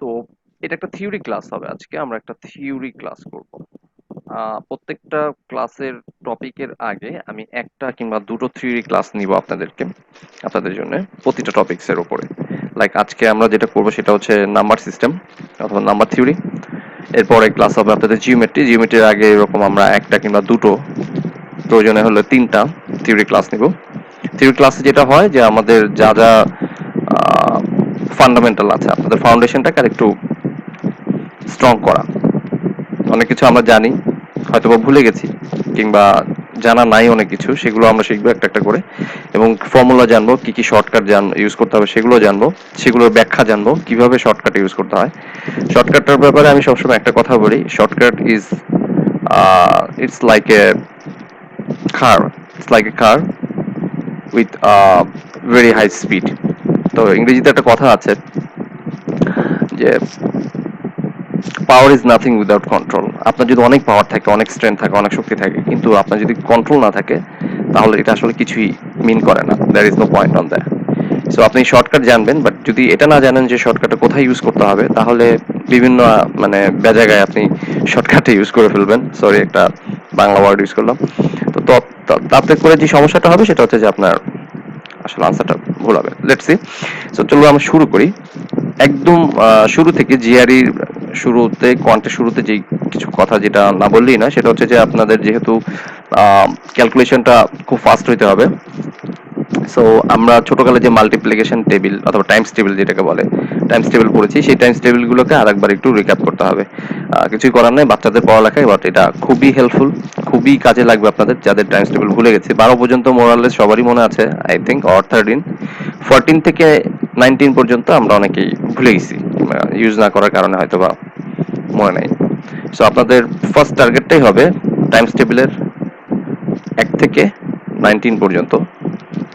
তো এটা একটা থিওরি ক্লাস হবে। আজকে আমরা একটা থিওরি ক্লাস করব। প্রত্যেকটা ক্লাসের টপিকের আগে আমি একটা কিংবা দুটো থিওরি ক্লাস নিব আপনাদের জন্য, প্রতিটা টপিকস এর উপরে। লাইক আজকে আমরা যেটা করব সেটা হচ্ছে নাম্বার সিস্টেম অথবা নাম্বার থিওরি। এরপরে ক্লাস হবে আপনাদের জিওমেট্রির আগে এরকম আমরা একটা কিংবা দুটো, প্রয়োজনে হলে তিনটা থিওরি ক্লাস নিব। থিওরি ক্লাসে যেটা হয় যে আমাদের যা যা ফান্ডামেন্টাল আছে, আপনাদের ফাউন্ডেশনটাকে আরেকটু স্ট্রং করা। অনেক কিছু আমরা জানি, হয়তো বা ভুলে গেছি, কিংবা জানা নাই অনেক কিছু, সেগুলো আমরা শিখবো একটা একটা করে। এবং ফর্মুলা জানবো, কি কি শর্টকাট ইউজ করতে হবে সেগুলো জানবো, সেগুলোর ব্যাখ্যা জানবো, কিভাবে শর্টকাট ইউজ করতে হয়। শর্টকাটটার ব্যাপারে আমি সবসময় একটা কথা বলি, shortcut is it's like a car it's like a car with very high speed. তো ইংরেজিতে একটা কথা আছে যে power is nothing without control. আপনার যদি অনেক পাওয়ার থাকে, অনেক স্ট্রেংথ থাকে, অনেক শক্তি থাকে, কিন্তু আপনার যদি কন্ট্রোল না থাকে, তাহলে এটা আসলে কিছুই মিন করে না। There is no point on that. So আপনি শর্টকাট জানবেন, বাট যদি এটা না জানেন যে শর্টকাটটা কোথায় ইউজ করতে হবে, তাহলে বিভিন্ন মানে জায়গায় আপনি শর্টকাটে ইউজ করে ফেলবেন। সরি, একটা বাংলা ওয়ার্ড ইউজ করলাম। তো তাতে করে যে সমস্যাটা হবে সেটা হচ্ছে যে আপনার আসলে আনসারটা ভুল হবে। Let's see. সো চলো আমরা শুরু করি। একদম শুরু থেকে জিআরই শুরুতে, কোয়ান্টের শুরুতে যে কিছু কথা যেটা না বললেই না, সেটা হচ্ছে যে আপনাদের যেহেতু ক্যালকুলেশনটা খুব ফাস্ট হইতে হবে। সো আমরা ছোটকালে যে মাল্টিপ্লিকেশন টেবিল অথবা টাইমস টেবিল যেটাকে বলে, টাইমস টেবিল পড়েছি, সেই টাইমস টেবিলগুলোকে আরেকবার একটু রিক্যাপ করতে হবে। কিছুই করার নেই, বাচ্চাদের পড়ালেখায় বাট এটা খুবই হেল্পফুল, খুবই কাজে লাগবে আপনাদের যাদের টাইমস টেবিল ভুলে গেছে। 12 পর্যন্ত মোরালেস সবারই মনে আছে আই থিঙ্ক, অর 13। 14 থেকে 19 পর্যন্ত আমরা অনেকেই ভুলে গেছি, ইউজ না করার কারণে হয়তো বা মনে নেই। সো আপনাদের ফার্স্ট টার্গেটটাই হবে টাইমস টেবিলের 1 থেকে 19 পর্যন্ত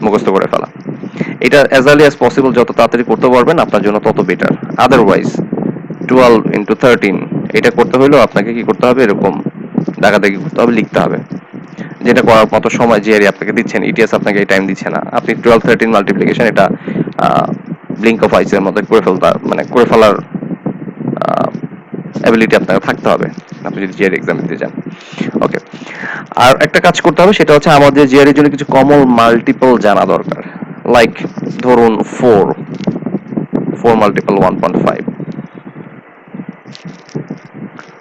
মুখস্থ করে ফেলা। এটা অ্যাজ আর্লি অ্যাজ পসিবল যত তাড়াতাড়ি করতে পারবেন আপনার জন্য তত বেটার। আদারওয়াইজ 12 ইন্টু 13 এটা করতে হলেও আপনাকে কি করতে হবে, এরকম দাগাদাগি করতে হবে, লিখতে হবে। যেটা করার মতো সময় জিআরই আপনাকে দিচ্ছেন, ইটিএস আপনাকে এই টাইম দিচ্ছে না। আপনি 12 13 মাল্টিপ্লিকেশন এটা ব্লিঙ্ক অফ আইসের মধ্যে করে ফেলার অ্যাবিলিটি আপনার থাকতে হবে আপনি যদি জিআরই এক্সাম দিতে চান। ওকে, আর একটা কাজ করতে হবে, সেটা হচ্ছে আমাদের জিআরই এর জন্য কিছু কমন মাল্টিপল জানা দরকার। লাইক ধরুন 4 মাল্টিপল 1.5,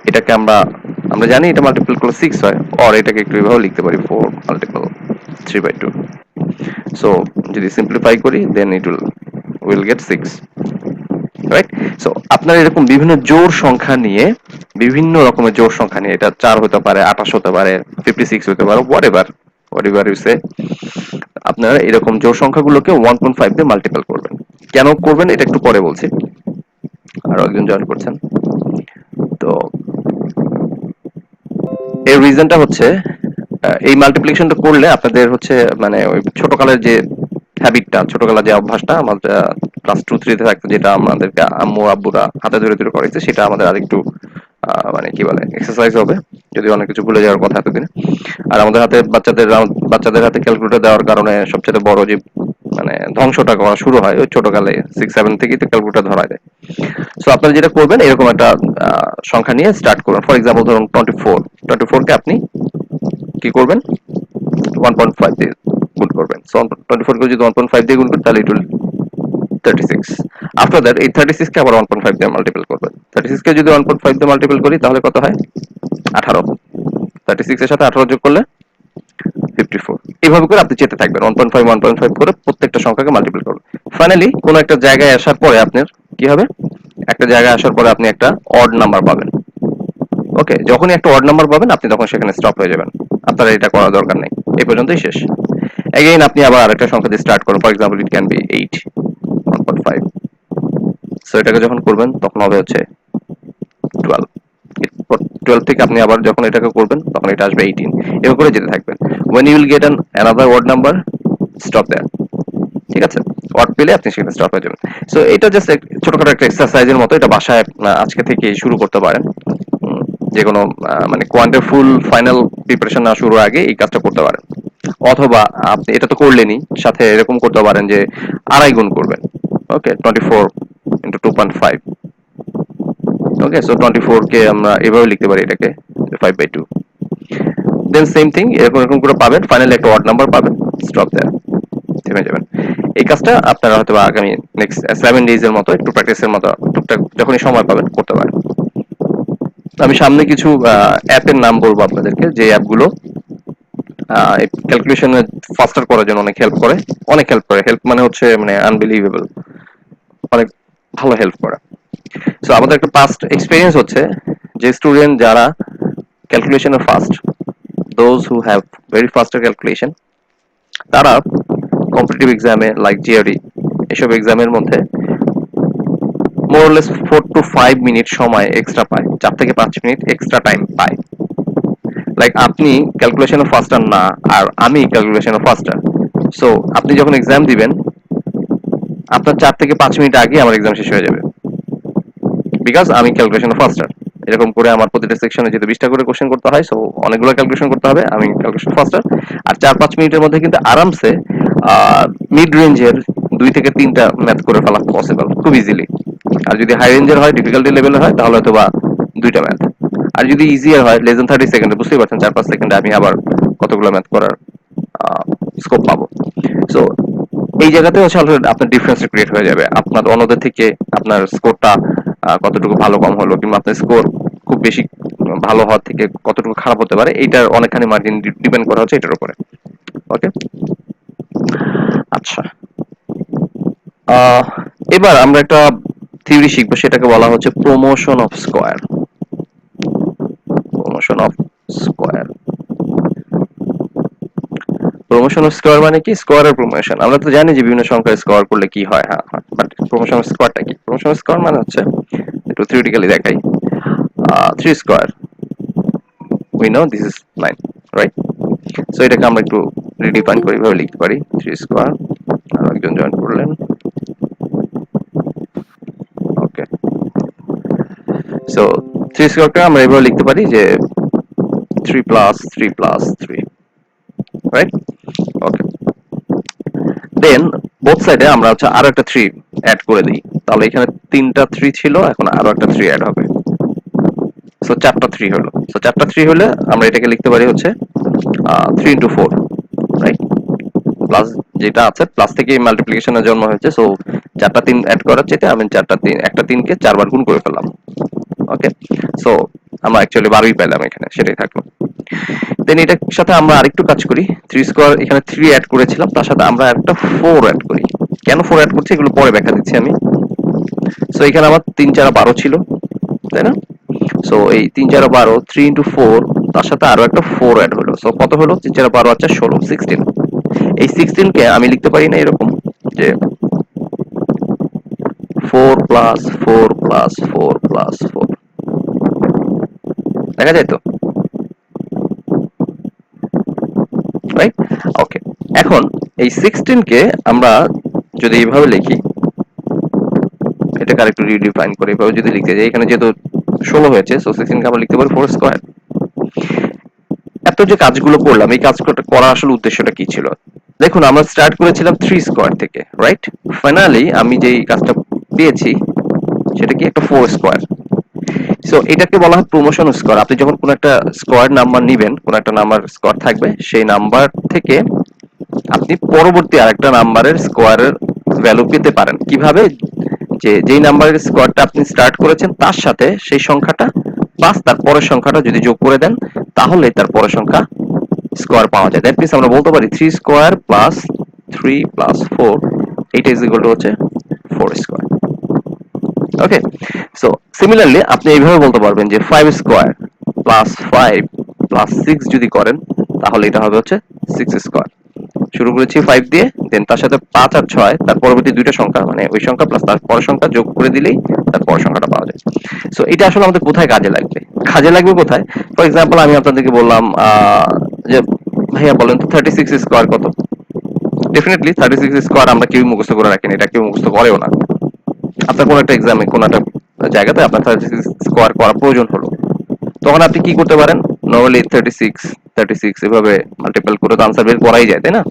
এটাকে আমরা আমরা জানি এটা মাল্টিপল করলে 6 হয়, অর এটাকে একটু এভাবে লিখতে পারি 4 মাল্টিপল 3/2। সো যদি সিম্পলিফাই করি then it will get 6, right? So আপনার এরকম বিভিন্ন জোড় সংখ্যা নিয়ে, বিভিন্ন রকমের জোড় সংখ্যা নিয়ে, এটা 4 হতে পারে, 28 হতে পারে, 56 হতে পারে, হোয়াট এভার ইউ সে, আপনারা এরকম জোড় সংখ্যাগুলোকে 1.5 দিয়ে মাল্টিপল করবেন। কেন করবেন এটা একটু পরে বলছি। আরো একজন জয়েন করছেন। তো এর রিজনটা হচ্ছে এই মাল্টিপ্লিকেশনটা করলে আপনাদের হচ্ছে মানে ওই ছোটকালের যে হ্যাবিটটা, ছোটবেলার যে অভ্যাসটা আমাদের ক্লাস 2 3 তে থাকতো, যেটা আমাদেরকে আম্মু আব্বুরা হাতে ধরে ধরে করাইছে, সেটা আমাদের আরেকটু মানে কি বলে এক্সারসাইজ হবে, যদি অনেক কিছু ভুলে যাওয়ার কথা এতদিন। আর আমাদের হাতে বাচ্চাদের হাতে ক্যালকুলেটর দেওয়ার কারণে সবচেয়ে বড় যে মানে ধ্বংসটা করা শুরু হয় ওই ছোটকালে 6 7 থেকেই তো ক্যালকুলেটর ধরা দেয়। সো আপনারা যেটা করবেন, এরকম একটা সংখ্যা নিয়ে স্টার্ট করবেন। ফর এক্সাম্পল ধরুন 24 কে আপনি কি করবেন, 1.5 দিয়ে গুণ করবেন। সো 24 কে যদি 1.5 দিয়ে গুণ করেন তাহলে ইট উইল 36। আফটার দ্যাট এই 36 কে আবার 1.5 দিয়ে মাল্টিপল করবেন। 36 কে যদি 1.5 দিয়ে মাল্টিপল করি তাহলে কত হয়, 18। 36 এর সাথে 18 যোগ করলে 54। এইভাবে করে আপনি যেতে থাকবেন 1.5 করে প্রত্যেকটা সংখ্যাকে মাল্টিপল করবেন। ফাইনালি কোনো একটা জায়গায় আসার পরে আপনার কি হবে, একটা জায়গায় আসার পরে আপনি একটা অড নাম্বার পাবেন। ওকে, যখনই একটা অড নাম্বার পাবেন আপনি তখন সেখানে স্টপ হয়ে যাবেন, আপনার এটা করার দরকার নেই, এই পর্যন্তই শেষ। এগেইন আপনি আবার আরেকটা সংখ্যা দিয়ে স্টার্ট করুন। For example it can be 8 1.5। So এটাকে যখন করবেন তখন হবে হচ্ছে 12। 12 থেকে আপনি আবার যখন এটাকে করবেন তখন এটা আসবে 18। এভাবে করে যেতে থাকবেন। when you will get an another odd number, stop there। ঠিক আছে, ওয়ার্ড পেলে আপনি সেখানে স্টপ হয়ে যাবেন। সো এটা জাস্ট ছোটখাটো একটা এক্সারসাইজের মতো, এটা বাসায় আজকে থেকে শুরু করতে পারেন। যে কোনো মানে কোয়ান্টের ফুল ফাইনাল প্রিপারেশন না শুরুর আগে এই কাজটা করতে পারেন। অথবা আপনি এটা তো করলেনই, সাথে এরকম করতে পারেন যে আড়াই গুণ করবেন। ওকে, 24 ইন্টু 2.5 ওকে, সো 24 কে আমরা এভাবে লিখতে পারি এটাকে 5/2। দেন সেম থিং এরকম এরকম করে পাবেন, ফাইনালি একটা অড নাম্বার পাবেন, স্টপ দেয়ার, থেমে যাবেন। এই কাজটা আপনারা হয়তো আগামী নেক্সট 7 ডেজ এর মতো একটু প্র্যাকটিসের মতো টুকটাক যখনই সময় পাবেন করতে পারেন। আমি সামনে কিছু অ্যাপের নাম বলবো আপনাদেরকে, যে অ্যাপগুলো ক্যালকুলেশন ফাস্টার করার জন্য অনেক হেল্প করে। অনেক হেল্প করে, হেল্প মানে হচ্ছে মানে আনবিলিভেবল, অনেক ভালো হেল্প করে। সো আমাদের একটা পাস্ট এক্সপিরিয়েন্স হচ্ছে যে স্টুডেন্ট যারা ক্যালকুলেশনে fast, those who have very faster calculation, তারা কম্পিটিটিভ এক্সামে লাইক জিআরই এসব এক্সামের মধ্যে মোরলেস 4 to 5 মিনিট সময় এক্সট্রা পায়, 4 থেকে 5 মিনিট এক্সট্রা টাইম পায়। লাইক আপনি ক্যালকুলেশনে ফাস্টার না, আর আমি ক্যালকুলেশনে ফাস্টার। সো আপনি যখন এক্সাম দিবেন, আপনার 4 থেকে 5 মিনিট আগে আমার এক্সাম শেষ হয়ে যাবে, বিকজ আমি ক্যালকুলেশনে ফাস্টার। এরকম করে আমার প্রতিটা সেকশনে যদি 20টা করে কোশ্চেন করতে হয়, সো অনেকগুলো ক্যালকুলেশন করতে হবে, আমি ক্যালকুলেশন ফাস্টার। আর 4-5 মিনিটের মধ্যে কিন্তু আরামসে মিড রেঞ্জের 2 থেকে 3টা ম্যাথ করে ফেলা পসিবল খুব ইজিলি। আর যদি হাই রেঞ্জের হয়, ডিফিকাল্টি লেভেলের হয়, তাহলে হয়তো বা 2টা ম্যাথ। আর যদি ইজিয়ার হয়, লেস দেন 30 সেকেন্ডে, বুঝতেই পারছেন 4-5 সেকেন্ডে আমি আবার কতগুলো ম্যাথ করার স্কোপ পাবো। সো এই জায়গাতে হচ্ছে আপনার ডিফারেন্স ক্রিয়েট হয়ে যাবে আপনার অন্যদের থেকে। আপনার স্কোরটা কতটুকু ভালো কম হলো, কিংবা আপনার স্কোর খুব বেশি ভালো হওয়ার থেকে কতটুকু খারাপ হতে পারে, এইটার অনেকখানি মার্জিন ডিপেন্ড করা হচ্ছে এটার উপরে। ওকে, আচ্ছা, আহ, এবার আমরা একটা থিওরি শিখবো, সেটাকে বলা হচ্ছে promotion of square. Promotion of square, promotion of square মানে কি? স্কোয়ারের প্রমোশন। আমরা তো জানি যে বিভিন্ন সংখ্যার স্কোয়ার করলে কি হয়, হ্যাঁ হ্যাঁ, বাট প্রমোশন অফ স্কোয়ারটা কি? প্রমোশন অফ স্কোয়ার মানে হচ্ছে, একটু থিওরিটিক্যালি দেখাই। 3 square, we know this is 9, right? So এটাকে আমরা একটু রিডিফাইন করি, ভাবে লিখতে পারি 3 স্কোয়ার। আর একজন জয়েন করলেন, ওকে। সো 3 স্কোয়ারকে আমরা এভাবে লিখতে পারি যে 3 + 3 + 3, রাইট? ওকে, দেন বোথ সাইডে আমরা হচ্ছে আরো একটা 3 অ্যাড করে দিই, তাহলে এখানে 3টা 3 ছিল, এখন আরো একটা 3 অ্যাড হবে। সো 4টা 3 হলো। সো 4টা 3 হলে আমরা এটাকে লিখতে পারি হচ্ছে 3 × 4, রাইট? প্লাস যেটা আছে, প্লাস থেকে মাল্টিপ্লিকেশনের জন্ম হয়েছে। সো 4টা 3 অ্যাড করার চাইতে আমি 4টা 3, একটা 3কে 4 বার গুণ করে ফেললাম। ওকে, সো আমরা অ্যাকচুয়ালি 12ই পেলাম এখানে, সেটাই থাকলো। দেন এটার সাথে আমরা আরেকটু কাজ করি। 3 স্কোয়ার, এখানে 3 অ্যাড করেছিলাম, তার সাথে আমরা একটা 4 অ্যাড করি। কেন 4 অ্যাড করছি এগুলো পরে ব্যাখ্যা দিচ্ছি আমি। সো এখানে আমার 3 4 12 ছিল, তাই না? সো এই 3 4 12, 3 × 4, তার সাথে আরো একটা 4 অ্যাড হলো। সো কত হলো? 3 4 12 আছে 16, 16। এই 16 কে আমি লিখতে পারি না এরকম যে 4 + 4 + 4 + 4, দেখা যায় তো, রাইট? ওকে, এখন এই 16 কে আমরা যদি এইভাবে লিখি, এটাকে আরেকটু রিডিফাইন করে এভাবে যদি লিখতে যাই, এখানে যেহেতু 16 হয়েছে, সো 16 কে আমরা লিখতে পারি 4 স্কোয়ার। এত যে কাজগুলো করলাম, এই কাজটা করার আসলে উদ্দেশ্যটা কি ছিল? দেখুন, আমরা স্টার্ট করেছিলাম 3 স্কোয়ার থেকে, রাইট? ফাইনালি আমি যেই কাজটা পেয়েছি সেটা কি? একটা 4 স্কোয়ার। সো এটাকে বলা হয় প্রমোশন স্কোয়ার। আপনি যখন কোনো একটা স্কোয়ার নাম্বার নিবেন, কোনো একটা নাম্বার স্কোয়ার থাকবে, সেই নাম্বার থেকে আপনি পরবর্তী আরেকটা নাম্বারের স্কোয়ারের ভ্যালু পেতে পারেন। কিভাবে? যে যেই নাম্বারের স্কোয়ারটা আপনি স্টার্ট করেছেন, তার সাথে সেই সংখ্যাটা প্লাস তার পরের সংখ্যাটা যদি যোগ করে দেন, তাহলে তার পরের সংখ্যা স্কোয়ার পাওয়া যায়। দ্যাট মিনস আমরা বলতে পারি 3 স্কোয়ার প্লাস 3 + 4, এইটা ইজ ইকুয়াল টু হচ্ছে 4 স্কোয়ার। ওকে, সো সিমিলারলি আপনি এইভাবে বলতে পারবেন যে 5 স্কোয়ার প্লাস 5 প্লাস 6 যদি করেন, তাহলে এটা হবে হচ্ছে 6 স্কোয়ার। শুরু করেছি 5 দিয়ে, দেন তার সাথে 5 আর 6, তার পরবর্তী দুইটা সংখ্যা মানে ওই সংখ্যা প্লাস তার পরের সংখ্যা যোগ করে দিলেই তার পরের সংখ্যাটা পাওয়া যায়। সো এটা আসলে আমাদের কোথায় কাজে লাগবে? কাজে লাগবে কোথায়? ফর এক্সাম্পল আমি আপনাদেরকে বললাম যে ভাইয়া বলেন তো 36 স্কোয়ার কত? ডেফিনেটলি 36 স্কোয়ার আমরা কেউ মুখস্থ করে রাখেন, এটা কেউ মুখস্থ করেও না। আপনার কোনো একটা এক্সামে কোনো একটা জায়গাতে আপনার 36 স্কোয়ার করা প্রয়োজন হলো, তখন আপনি কি করতে পারেন? নরমালি 36 এভাবে মাল্টিপল করে তো আনসার বের করাই যায়, তাই না?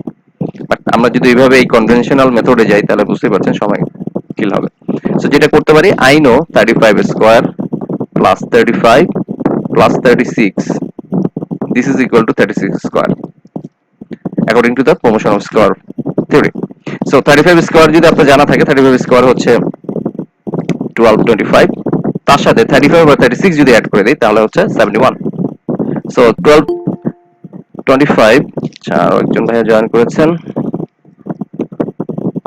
বাট আমরা যদি এইভাবে এই কনভেনশনাল মেথডে যাই, তাহলে বুঝতেই পারছেন সময় কিল হবে। সো যেটা করতে পারি, I know 35 square plus 35 plus 36. This is equal to 36 square according to the promotion of square theory. So 35 square যদি আপনার জানা থাকে 35 square হচ্ছে 1225, তার সাথে 35 আর 36 যদি অ্যাড করে দেই তাহলে হচ্ছে 71. সো 1225, আচ্ছা আর একজন ভাইয়া জয়েন করেছেন।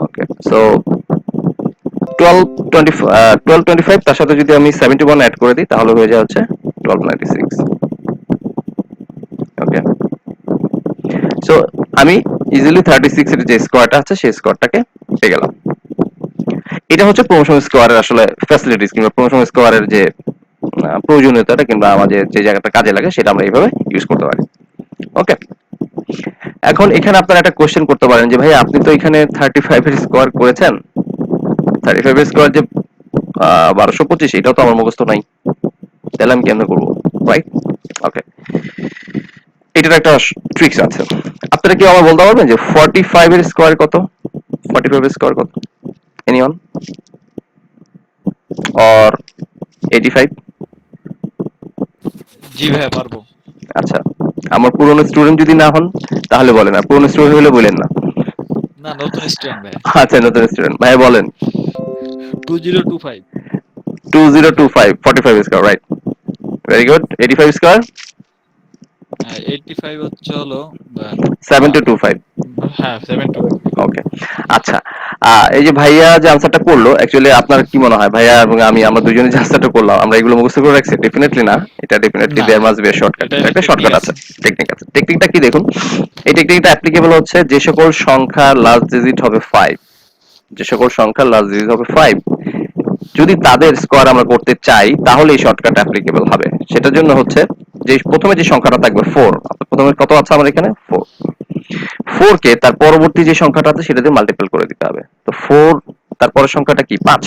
ওকে, সো 1225 তার সাথে যদি আমি 71 অ্যাড করে দিই তাহলে হয়ে যায় হচ্ছে 1296. ওকে, সো আমি ইজিলি 36 এর যে স্কোয়ারটা আছে সেই স্কোয়ারটাকে পেয়ে গেলাম। এটা হচ্ছে প্রমোশন স্কোয়ারের আসলে ফ্যাসিলিটিস কিংবা প্রমোশন স্কোয়ারের যে প্রয়োজনীয়তাটা কিংবা আমাদের যে জায়গাটা কাজে লাগে সেটা আমরা এইভাবে ইউজ করতে পারি। ওকে, এখন এখানে আপনারা একটা কোশ্চেন করতে পারেন যে ভাই আপনি তো এখানে 35 এর স্কোয়ার করেছেন, 35 এর স্কোয়ার যে 1225 এটাও তো আমার মুখস্থ নাই, তাহলে আমি কেমনে করবো, রাইট? ওকে, এটার একটা ট্রিক্স আছে। আপনারা কি আমার বলতে পারবেন যে 45 এর স্কোয়ার কত? 45 এর স্কোয়ার কত? এনিওয়ান? অর 85? জি ভাইয়া পারবো। আচ্ছা, আমার পুরনো স্টুডেন্ট যদি না হন তাহলে বলেন, আর পুরনো স্টুডেন্ট হলে বলেন না। না, নতুন স্টুডেন্ট ভাইয়া। আচ্ছা, নতুন স্টুডেন্ট ভাই বলেন। 2025। 2025 45 square, right, very good. 85 square 85 হচ্ছে হলো 7225। হ্যাঁ 725। ওকে, আচ্ছা, এই যে ভাইয়া যে আনসারটা করলো, অ্যাকচুয়ালি আপনার কি মনে হয় ভাইয়া এবং আমি আমরা দুজনে যে আনসারটা করলাম আমরা এগুলো মুখস্থ করে রাখছি? ডেফিনেটলি না, এটা ডেফিনেটলি না, there must be a shortcut. এটার একটা টেকনিক শর্টকাট আছে, আছে। টেকনিক আছে। টেকনিকটা কি দেখুন, এই টেকনিকটা অ্যাপ্লিকেবল হচ্ছে যে সকল সংখ্যার লাস্ট ডিজিট হবে 5, যে সকল সংখ্যার লাস্ট ডিজিট হবে 5, যদি তাদের স্কোয়ার আমরা করতে চাই তাহলে এই শর্টকাট অ্যাপ্লিকেবল হবে। সেটার জন্য হচ্ছে যে প্রথমে যে সংখ্যাটা থাকবে 4, প্রথমে কত আছে আমার এখানে 4, 4 কে তার পরবর্তী যে সংখ্যাটা আছে সেটা দিয়ে মাল্টিপল করে দিতে হবে। তো 4 তারপরের সংখ্যাটা কি 5,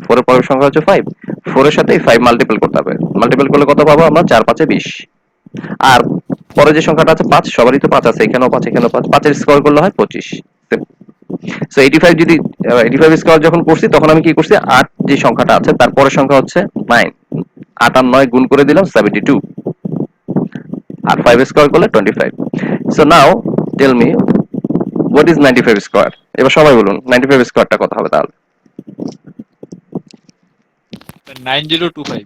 4 এর পরের সংখ্যা হচ্ছে 5, 4 এর সাথে 5 মাল্টিপল করতে হবে। মাল্টিপল করলে কত পাবো আমরা? 4 5 20। আর পরে যে সংখ্যাটা আছে 5, সবারই তো 5 আছে, এখানেও 5 এখানেও 5, 5 এর স্কোয়ার করলে হয় 25। সো 85 যদি 85 স্কোয়ার যখন করছি তখন আমি কি করছি, 8 যে সংখ্যাটা আছে তার পরের সংখ্যা হচ্ছে 9, 8 আর 9 গুণ করে দিলাম 72, আর 5 স্কোয়ার করলে 25। So now tell me what is 95 square? এবার সবাই বলুন 95 স্কোয়ারটা কত হবে তাহলে? 9025।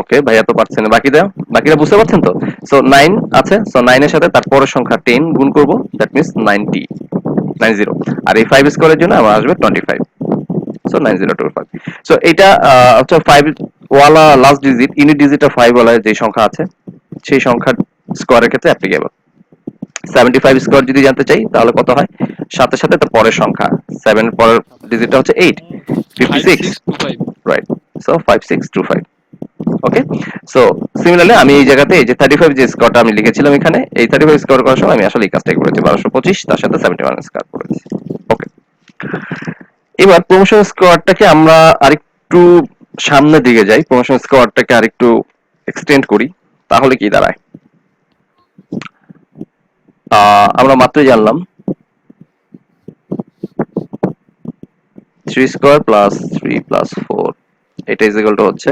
ওকে, ভাইয়া তো পারছেন, বাকিরা বুঝতে পারছেন তো? সো 9 আছে, সো 9 এর সাথে তার পরের সংখ্যা 10 গুণ করব, দ্যাট মিন্স 90, 90, আর এই 5 স্কোয়ারের জন্য আমার আসবে 25। সো 9025। সো এটা হচ্ছে 5 ওয়ালা last digit, unit digit of 5 ওয়ালা যে সংখ্যা আছে সেই সংখ্যার স্কোয়ারের ক্ষেত্রে অ্যাপ্লিকেবল। 75 স্কোয়ার যদি জানতে চাই তাহলে কত হয়, সাথে সাথে তার পরের সংখ্যা 7 এর পরের ডিজিটটা হচ্ছে 8, 56, 5625। রাইট? সো 5625। ওকে, সো সিমিলারলি আমি এই জায়গাতে এই যে 35 যে স্কোয়ারটা আমি লিখেছিলাম এখানে, এই 35 স্কোয়ার করার সময় আমি আসলে এই কাজটাই করেছি, 1225 তার সাথে 71 স্কোয়ার করেছি। ওকে, এবার প্রমোশন স্কোয়ারটাকে আমরা আরেকটু সামনের দিকে যাই, প্রমোশন স্কোয়ারটাকে আরেকটু এক্সটেন্ড করি, তাহলে কি দাঁড়ায়? আমরা মাত্রই জানলাম 3 স্কোয়ার প্লাস 3 প্লাস 4 এটা ইজ ইকুয়াল টু হচ্ছে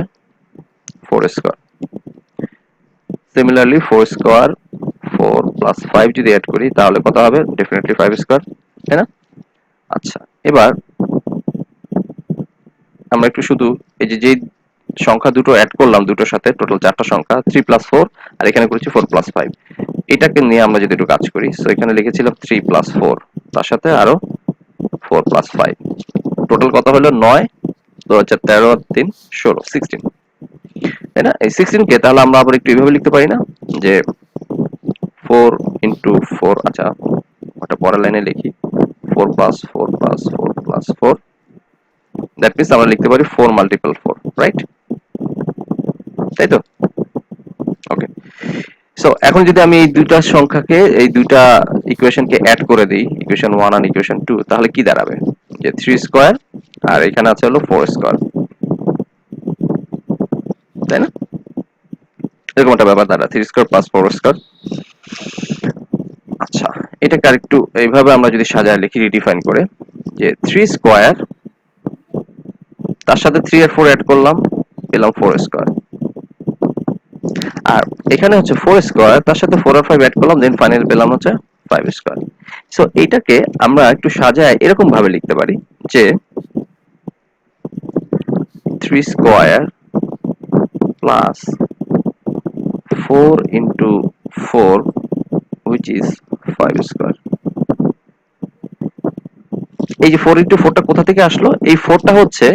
4 স্কোয়ার। সিমিলারলি 4 স্কোয়ার 4 প্লাস 5 যদি অ্যাড করি তাহলে কত হবে? ডেফিনেটলি 5 স্কোয়ার, তাই না? আচ্ছা, এবার আমরা একটু শুধু এই যে সংখ্যা দুটো অ্যাড করলাম দুটোর সাথে, টোটাল 4টা সংখ্যা 3 প্লাস 4, আর এখানে করেছি 4 প্লাস 5, এটাকে নিয়ে আমরা যদি একটু কাজ করি, সো এখানে লিখেছিলাম 3 প্লাস 4, তার সাথে আরো 4 প্লাস 5, টোটাল কত হলো 9, তো হচ্ছে 13 আর 3 16, 16, তাই না? এই 16 কে তাহলে আমরা আবার একটু এইভাবে লিখতে পারি না যে 4 ইন্টু 4, আচ্ছা ওটা পরের লাইনে লিখি, 4 plus 4 plus 4 plus 4, that means আমরা লিখতে পারি 4 মাল্টিপল 4, রাইট? তাই তো? ওকে, সো এখন যদি আমি এই দুইটা সংখ্যাকে, এই দুইটা ইকুয়েশনকে অ্যাড করে দিই, ইকুয়েশন 1 আর ইকুয়েশন 2, তাহলে কি দাঁড়াবে? যে 3 স্কয়ার আর এখানে আছে হলো 4 স্কয়ার, তাই না? এরকম একটা ব্যাপার দাঁড়ায়, 3 স্কয়ার প্লাস 4 স্কয়ার। আচ্ছা, এটাকে আরেকটু এইভাবে আমরা যদি সাজায় লিখি রিডিফাইন করে, যে 3 স্কয়ার তার সাথে 3 আর 4 অ্যাড করলাম, পেলাম 4 স্কয়ার, আর এখানে হচ্ছে 4 স্কয়ার, তার সাথে 4 আর 5 অ্যাড করলাম, দেন ফাইনাল পেলাম হচ্ছে 5 স্কয়ার। সো এইটাকে আমরা একটু সাজায় এরকম ভাবে লিখতে পারি যে 3 square plus 4 into 4 which is 5 square. এই যে 4 into 4 টা কোথা থেকে আসলো? এই 4 টা হচ্ছে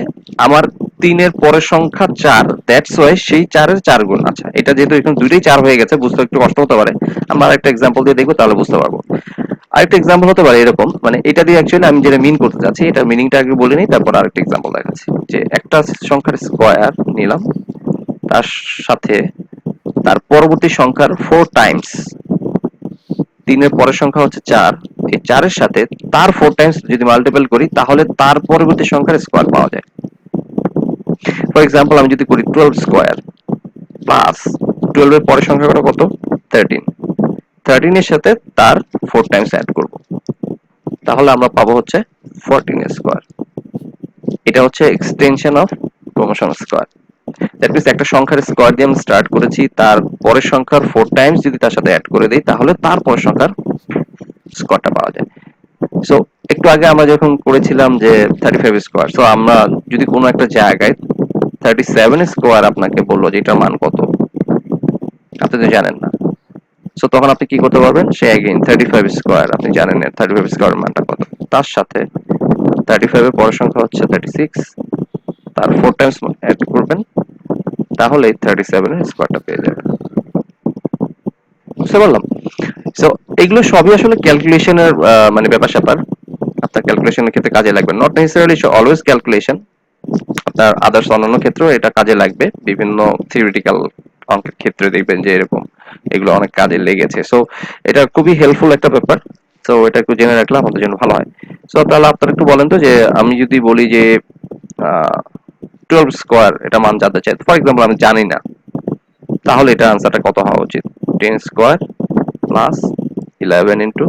আমার 3 এর পরের সংখ্যা 4, দ্যাটস ওয়াই সেই 4 এর 4 গুণ। আচ্ছা, এটা যেহেতু এখানে দুইটাই 4 হয়ে গেছে, বুঝতে একটু কষ্ট হতে পারে, আমরা আরেকটা এক্সাম্পল দিয়ে দেখবো, তাহলে বুঝতে পারবো। আরেকটা এক্সাম্পল হতে পারে এরকম, মানে এটা দিয়ে অ্যাকচুয়ালি আমি যেটা মিন করতে চাচ্ছি, এটার মিনিংটা আগে বলে নিই, তারপর আরেকটা এক্সাম্পল দেখাচ্ছি। যে একটা সংখ্যার স্কয়ার নিলাম, তার সাথে তার পরবর্তী সংখ্যার 4 টাইমস, 3 এর পরের সংখ্যা হচ্ছে 4, এই 4 এর সাথে তার 4 টাইমস যদি মাল্টিপল করি, তাহলে তার পরবর্তী সংখ্যার স্কয়ার পাওয়া যায়। ফর এক্সাম্পল আমি যদি করি 12 স্কয়ার প্লাস 12 এর পরের সংখ্যাটা কত? 13, 13 এর সাথে তার 4 টাইমস অ্যাড করব, তাহলে আমরা পাবো হচ্ছে 14 স্কয়ার। এটা হচ্ছে extension of promotion square. That means একটা সংখ্যার স্কয়ার দিয়ে আমি স্টার্ট করেছি, তার পরের সংখ্যার 4 টাইমস যদি তার সাথে অ্যাড করে দেই, তাহলে তার পরের সংখ্যার স্কয়ারটা পাওয়া যায়। সো একটু আগে আমরা যখন করেছিলাম যে 35 স্কয়ার, সো আমরা যদি কোনো একটা জায়গায় 37 স্কয়ার আপনাকে বললো যে এটার মান কত, আপনি তো জানেন না, সো তখন আপনি কি করতে পারবেন? সে अगेन 35 স্কয়ার, আপনি জানেন না 35 স্কয়ার মানটা কত, তার সাথে 35 এর পরের সংখ্যা হচ্ছে 36, তার 4 টাইমস অ্যাড করবেন, তাহলে 37 এর স্কয়ারটা পেয়ে যাবেন। বুঝতে পারলাম? সো এগুলো সবই আসলে ক্যালকুলেশনের মানে ব্যাপার স্যাপার, আপনার ক্যালকুলেশনের ক্ষেত্রে কাজে লাগবে, নট নেসেসারিলি অলওয়েজ ক্যালকুলেশন, আপনার আদার্স অন্যান্য ক্ষেত্রেও এটা কাজে লাগবে। বিভিন্ন থিওরিটিক্যাল অঙ্কের ক্ষেত্রে দেখবেন যে এরকম এগুলো অনেক কাজে লেগেছে। সো এটা খুবই হেল্পফুল একটা ব্যাপার। সো এটা একটু জেনে রাখলে আমাদের জন্য ভালো হয়। সো তাহলে আপনারা একটু বলেন তো, যে আমি যদি বলি যে 12 স্কোয়ার এটা মান জানতে চাই, ফর এক্সাম্পল আমি জানি না, তাহলে এটা আনসারটা কত হওয়া উচিত? 10 square plus 11 into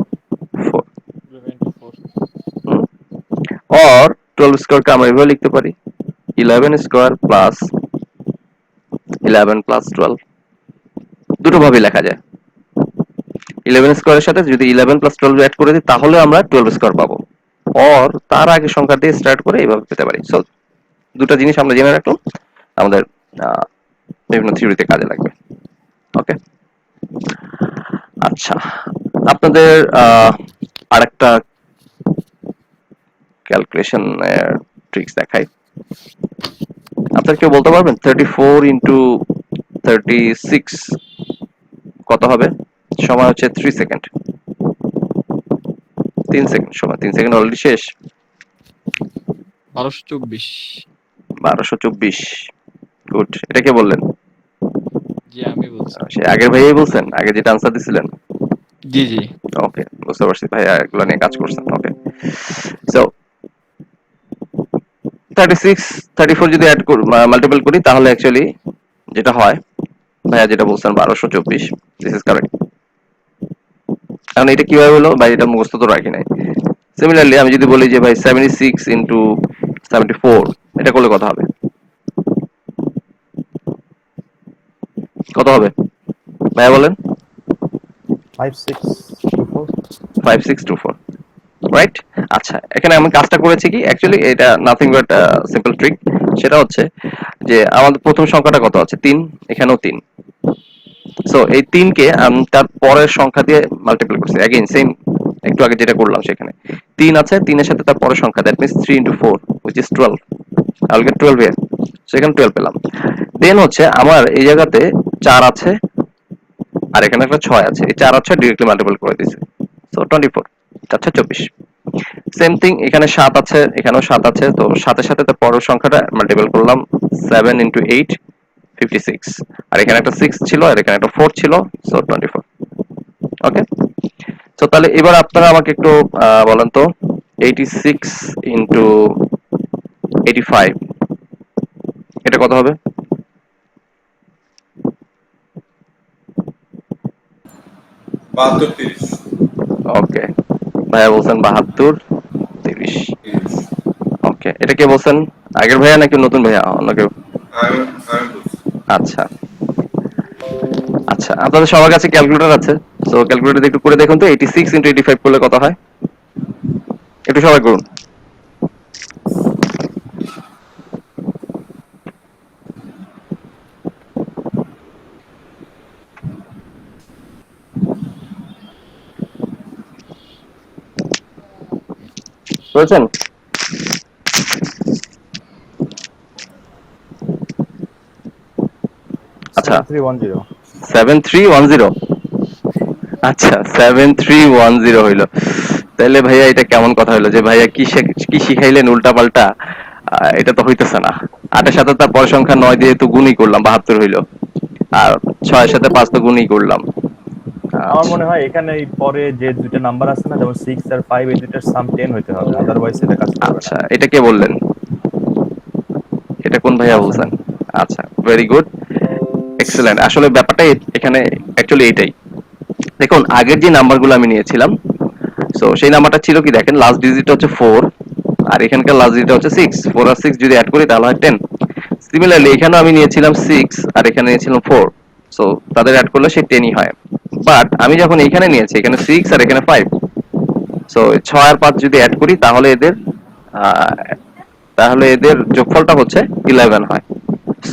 4, 11 into 4। Or 12 স্কোয়ারকে আমরা এভাবে লিখতে পারি 11 স্কোয়ার প্লাস 11 প্লাস 12, দুটো ভাবে লেখা যায়। 11 স্কোয়ারের সাথে যদি 11 প্লাস 12 অ্যাড করে দিই, তাহলে আমরা 12 স্কোয়ার পাবো, অর তার আগে সংখ্যা দিয়ে স্টার্ট করে এইভাবে পেতে পারি। সো দুটো জিনিস আমরা জেনে রাখলাম, আমাদের বিভিন্ন থিওরিতে কাজে লাগবে। ওকে, আচ্ছা, আপনাদের আরেকটা ক্যালকুলেশন ট্রিক্স দেখাই। আপনারা কেউ বলতে পারবেন 34 ইন্টু 36 কত হবে? সময় হচ্ছে 3 সেকেন্ড। 3 সেকেন্ড সময়, 3 সেকেন্ড অলরেডি শেষ। 1224। 1224, গুড। এটা কে বললেন? জি, আমি বলছি। সে আগের ভাইয়াই বলছেন, আগে যেটা আনসার দিছিলেন। জি জি। ওকে, বুঝতে পারছি, ভাইয়া এগুলো নিয়ে কাজ করছেন। ওকে, সো 36 34 যদি অ্যাড মাল্টিপল করি, তাহলে অ্যাকচুয়ালি যেটা হয়, ভাইয়া যেটা বলছেন 1224, দিস ইজ কারেক্ট। এখন এটা কিভাবে হলো ভাই, এটা মুখস্থ তো রাখি নাই। সিমিলারলি আমি যদি বলি যে ভাই 76 ইন্টু 74, এটা করলে কত হবে? কত হবে ভাইয়া বলেন? 5624। 5624, রাইট? আচ্ছা, এখানে আমি কাজটা করেছি কি, অ্যাকচুয়ালি এটা নাথিং বাট সিম্পল ট্রিক। সেটা হচ্ছে যে আমাদের প্রথম সংখ্যাটা কত আছে? 3, এখানেও 3। সো এই 3 কে আমি তার পরের সংখ্যা দিয়ে মাল্টিপ্লাই করছি, अगेन সেম একটু আগে যেটা করলাম, সেখানে 3 আছে, 3 এর সাথে তার পরের সংখ্যা, that means 3 into 4 which is 12, I will get 12 here, সেখানে 12 পেলাম। দেন হচ্ছে আমার এই জায়গাতে 4 আছে, আর এখানে একটা 6 আছে, এই 4 আর 6 ডিরেক্টলি মাল্টিপল করে দিয়েছি, সো 24, এটা হচ্ছে 24। সেম থিং এখানে 7 আছে, এখানেও 7 আছে, তো 7 এর সাথে তার পরের সংখ্যাটা মাল্টিপল করলাম, 7 into 8 56, আর এখানে একটা 6 ছিল, আর এখানে একটা 4 ছিল, সো 24। ওকে, তো তাহলে এবার আপনারা আমাকে একটু বলেন তো 86 into 85 এটা কত হবে? 72 30 ওকে, ভাইয়া বলছেন 72 30। 30। ওকে, এটা কে বলছেন? আগের ভাইয়া নাকি নতুন ভাইয়া, অন্য কেউ? আমি আমি বলছি। আচ্ছা, আচ্ছা, আপনাদের সবার কাছে ক্যালকুলেটর আছে? তো ক্যালকুলেটর একটু করে দেখুন তো 86 ইনটু 85 করলে কত হয়? একটু সবাই করুন। বুঝেছেন? আচ্ছা, 7310। 7310। আচ্ছা, 7310 হইলো। তাহলে ভাইয়া এটা কেমন কথা হইলো যে ভাইয়া কি শিখাইলেন উল্টা পাল্টা? এটা তো হইতেছে না। 8 এর সাথে তার পরের সংখ্যা 9 দিয়ে তো গুণই করলাম, 72 হইলো। আর 6 এর সাথে 5 তো গুণই করলাম। আমার আচ্ছা মনে হয় এখানে এই পরে যে দুইটা নাম্বার আছে না, যেমন 6 আর 5, এই দুইটার সাম 10 হইতে হবে, আদারওয়াইজ এটা কাজ করবে না। আচ্ছা, এটা কে বললেন? এটা কোন ভাইয়া হাসান। বলছেন? আচ্ছা, ভেরি গুড, এক্সেলেন্ট। আসলে ব্যাপারটা এখানে অ্যাকচুয়ালি এইটাই। দেখুন আগের যে নাম্বারগুলো আমি নিয়েছিলাম, সো সেই নাম্বারটা ছিল কি দেখেন, লাস্ট ডিজিট হচ্ছে 4 আর এখানকার লাস্ট ডিজিট হচ্ছে 6। 4 আর 6 যদি অ্যাড করি তাহলে হয় 10। সিমিলারলি এখানেও আমি নিয়েছিলাম 6 আর এখানে নিয়েছিলাম 4, সো তাদের অ্যাড করলে সেই 10ই হয়। বাট আমি যখন এখানে নিয়েছি, এখানে 6 আর এখানে 5, সো 6 আর 5 যদি অ্যাড করি আহ, তাহলে এদের যোগফলটা হচ্ছে 11 হয়।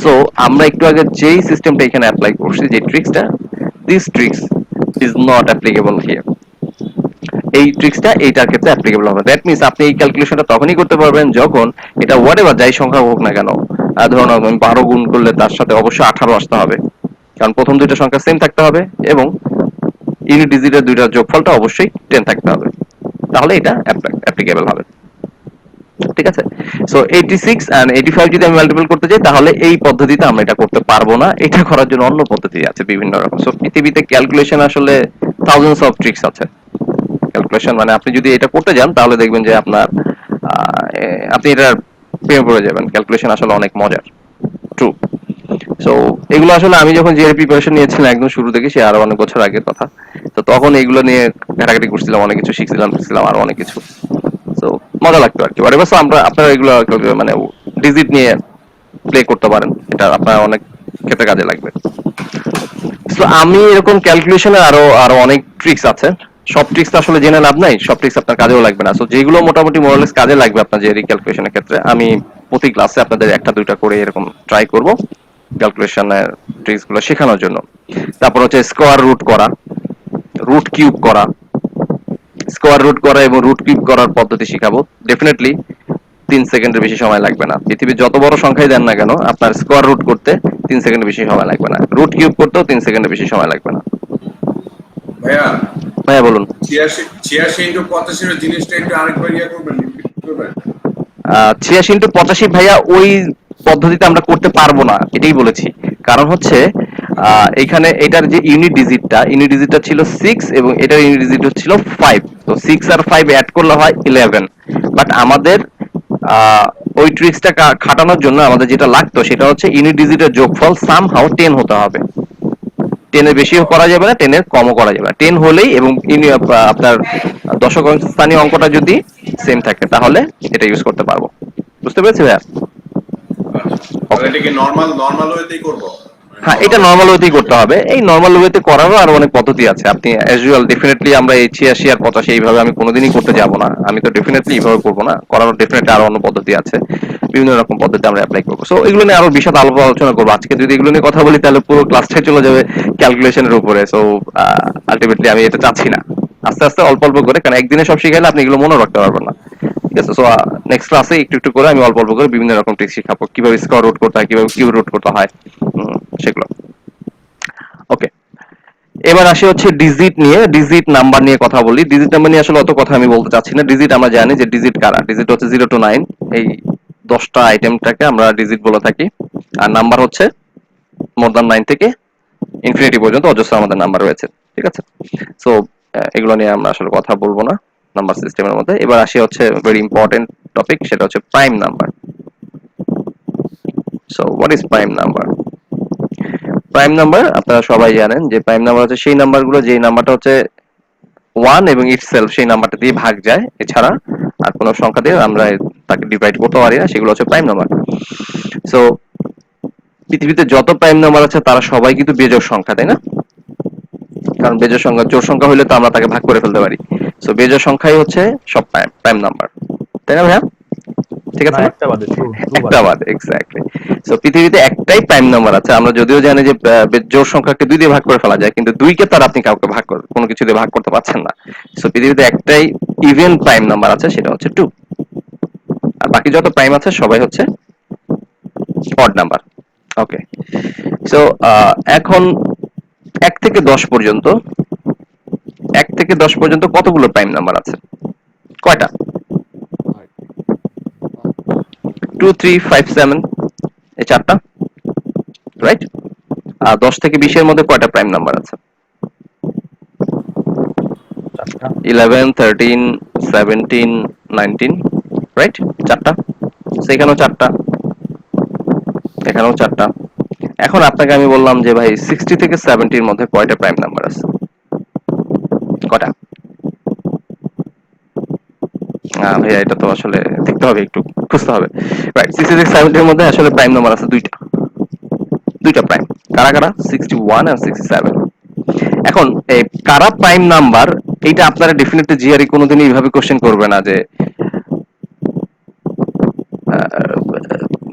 সো আমরা একটু আগে যেই সিস্টেমটা এখানে অ্যাপ্লাই করছি, যে ট্রিক্সটা, this tricks is not applicable here. এই ট্রিক্সটা এইটার ক্ষেত্রে অ্যাপ্লিকেবল হবে। দ্যাট মিনস আপনি এই ক্যালকুলেশনটা তখনই করতে পারবেন যখন এটা হোয়াট এভার যাই সংখ্যা হোক না কেন, ধরুন আমি 12 গুণ করলে তার সাথে অবশ্যই 18 আসতে হবে, কারণ প্রথম দুইটা সংখ্যা সেম থাকতে হবে এবং ইউনিট ডিজিটের দুইটার যোগফলটা অবশ্যই 10 থাকতে হবে, তাহলে এটা অ্যাপ্লিকেবল হবে। ঠিক আছে? সো 86 এন্ড 85 যদি আমি মাল্টিপল করতে যাই তাহলে এই পদ্ধতিতে আমরা এটা করতে পারবো না। এটা করার জন্য অন্য পদ্ধতি আছে বিভিন্ন রকম। সো পৃথিবীতে ক্যালকুলেশন আসলে থাউজেন্ডস অফ ট্রিক্স আছে। ক্যালকুলেশন মানে আপনি যদি এটা করতে যান তাহলে দেখবেন যে আপনার আপনি এটার প্রেমে পড়ে যাবেন। ক্যালকুলেশন আসলে অনেক মজার। ট্রু। সো এগুলো আসলে আমি যখন যে প্রিপারেশন নিয়েছিলাম একদম শুরু থেকে, সে আরো অনেক বছর আগের কথা, তো তখন এগুলো নিয়ে ঘাটাঘাটি করছিলাম, অনেক কিছু শিখছিলাম আরো অনেক কিছু। সো মজা লাগতো আর কি। এবার আমরা আপনারা এগুলো মানে ডিজিট নিয়ে প্লে করতে পারেন, এটা আপনার অনেক ক্ষেত্রে কাজে লাগবে। তো আমি এরকম ক্যালকুলেশনের আরো আরো অনেক ট্রিক্স আছে। সব ট্রিক্স তো আসলে জেনে লাভ নাই, সব ট্রিক্স আপনার কাজেও লাগবে না। সো যেগুলো মোটামুটি মোরালেস কাজে লাগবে আপনার যে ক্যালকুলেশনের ক্ষেত্রে, আমি প্রতি ক্লাসে আপনাদের একটা দুইটা করে এরকম ট্রাই করব ক্যালকুলেশনের ট্রিক্স গুলো শেখানোর জন্য। তারপর হচ্ছে স্কোয়ার রুট করা, রুট কিউব করা, স্কোয়ার রুট করা এবং রুট কিউব করার পদ্ধতি শিখাবো। ডেফিনেটলি 3 সেকেন্ডের বেশি সময় লাগবে না। পৃথিবীর যত বড় সংখ্যাই দেন না কেন, আপনার স্কোয়ার রুট করতে 3 সেকেন্ডের বেশি সময় লাগবে না। রুট কিউব করতেও 3 সেকেন্ডের বেশি সময় লাগবে না। ভাইয়া, ভাইয়া বলুন। 86 এর জিনিসটা একটু আরেকবার ইয়ে করবেন, রিপিট করবেন? 86 × 85 ভাইয়া ওই পদ্ধতিতে আমরা করতে পারবো না, এটাই বলেছি। কারণ হচ্ছে এখানে এটার যে ইউনিট ডিজিটটা ছিল 6 এবং এটার ইউনিট ডিজিট ছিল 5। তো 6 আর 5 অ্যাড করলে হয় 11। বাট আমাদের ওই ট্রিক্সটা খাটানোর জন্য আমাদের যেটা লাগতো সেটা হচ্ছে ইউনিট ডিজিটের যোগফল সামহাউ 10 হতে হবে। 10 এর বেশিও করা যাবে না, 10 এর কমও করা যাবে না। 10 হলেই এবং আপনার দশক স্থানীয় অঙ্কটা যদি সেম থাকে তাহলে এটা ইউজ করতে পারবো। বুঝতে পেরেছি ভাইয়া? আচ্ছা, তাহলে ওকে। এটাকে নরমাল ওয়েতেই করবো? হ্যাঁ, নরমাল এটা ওয়েতে নর্মাল করলে ওয়েতেই করতে হবে। এই নর্মাল ওয়েতে করারও আরো অনেক পদ্ধতি আছে। আপনি অ্যাজ ইউজুয়াল ডেফিনেটলি আমরা এই 86 আর 85 এইভাবে আমি কোনোদিনই করতে যাব না। আমি তো ডেফিনেটলি এইভাবে করবো না, করারও ডেফিনেটলি আরো অন্য পদ্ধতি আছে। বিভিন্ন রকম পদ্ধতি আমরা অ্যাপ্লাই করবো। সো এগুলো নিয়ে আরো বিশদ আলোচনা করবো। আজকে যদি এগুলো নিয়ে কথা বলি তাহলে পুরো ক্লাসটাই চলে যাবে ক্যালকুলেশনের উপরে। সো আলটিমেটলি আমি এটা চাচ্ছি না। আস্তে আস্তে অল্প অল্প করে, কারণ একদিনে সব শিখাইলে আপনি এগুলো মনে রাখতে পারবেন না। ঠিক আছে? সো নেক্সট ক্লাসে একটু একটু করে আমি অল্প অল্প করে বিভিন্ন রকম ট্রিক শিখাবো, কিভাবে স্কোয়ার রুট করতে হয়, কিভাবে কিউব রুট করতে হয়, সেগুলো। ওকে, এবার আসি হচ্ছে ডিজিট নিয়ে। ডিজিট নাম্বার নিয়ে কথা বলি। ডিজিট নাম্বার নিয়ে আসলে অত কথা আমি বলতে চাচ্ছি না। ডিজিট আমরা জানি যে ডিজিট কারা। ডিজিট হচ্ছে 0 to 9, এই 10টা আইটেমটাকে আমরা ডিজিট বলে থাকি। আর নাম্বার হচ্ছে মোর দ্যান 9 থেকে ইনফিনিটি পর্যন্ত অজস্র আমাদের নাম্বার রয়েছে। ঠিক আছে? সো এগুলো নিয়ে আমরা আসলে কথা বলবো না নাম্বার সিস্টেমের মধ্যে। এবার আসি হচ্ছে ভেরি ইম্পর্টেন্ট টপিক, সেটা হচ্ছে prime number. So what is prime number? Prime number আপনারা সবাই জানেন যে প্রাইম নাম্বার হচ্ছে সেই নাম্বারগুলো যেই নাম্বারটা হচ্ছে 1 এবং ইটসেলফ সেই নাম্বারটা দিয়ে ভাগ যায়, এছাড়া আর কোনো সংখ্যা দিয়ে আমরা তাকে ডিভাইড করতে পারি না, সেগুলো হচ্ছে প্রাইম নাম্বার। সো পৃথিবীতে যত প্রাইম নাম্বার আছে তারা সবাই কিন্তু বেজোড় সংখ্যা, তাই না? কারণ বেজোড় সংখ্যা, জোড় সংখ্যা হলে তো আমরা তাকে ভাগ করে ফেলতে পারি। সো বেজোড় সংখ্যাই হচ্ছে সব প্রাইম নাম্বার, তাই না ভাইয়া? ঠিক না আছে না? একটা বাদে, ট্রু একটা বাদে, এক্স্যাক্টলি। সো পৃথিবীতে একটাই প্রাইম নাম্বার আছে। আমরা যদিও জানি যে জোড় সংখ্যাকে 2 দিয়ে ভাগ করে ফেলা যায়, কিন্তু 2 কে তার আপনি কাউকে ভাগ করে কোনো কিছু দিয়ে ভাগ করতে পারছেন না। সো পৃথিবীতে একটাই ইভেন প্রাইম নাম্বার আছে, সেটা হচ্ছে 2। আর বাকি যত প্রাইম আছে সবাই হচ্ছে অড নাম্বার। ওকে, সো এখন 1 থেকে 10 পর্যন্ত, 1 থেকে 10 পর্যন্ত কতগুলো প্রাইম নাম্বার আছে? কয়টা? 2 3 5 7, এই চারটা, রাইট? আর 10 থেকে 20 এর মধ্যে কয়টা প্রাইম নাম্বার আছে? 4টা। 11 13 17 19, রাইট? চারটা। সেখানেও চারটা, এখানেও চারটা। এখন আপনাকে আমি বললাম যে ভাই 60 থেকে 70 এর মধ্যে কয়টা প্রাইম নাম্বার আছে? কয়টা? ভাইয়া এটা তো আসলে দেখতে হবে, একটু খুঁজতে হবে। রাইট, 60 থেকে 70 এর মধ্যে আসলে প্রাইম নাম্বার আছে দুইটা, দুইটা প্রাইম। কারা কারা? 61 আর 67। এখন এই কারা প্রাইম নাম্বার, এইটা আপনারা ডেফিনেটলি জিআরই কোনোদিনই এইভাবে কোশ্চেন করবে না যে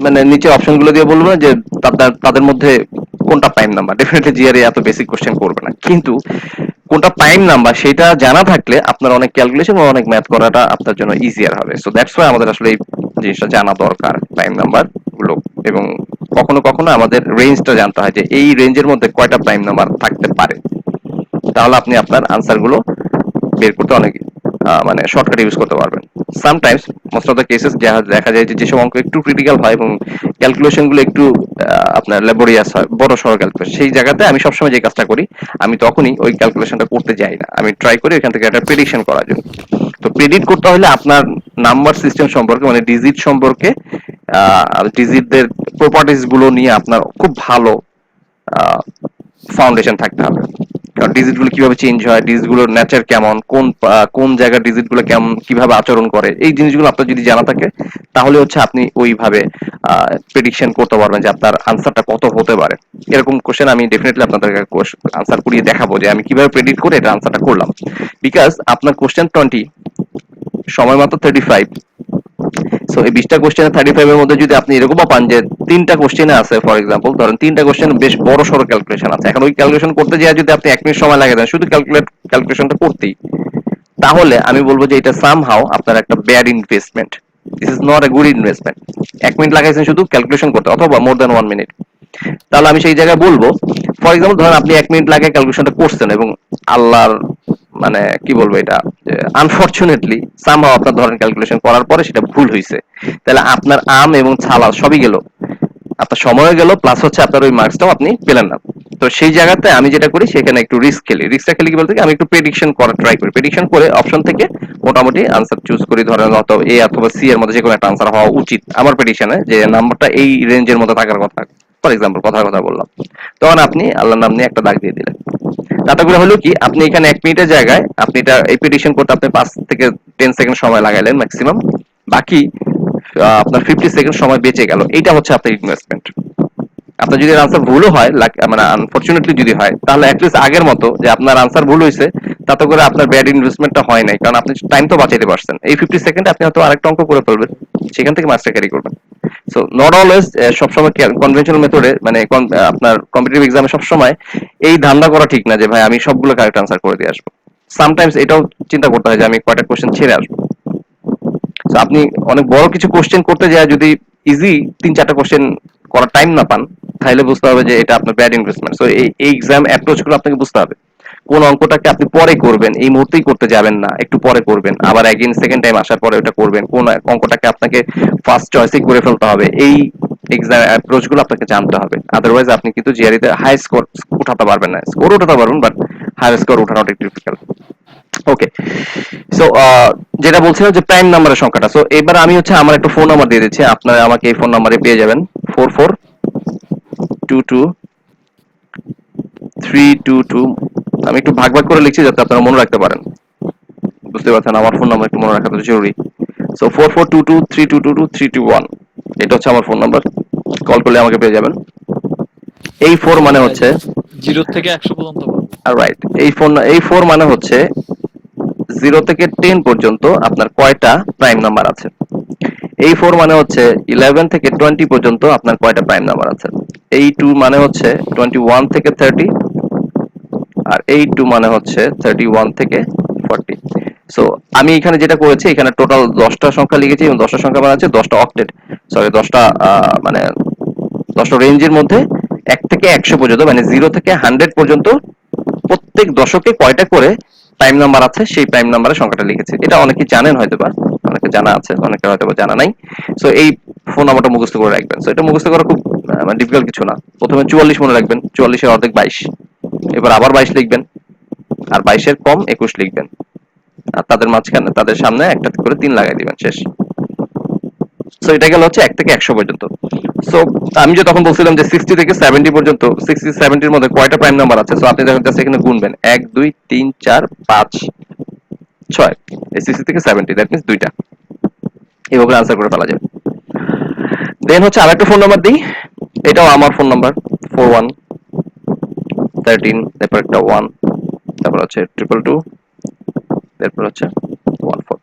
মানে নিচে অপশনগুলো দিয়ে বলবো না যে তাদের মধ্যে কোনটা প্রাইম নাম্বার। ডেফিনেটলি জিআরই এত বেসিক কোশ্চেন করবে না, কিন্তু কোনটা প্রাইম নাম্বার সেটা জানা থাকলে আপনার অনেক ক্যালকুলেশন বা অনেক ম্যাথ করাটা আপনার জন্য ইজিয়ার হবে। সো দ্যাটস ওয়াই আমাদের আসলে এই জিনিসটা জানা দরকার, প্রাইম নাম্বার গুলো। এবং কখনো কখনো আমাদের রেঞ্জটা জানতে হয় যে এই রেঞ্জের মধ্যে কয়টা প্রাইম নাম্বার থাকতে পারে, তাহলে আপনি আপনার আনসার গুলো বের করতে অনেক মানে শর্টকাট ইউজ করতে পারবেন। Sometimes, most of the cases দেখা যায় যে যেসব অঙ্ক একটু ক্রিটিক্যাল হয় এবং ক্যালকুলেশন গুলো একটু আপনার ল্যাবোরিয়াস হয়, বড় সড়ো ক্যালকুলেশন, সেই জায়গাতে আমি সবসময় যে কাজটা করি, আমি তখনই ওই ক্যালকুলেশনটা করতে যাই না, আমি ট্রাই করি ওইখান থেকে একটা প্রেডিকশন করার জন্য। তো প্রেডিক্ট করতে হলে আপনার নাম্বার সিস্টেম সম্পর্কে, মানে ডিজিট সম্পর্কে, ডিজিটদের প্রপার্টিজ গুলো নিয়ে আপনার খুব ভালো ফাউন্ডেশন থাকতে হবে। কারণ ডিজিট গুলো কিভাবে চেঞ্জ হয়, ডিজিট গুলোর নেচার কেমন, কোন জায়গার ডিজিট গুলো কেমন, কিভাবে আচরণ করে, এই জিনিসগুলো আপনার যদি জানা থাকে তাহলে হচ্ছে আপনি ওইভাবে প্রেডিকশন করতে পারবেন যে আপনার আনসারটা কত হতে পারে। এরকম কোশ্চেন আমি ডেফিনেটলি আপনাদেরকে আনসার করিয়ে দেখাবো যে আমি কিভাবে প্রেডিক্ট করে এটা আনসারটা করলাম। বিকজ আপনার কোশ্চেন 20, সময় মাত্র 35। সো এই 20টা কোশ্চেনে 35 এর মধ্যে যদি আপনি এরকমও পান যে 3টা কোশ্চেনে আছে, ফর এক্সাম্পল ধরেন 3টা কোশ্চেন বেশ বড় সড়ো ক্যালকুলেশন আছে, এখন ওই ক্যালকুলেশন করতে গিয়ে যদি আপনি 1 মিনিট সময় লাগে দেন শুধু ক্যালকুলেশনটা করতেই, তাহলে আমি বলবো যে এটা সামহাউ আপনার একটা bad investment. This is not a good investment. 1 minute লাগাইছেন শুধু ক্যালকুলেশন করতে, অথবা মোর দ্যান 1 মিনিট, তাহলে আমি সেই জায়গায় বলবো, ফর এক্সাম্পল ধরেন আপনি 1 মিনিট লাগে ক্যালকুলেশনটা করছেন এবং আল্লাহর মানে কি বলবো এটা, আনফরচুনেটলি সামহাউ আপনার ধরেন ক্যালকুলেশন করার পরে সেটা ভুল হয়েছে, তাহলে আপনার আম এবং ছালা সবই গেল, আপনার সময় গেল, প্লাস হচ্ছে আপনার ওই মার্কসটাও আপনি পেলেন না। তো সেই জায়গাতে আমি যেটা করি সেখানে একটু রিস্ক খেলি। রিস্কটা খেলি কি বলতে কি, আমি একটু প্রেডিকশন করার ট্রাই করি। প্রেডিকশন করে অপশন থেকে মোটামুটি আনসার চুজ করি, ধরেন অত এ অথবা সি এর মধ্যে যে কোনো একটা আনসার হওয়া উচিত আমার প্রেডিকশনে, যে নাম্বারটা এই রেঞ্জের মধ্যে থাকার কথা। ফর এক্সাম্পল কথার কথা বললাম, তখন আপনি আল্লাহর নাম নিয়ে একটা দাগ দিয়ে দিলেন। তাতে করে হলো কি, আপনি এখানে 1 মিনিটের জায়গায় আপনি এটা এই প্রেডিকশন করতে আপনি 5 থেকে 10 সেকেন্ড সময় লাগাইলেন ম্যাক্সিমাম, বাকি আপনার 50 সেকেন্ড সময় বেঁচে গেল। এইটা হচ্ছে আপনার ইনভেস্টমেন্ট। আপনার যদি আনসার ভুলও হয়, মানে আনফরচুনেটলি যদি হয়, তাহলে অ্যাটলিস্ট আগের মতো যে আপনার আনসার ভুল হয়েছে, তাতে করে আপনার ব্যাড ইনভেস্টমেন্টটা হয় নাই, কারণ আপনি টাইম তো বাঁচাইতে পারছেন। এই 50 সেকেন্ডে আপনি হয়তো আরেকটা অঙ্ক করে ফেলবেন, সেখান থেকে মাস্টার ক্যারি করবেন। সো নট অলওয়েজ সবসময় কনভেনশনাল মেথডে, মানে আপনার কম্পিটিটিভ এক্সামে সবসময় এই ধান্দা করা ঠিক না যে ভাই আমি সবগুলো কারেক্ট আনসার করে দিয়ে আসবো। সামটাইমস এটাও চিন্তা করতে হয় যে আমি কয়টা কোশ্চেন ছেড়ে আসবো। তো আপনি অনেক বড় কিছু কোশ্চেন করতে যায় যদি ইজি 3-4টা কোশ্চেন করার টাইম না পান, তাহলে বুঝতে হবে যে এটা আপনার ব্যাড ইনভেস্টমেন্ট। সো এই এক্সাম অ্যাপ্রোচ গুলো আপনাকে বুঝতে হবে। কোন অঙ্কটাকে আপনি পরে করবেন, এই মুহূর্তেই করতে যাবেন না, একটু পরে করবেন, আবার এগেইন সেকেন্ড টাইম আসার পরে ওটা করবেন। কোন অঙ্কটাকে আপনাকে ফার্স্ট চয়েসেই করে ফেলতে হবে, এই এক্সাম অ্যাপ্রোচ গুলো আপনাকে জানতে হবে। আদারওয়াইজ আপনি কিন্তু জিআরই তে হাই স্কোর উঠাতে পারবেন না। স্কোর উঠাতে পারবেন, বাট হাই স্কোর উঠানোটা একটু ডিফিকাল্ট। ওকে, সো যেটা বলছিলাম যে প্রাইম নাম্বারের সংখ্যাটা। সো এবার আমি হচ্ছে আমার একটা ফোন নাম্বার দিয়ে দিচ্ছি, আপনারা আমাকে এই ফোন নাম্বারে পেয়ে যাবেন 4422 আমি একটু ভাগ ভাগ করে লিখছি যাতে আপনারা মনে রাখতে পারেন। বুঝতে পারছেন, আমার ফোন নাম্বার একটু মনে রাখা তো জরুরি। সো 442232222321 এটা হচ্ছে আমার ফোন নাম্বার, কল করলে আমাকে পেয়ে যাবেন। এই 4 মানে হচ্ছে 0 থেকে 100 পর্যন্ত পাবো। রাইট, এই 4 মানে হচ্ছে 0 থেকে 10 পর্যন্ত আপনার কয়টা প্রাইম নাম্বার আছে। এই 4 মানে হচ্ছে 11 থেকে 20 পর্যন্ত আপনার কয়টা প্রাইম নাম্বার আছে। এই 2 মানে হচ্ছে 21 থেকে 30, আর এই 2 মানে হচ্ছে 31 থেকে 40। সো আমি এখানে যেটা করেছি, এখানে টোটাল 10টা সংখ্যা লিখেছি এবং 10টা সংখ্যা মানে হচ্ছে 10টা অক্টেট, সরি 10টা মানে 10টা রেঞ্জের মধ্যে 1 থেকে 100 পর্যন্ত, মানে 0 থেকে 100 পর্যন্ত প্রত্যেক দশকে কয়টা করে প্রাইম নাম্বার আছে সেই প্রাইম নাম্বারের সংখ্যাটা লিখেছি। এটা অনেকে জানেন হয়তোবা, অনেকে জানা আছে, অনেকে হয়তোবা জানা নাই। সো এই ফোন নাম্বারটা মুখস্থ করে রাখবেন। সো এটা মুখস্থ করা খুব মানে ডিফিকাল্ট কিছু না। প্রথমে 44 মনে রাখবেন, 44 এর অর্ধেক 22, এবার আবার 22 লিখবেন, আর 22 এর কম 21 লিখবেন, আর তাদের মাঝখানে তাদের সামনে একটা করে 3 লাগাই দিবেন, শেষ। সো এটা গেল হচ্ছে 1 থেকে 100 পর্যন্ত। সো আমি যে তখন বলছিলাম যে 60 থেকে 70 পর্যন্ত, 60 70 এর মধ্যে কয়টা প্রাইম নাম্বার আছে, সো আপনি যখন জাস্ট এখানে গুনবেন 1 2 3 4 5 6, এই 60 থেকে 70 দ্যাট মিন্স দুইটা, এইভাবে আনসার করে ফেলা যায়। দেন হচ্ছে আরেকটা ফোন নাম্বার দিই, এটাও আমার ফোন নাম্বার 41 13, তারপর একটা 1, তারপর হচ্ছে 222, তারপর হচ্ছে 14।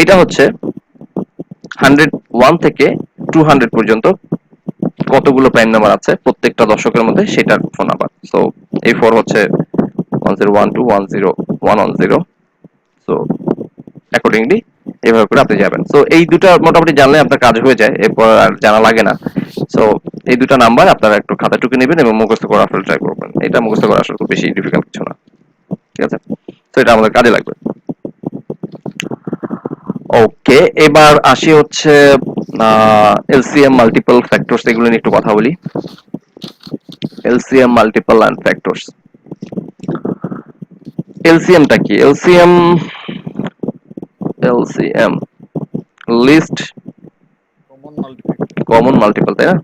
এটা হচ্ছে 101 থেকে 200 পর্যন্ত কতগুলো প্রাইম নাম্বার আছে প্রত্যেকটা দশকের মধ্যে, সেটার ফোন নাম্বার। সো এই 4 হচ্ছে 1012 10 সো অ্যাকর্ডিংলি এইভাবে করে আপনি যাবেন। সো এই দুটো মোটামুটি জানলে আপনার কাজ হয়ে যায়, এরপর আর জানা লাগে না। সো এই দুটো নাম্বার আপনারা একটু খাতা টুকে নেবেন এবং মুখস্থ করা আসলে ট্রাই করবেন। এটা মুখস্থ করা আসলে খুব বেশি ডিফিকাল্ট কিছু না, ঠিক আছে? তো এটা আমাদের কাজে লাগবে। ওকে, এবার আসি হচ্ছে এলসিএম মাল্টিপল ফ্যাক্টরস, এগুলো নিয়ে একটু কথা বলি। এলসিএম মাল্টিপল এন্ড ফ্যাক্টরস, এলসিএমটা কি? LCM least common multifactor. Common multiple, তাই না?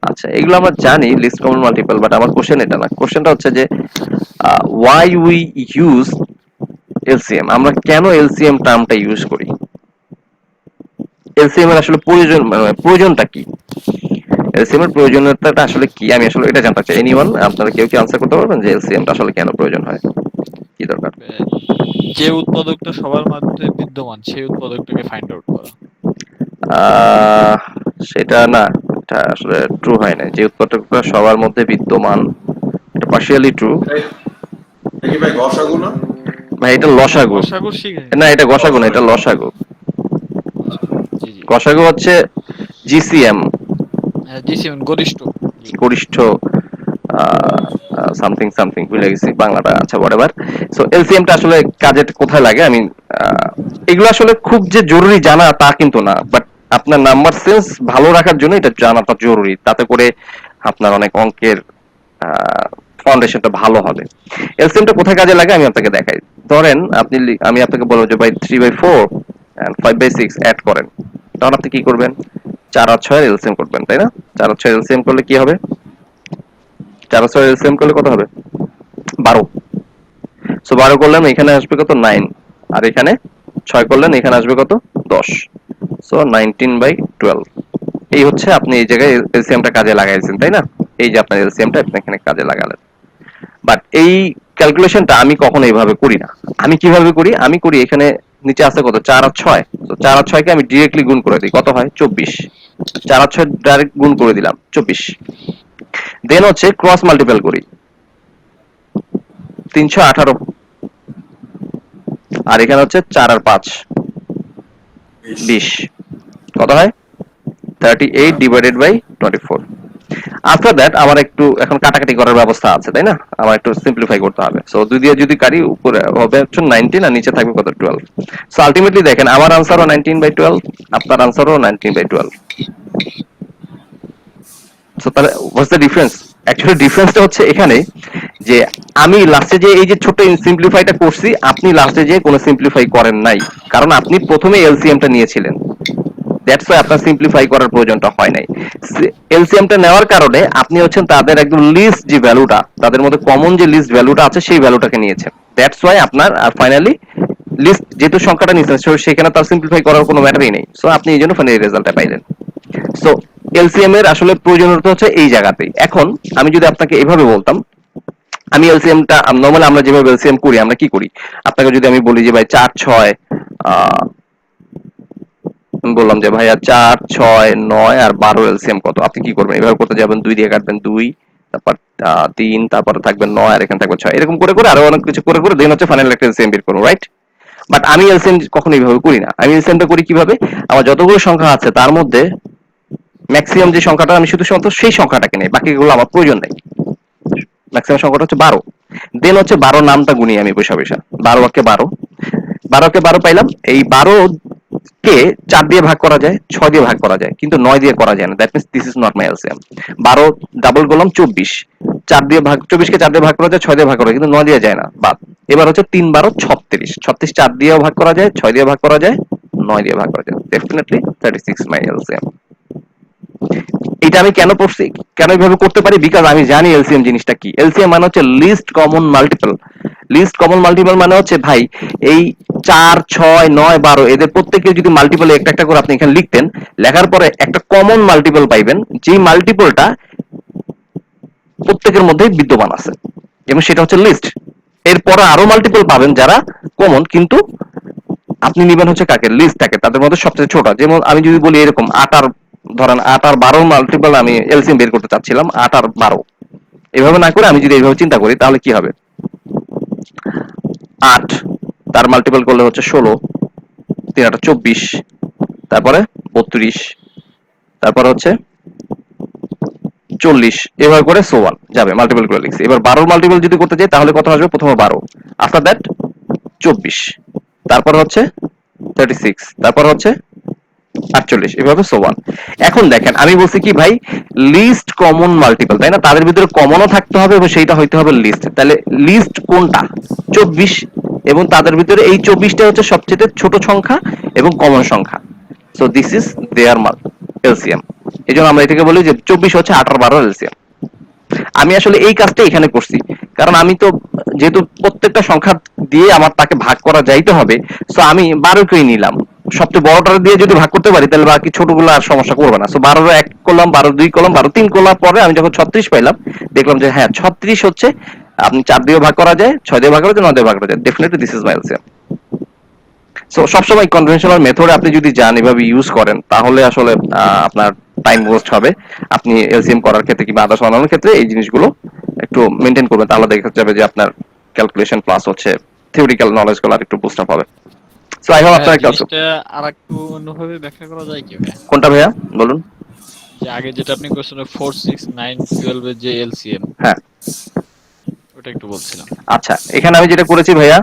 আচ্ছা, এগুলো আমরা জানি লিস্ট কমন মাল্টিপল, বাট আমার কোশ্চেন এটা না। কোশ্চেনটা হচ্ছে যে ওয়াই উই ইউজ এলসিএম, আমরা কেন এলসিএম টার্মটা ইউজ করি? এলসিএম এর আসলে প্রয়োজনটা কি? এলসিএম এর প্রয়োজনীয়তাটা আসলে কি, আমি আসলে এটা জানতে চাই। এনিওয়ান, আপনারা কেউ কি আনসার করতে পারবেন যে এলসিএম টা আসলে কেন প্রয়োজন হয়, কি দরকার? যে উৎপাদকটা সবার মধ্যে বিদ্যমান সেই উৎপাদকটাকে ফাইন্ড আউট করা। আহ, সেটা না, এটা আসলে ট্রু হয় না। যে উৎপাদকটা সবার মধ্যে বিদ্যমান, এটা পার্শিয়ালি ট্রু। দেখি ভাই গসাগু না? ভাই এটা লসাগু। গসাগুর শিখে। না, এটা গসাগু না, এটা লসাগু। জি জি। গসাগু হচ্ছে জিসিএম, হ্যাঁ, জিসিএম গরিষ্ঠ। গরিষ্ঠ সামথিং সামথিং, ভুলে গেছি বাংলাটা। আচ্ছা, হোয়াটএভার। সো এলসিএম টা আসলে কাজে কোথায় লাগে, আমি এগুলো আসলে খুব যে জরুরি জানা তা কিন্তু না, বাট আপনার নাম্বার সেন্স ভালো রাখার জন্য এটা জানাটা জরুরি। তাতে করে আপনার অনেক অঙ্কের ফাউন্ডেশনটা ভালো হবে। এলসিএম টা কোথায় কাজে লাগে আমি আপনাকে দেখাই। ধরেন আমি আপনাকে বলবো যে ভাই 3/4 and 5/6 অ্যাড করেন, তখন আপনি কি করবেন? 4 আর 6 এর এলসিএম করবেন, তাই না? 4 আর 6 এর এলসিএম করলে কি হবে? 4 আর 6 এর এলসিএম করলে কত হবে? 12। সো 12 করলেন, এখানে আসবে কত? 9, আর এখানে 6 করলেন, এখানে আসবে কত? 10। সো 19/12। এই হচ্ছে আপনি এই জায়গায় এলসিএমটা কাজে লাগাইছেন, তাই না? এই যে আপনার এলসিএমটা আপনি এখানে কাজে লাগালেন। বাট এই ক্যালকুলেশনটা আমি কখনো এইভাবে করি না। আমি কিভাবে করি? আমি করি এখানে নিচে আছে কত? 4 আর 6। তো 4 আর 6 কে আমি ডিরেক্টলি গুণ করে দিই, কত হয়? 24। 4 আর 6 ডাইরেক্ট গুণ করে দিলাম, 24। দেন হচ্ছে ক্রস মাল্টিপল করি, 318। আর এখানে হচ্ছে 4 আর 5 20, কত হয়? 38 ডিভাইডেড বাই 24। আফটার দ্যাট আমার একটু এখন কাটাকাটি করার ব্যবস্থা আছে, তাই না? আমার একটু সিম্পলিফাই করতে হবে। সো 2 দিয়ে যদি কাটি, উপরে হবে হচ্ছে 19 আর নিচে থাকবে কত? 12। সো আলটিমেটলি দেখেন আমার আনসারও 19/12, আপনার আনসারও 19/12। সো তাহলে হোয়াটস দ্য ডিফারেন্স? অ্যাকচুয়ালি ডিফারেন্সটা হচ্ছে এখানে যে আমি লাস্টে যে এই যে ছোট সিম্পলিফাইটা করছি, আপনি লাস্টে যে কোনো সিম্পলিফাই করেন নাই, কারণ আপনি প্রথমে এলসিএমটা নিয়েছিলেন। দ্যাটস ওয়াই আপনার সিম্পলিফাই করার প্রয়োজনটা হয় নাই। এলসিএমটা নেওয়ার কারণে আপনি হচ্ছেন তাদের একদম লিস্ট যে ভ্যালুটা, তাদের মধ্যে কমন যে লিস্ট ভ্যালুটা আছে সেই ভ্যালুটাকে নিয়েছেন। দ্যাটস ওয়াই আপনার আর ফাইনালি লিস্ট যেহেতু সংখ্যাটা নিয়েছেন, সেখানে তার সিম্পলিফাই করার কোনো ম্যাটারই নেই। সো আপনি এই জন্য ফাইনালি রেজাল্টটা পাইলেন। সো এলসিএম এর আসলে প্রয়োজনীয়তা হচ্ছে এই জায়গাতেই। এখন আমি যদি আপনাকে এভাবে বলতাম, আমি এলসিএমটা নরমালি আমরা যেভাবে এলসিএম করি আমরা কি করি, আপনাকে যদি আমি বলি যে ভাই 4 6 আমি বললাম যে ভাইয়া 4 6 9 আর 12 এলসিএম কত, আপনি কি করবেন? এভাবে করতে যাবেন 2 দিয়ে কাটবেন 2, তারপর 3, তারপরে থাকবে 9 আর এখানে থাকবে 6, এরকম করে করে আরো অনেক কিছু করে করে দেন হচ্ছে ফাইনাল একটা এলসিএম বের করবো, রাইট? বাট আমি এলসিএম কখনো এইভাবে করি না। আমি এলসিএমটা করি কিভাবে, আমার যতগুলো সংখ্যা আছে তার মধ্যে ম্যাক্সিমাম যে সংখ্যাটা আমি শুধু সেই সংখ্যাটাকে নেই, বাকিগুলো আমার প্রয়োজন নেই। ম্যাক্সিমাম সংখ্যাটা হচ্ছে 12, দেন হচ্ছে 12 নামটা গুনি আমি বসে বসে, 12 কে 12, 12 কে 12 পাইলাম। এই 12 কে 4 দিয়ে ভাগ করা যায়, 6 দিয়ে ভাগ করা যায়, কিন্তু 9 দিয়ে করা যায় না। That means this is not my LCM. 12 double করলাম 24, 4 দিয়ে ভাগ, 24 কে 4 দিয়ে ভাগ করা যায়, 6 দিয়ে ভাগ করা যায়, কিন্তু 9 দিয়ে যায় না, বাদ। এবার হচ্ছে 3 12 36, 36 4 দিয়েও ভাগ করা যায়, 6 দিয়ে ভাগ করা যায়, 9 দিয়ে ভাগ করা যায়। ডেফিনেটলি 36 মাই এলসিএম। এটা আমি কেন পড়ছি, কেন এইভাবে করতে পারি, বিকজ আমি জানি এলসিএম জিনিসটা কি। এলসিএম মানে হচ্ছে list common multiple. List common multiple মানে হচ্ছে ভাই এই 4 6 9 12 এদের প্রত্যেকের যদি মাল্টিপল একটা একটা করে আপনি এখানে লিখতেন, লেখার পরে একটা কমন মাল্টিপল পাইবেন, যে মাল্টিপলটা প্রত্যেকের মধ্যেই বিদ্যমান আছে, এবং সেটা হচ্ছে লিস্ট। এরপরে আরো মাল্টিপল পাবেন যারা কমন, কিন্তু আপনি নিবেন হচ্ছে কাকে, লিস্টটাকে, তাদের মধ্যে সবচেয়ে ছোট। যেমন আমি যদি বলি এরকম 8 আর, ধরেন 8 আর 12 মাল্টিপল আমি এলসিএম বের করতে চাচ্ছিলাম, 8 আর 12, এভাবে না করে আমি যদি এইভাবে চিন্তা করি তাহলে কি হবে, 8 তার মাল্টিপল করলে হচ্ছে 16, 3 8 24, তারপরে 32, তারপরে হচ্ছে 40, এভাবে করে সোয়ান যাবে, মাল্টিপল করে লিখছি। এবার 12 মাল্টিপল যদি করতে যাই তাহলে কত আসবে, প্রথমে 12, আফটার দ্যাট 24, তারপর হচ্ছে 36, তারপর হচ্ছে 48, এভাবে সোয়ান। এখন দেখেন আমি বলছি কি ভাই, লিস্ট কমন মাল্টিপল, তাই না? তাদের ভিতরে কমনও থাকতে হবে এবং সেইটা হইতে হবে লিস্ট। তাহলে লিস্ট কোনটা, 24, এবং তাদের ভিতরে এই 24টা হচ্ছে সবচেয়ে ছোট সংখ্যা এবং কমন সংখ্যা। So this is their LCM. এই জন্য আমরা এটাকে বলি যে 24 হচ্ছে 8 আর 12 এলসিএম। আমি আসলে এই কাজটা এখানে করছি, কারণ আমি তো যেহেতু প্রত্যেকটা সংখ্যা দিয়ে আমার তাকে ভাগ করা যাইতে হবে, সো আমি 12কেই নিলাম। সবচেয়ে বড়টা দিয়ে যদি ভাগ করতে পারি তাহলে বাকি ছোটগুলো আর সমস্যা করবে না। সো 12 1 করলাম, 12 2 করলাম, 12 3 করলাম, পরে আমি যখন 36 পাইলাম দেখলাম যে হ্যাঁ 36 হচ্ছে আপনি 4 দিয়ে ভাগ করা যায়, 6 দিয়ে ভাগ করা যায়, 9 দিয়ে ভাগ করা যায়। Definitely this is my LCM. So সবসময় কনভেনশনাল মেথডে আপনি যদি যান, এভাবে ইউজ করেন, তাহলে আসলে আপনার টাইম ওয়েস্ট হবে। আপনি এলসিএম করার ক্ষেত্রে কিংবা আদার্স বানানোর ক্ষেত্রে এই জিনিসগুলো একটু মেনটেন করবেন, তাহলে দেখা যাবে যে আপনার ক্যালকুলেশন প্লাস হচ্ছে থিওরিক্যাল নলেজ গুলো আর একটু বুস্ট আপ হবে। সো আই হোপ আপনার কাছে জিনিসটা আরেকটু অন্যভাবে ব্যাখ্যা করা যায় কি ভাই? কোনটা ভাইয়া বলুন। যে আগে যেটা আপনি কোশ্চেন 4 6 9 12 এর যে এলসিএম, হ্যাঁ ওটা একটু বলছিলাম। আচ্ছা, এখানে আমি যেটা করেছি ভাইয়া,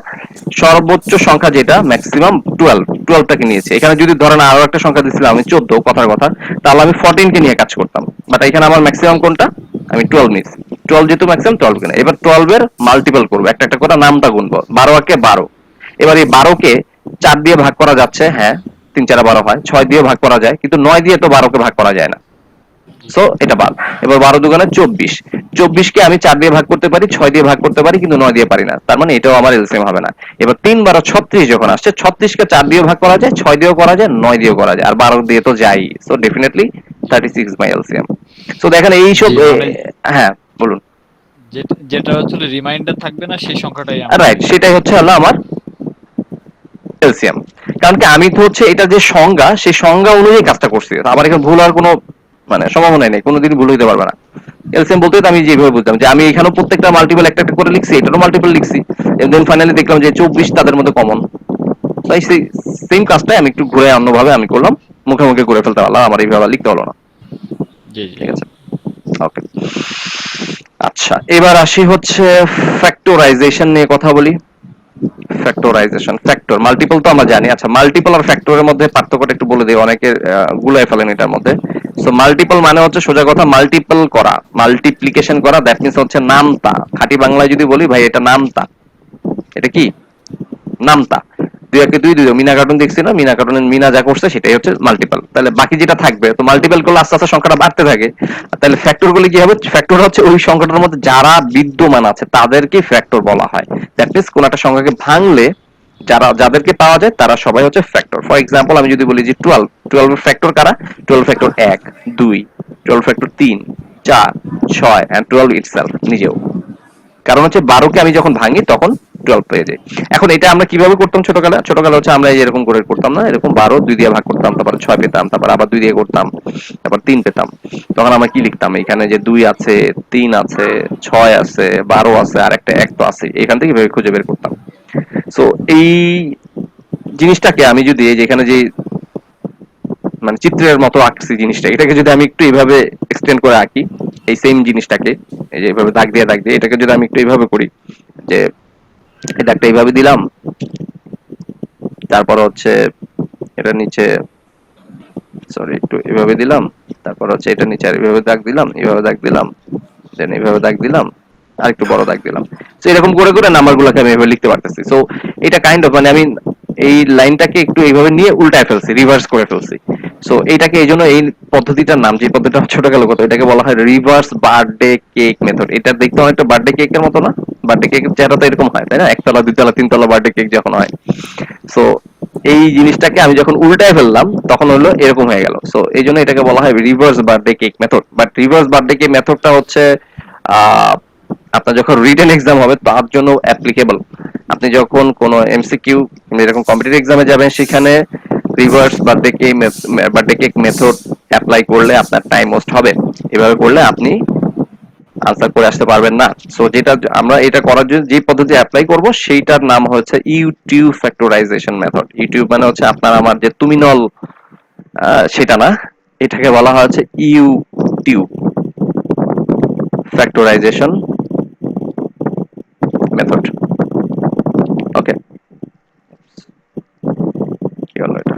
সর্বোচ্চ সংখ্যা যেটা ম্যাক্সিমাম 12টাকে নিয়েছি। এখানে যদি ধরেন আরো একটা সংখ্যা দিছিলাম আমি 14, কথার কথা, তাহলে আমি 14 কে নিয়ে কাজ করতাম। বাট এখানে আমার ম্যাক্সিমাম কোনটা, আমি 12 নিয়েছি। 12 যেহেতু ম্যাক্সিমাম 12 কেন, এবার 12 এর মাল্টিপল করবো, একটা একটা করে নামটা গুনবো। 12 কে 12, এবার এই 12 কে 4 দিয়ে ভাগ করা যাচ্ছে, হ্যাঁ 3 4 12 হয়, 6 দিয়ে ভাগ করা যায়, কিন্তু 9 দিয়ে তো 12 কে ভাগ করা যায় না। সো এটা বাদ। এবার 12 দুগুণে 24, 24 কে আমি 4 দিয়ে ভাগ করতে পারি, 6 দিয়ে ভাগ করতে পারি, কিন্তু 9 দিয়ে পারি না। তার মানে এটাও আমার এলসিএম হবে না। এবার 3 12 36 যখন আসছে, 36 কে 4 দিয়ে ভাগ করা যায়, 6 দিয়েও করা যায়, 9 দিয়েও করা যায়, আর 12 দিয়ে তো যাই। সো ডেফিনেটলি 36 মাই এলসিএম। সো দেখেন এই সব, হ্যাঁ বলুন। যেটা হচ্ছে রিমাইন্ডার থাকবে না সেই সংখ্যাটাই আমরা রাইট, সেটাই হচ্ছে হলো আমার এলসিএম। কারণ কি আমি তো হচ্ছে এটা যে সংজ্ঞা, সেই সংজ্ঞা অনুযায়ী কাজটা করছি, আমার এখানে ভুল হওয়ার কোনো মানে সম্ভাবনাই নেই, কোনোদিন ভুল হইতে পারবে না। এলসিএম বলতে তো আমি যেভাবে বুঝতাম যে আমি এখানেও প্রত্যেকটা মাল্টিপল একটা একটা করে লিখছি, এটারও মাল্টিপল লিখছি, এবং দেন ফাইনালি দেখলাম যে 24 তাদের মধ্যে কমন। তাই সেই সেম কাজটাই আমি একটু ঘুরে অন্যভাবে আমি করলাম, মুখে মুখে করে ফেলতে পারলাম, আমার এইভাবে লিখতে হলো না। জি জি। ঠিক আছে, ওকে। আচ্ছা, এবার আসি হচ্ছে ফ্যাক্টরাইজেশন নিয়ে কথা বলি। ফ্যাক্টরাইজেশন, ফ্যাক্টর, মাল্টিপল তো আমরা জানি। আচ্ছা, মাল্টিপল আর ফ্যাক্টরের মধ্যে পার্থক্যটা একটু বলে দিই, অনেকে গুলাই ফেলেন এটার মধ্যে। সো মাল্টিপল মানে হচ্ছে সোজা কথা মাল্টিপল করা, মাল্টিপ্লিকেশন করা, দ্যাট মিন্স হচ্ছে নামতা। খাঁটি বাংলায় যদি বলি ভাই এটা নামতা, এটা কি নামতা। 2 1 2 2, মিনা কার্টুন দেখছি না, মিনা কার্টুনের মিনা যা করছে সেটাই হচ্ছে মাল্টিপল। তাহলে বাকি যেটা থাকবে, তো মাল্টিপল করলে আস্তে আস্তে সংখ্যাটা বাড়তে থাকে। তাহলে ফ্যাক্টর গুলো কি হবে, ফ্যাক্টর হচ্ছে ওই সংখ্যাটার মধ্যে যারা বিদ্যমান আছে তাদেরকে ফ্যাক্টর বলা হয়। দ্যাট মিন্স কোন একটা সংখ্যাকে ভাঙলে যাদেরকে পাওয়া যায় তারা সবাই হচ্ছে ফ্যাক্টর। ফর এক্সাম্পল আমি যদি বলি যে 12 এর ফ্যাক্টর কারা, 12 ফ্যাক্টর 1 2 12 ফ্যাক্টর 3, 4, 6 and 12 itself নিজেও। কারণ হচ্ছে 12 কে আমি যখন ভাঙি তখন 12 পেয়ে যাই। এখন এটা আমরা কিভাবে করতাম ছোটকালে হচ্ছে আমরা এরকম করে করতাম না, এরকম 12 2 দিয়ে ভাগ করতাম, তারপর 6 পেতাম, তারপর আবার 2 দিয়ে করতাম, তারপর 3 পেতাম। তখন আমরা কি লিখতাম, এখানে যে 2 আছে, 3 আছে, 6 আছে, 12 আছে আর একটা 1 তো আছে, এখান থেকে খুঁজে বের করতাম। সো এই জিনিসটাকে আমি যদি এই যে এখানে যে মানে চিত্রের মতো আঁকছি জিনিসটা, এটাকে যদি আমি একটু এইভাবে এক্সটেন্ড করে আঁকি, এই সেম জিনিসটাকে এই যে এইভাবে দাগ দিয়ে এটাকে যদি আমি একটু এইভাবে করি, যে এই দাগটা এইভাবে দিলাম, তারপর হচ্ছে এটা নিচে সরি একটু এইভাবে দিলাম, তারপর হচ্ছে এটা নিচে আর এইভাবে দাগ দিলাম, এইভাবে দাগ দিলাম, দেন এইভাবে দাগ দিলাম, আর একটু বড় দাগ দিলাম। তো এরকম করে করে নাম্বারগুলোকে আমি এভাবে লিখতে পারতেছি। সো এটা কাইন্ড অফ মানে আমি এই লাইনটাকে একটু এইভাবে নিয়ে উল্টায় ফেলছি, রিভার্স করে ফেলছি। সো এইটাকে এই জন্য এই পদ্ধতিটার নাম, যে পদ্ধতিটা ছোট গেল কত, এটাকে বলা হয় রিভার্স বার্থডে কেক মেথড। এটা দেখতে অনেকটা বার্থডে কেকের মতো না? বার্থডে কেকের চেহারা তো এরকম হয়, তাই না? একতলা, দুইতলা, তিনতলা বার্থডে কেক যখন হয়। সো এই জিনিসটাকে আমি যখন উল্টায় ফেললাম তখন হলো এরকম হয়ে গেল। সো এই জন্য এটাকে বলা হয় reverse birthday cake method. But reverse birthday cake মেথডটা হচ্ছে আপনার যখন রিটেন এক্সাম হবে তার জন্য অ্যাপ্লিকেবল। আপনি যখন কোনো এমসিকিউ এরকম কম্পিটিটিভ এক্সামে যাবেন, সেখানে reverse birthday cake method apply করলে আপনার টাইম ওয়েস্ট হবে। এভাবে করলে আপনি আনসার করে আসতে পারবেন না। সো যেটা আমরা এটা করার জন্য যে পদ্ধতি অ্যাপ্লাই করব সেইটার নাম হচ্ছে ইউটিউব ফ্যাক্টরাইজেশন মেথড। ইউটিউব মানে হচ্ছে আপনার আমার যে তুমিনল, সেটা না, এটাকে বলা হয় হচ্ছে ইউটিউব ফ্যাক্টরাইজেশন মেথড। ওকে, কি হলো এটা?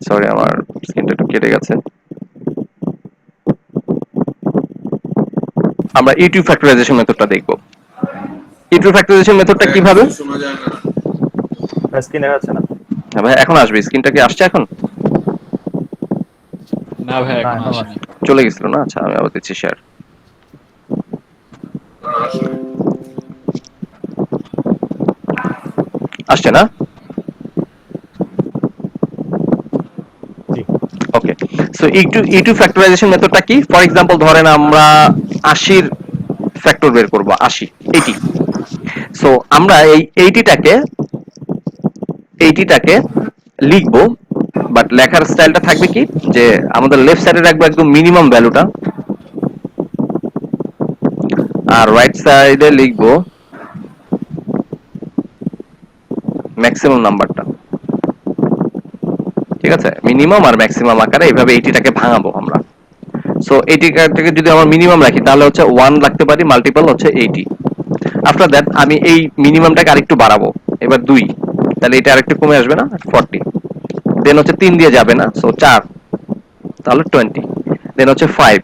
সরি আমার স্ক্রিনটা একটু কেটে গেছে। আমরা ইউটিউব ফ্যাক্টরাইজেশন মেথডটা দেখব। ইউটিউব ফ্যাক্টরাইজেশন মেথডটা কিভাবে? শোনা যায় না। স্ক্রিন দেখা যাচ্ছে না? হ্যাঁ ভাই, এখন আসবে। স্ক্রিনটা কি আসছে এখন? না ভাই না, এখন এখন আসেনি। চলে গেছিল না? আচ্ছা, আমি আবার দিচ্ছি শেয়ার। আসলে আসছে না? জি। ওকে, সো ইউটিউব ফ্যাক্টরাইজেশন মেথডটা কি? ফর এক্সাম্পল ধরেন আমরা 80 ফ্যাক্টর বের করব, 80 80। সো আমরা এই 80টাকে লিখবো, বাট লেখার স্টাইলটা থাকবে কি, যে আমাদের লেফট সাইডে রাখবো একদম মিনিমাম ভ্যালুটা, আর রাইট সাইডে লিখবো ম্যাক্সিমাম নাম্বারটা। ঠিক আছে, মিনিমাম আর ম্যাক্সিমাম আকারে এইভাবে 80টাকে ভাঙাবো আমরা। সো 80টাকে যদি আমরা মিনিমাম রাখি তাহলে হচ্ছে 1 রাখতে পারি, মাল্টিপল হচ্ছে 80। আফটার দ্যাট আমি এই মিনিমামটাকে আরেকটু বাড়াবো, এবার 2, তাহলে এটা আরেকটু কমে আসবে না, 40। দেন হচ্ছে 3 দিয়ে যাবে না, সো 4, তাহলে 20। দেন হচ্ছে 5,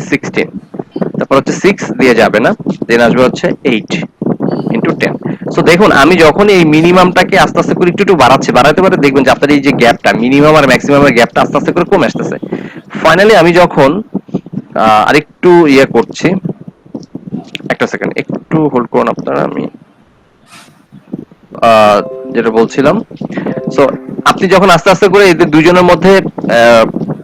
16, তারপর হচ্ছে 6 দিয়ে যাবে না, দেন আসবে হচ্ছে 8 ইন্টু 10। সো দেখুন আমি যখন এই মিনিমামটাকে আস্তে আস্তে করে একটু একটু বাড়াতে পারে, দেখবেন যে আপনার এই যে গ্যাপটা, মিনিমাম আর ম্যাক্সিমামের গ্যাপটা আস্তে আস্তে করে কমে আসতেছে। ফাইনালি আমি যখন আরেকটু ইয়ে করছি, একটা সেকেন্ড একটু হোল্ড করুন আপনারা, আমি যেটা বলছিলাম। সো আপনি যখন আস্তে আস্তে করে এদের দুজনের মধ্যে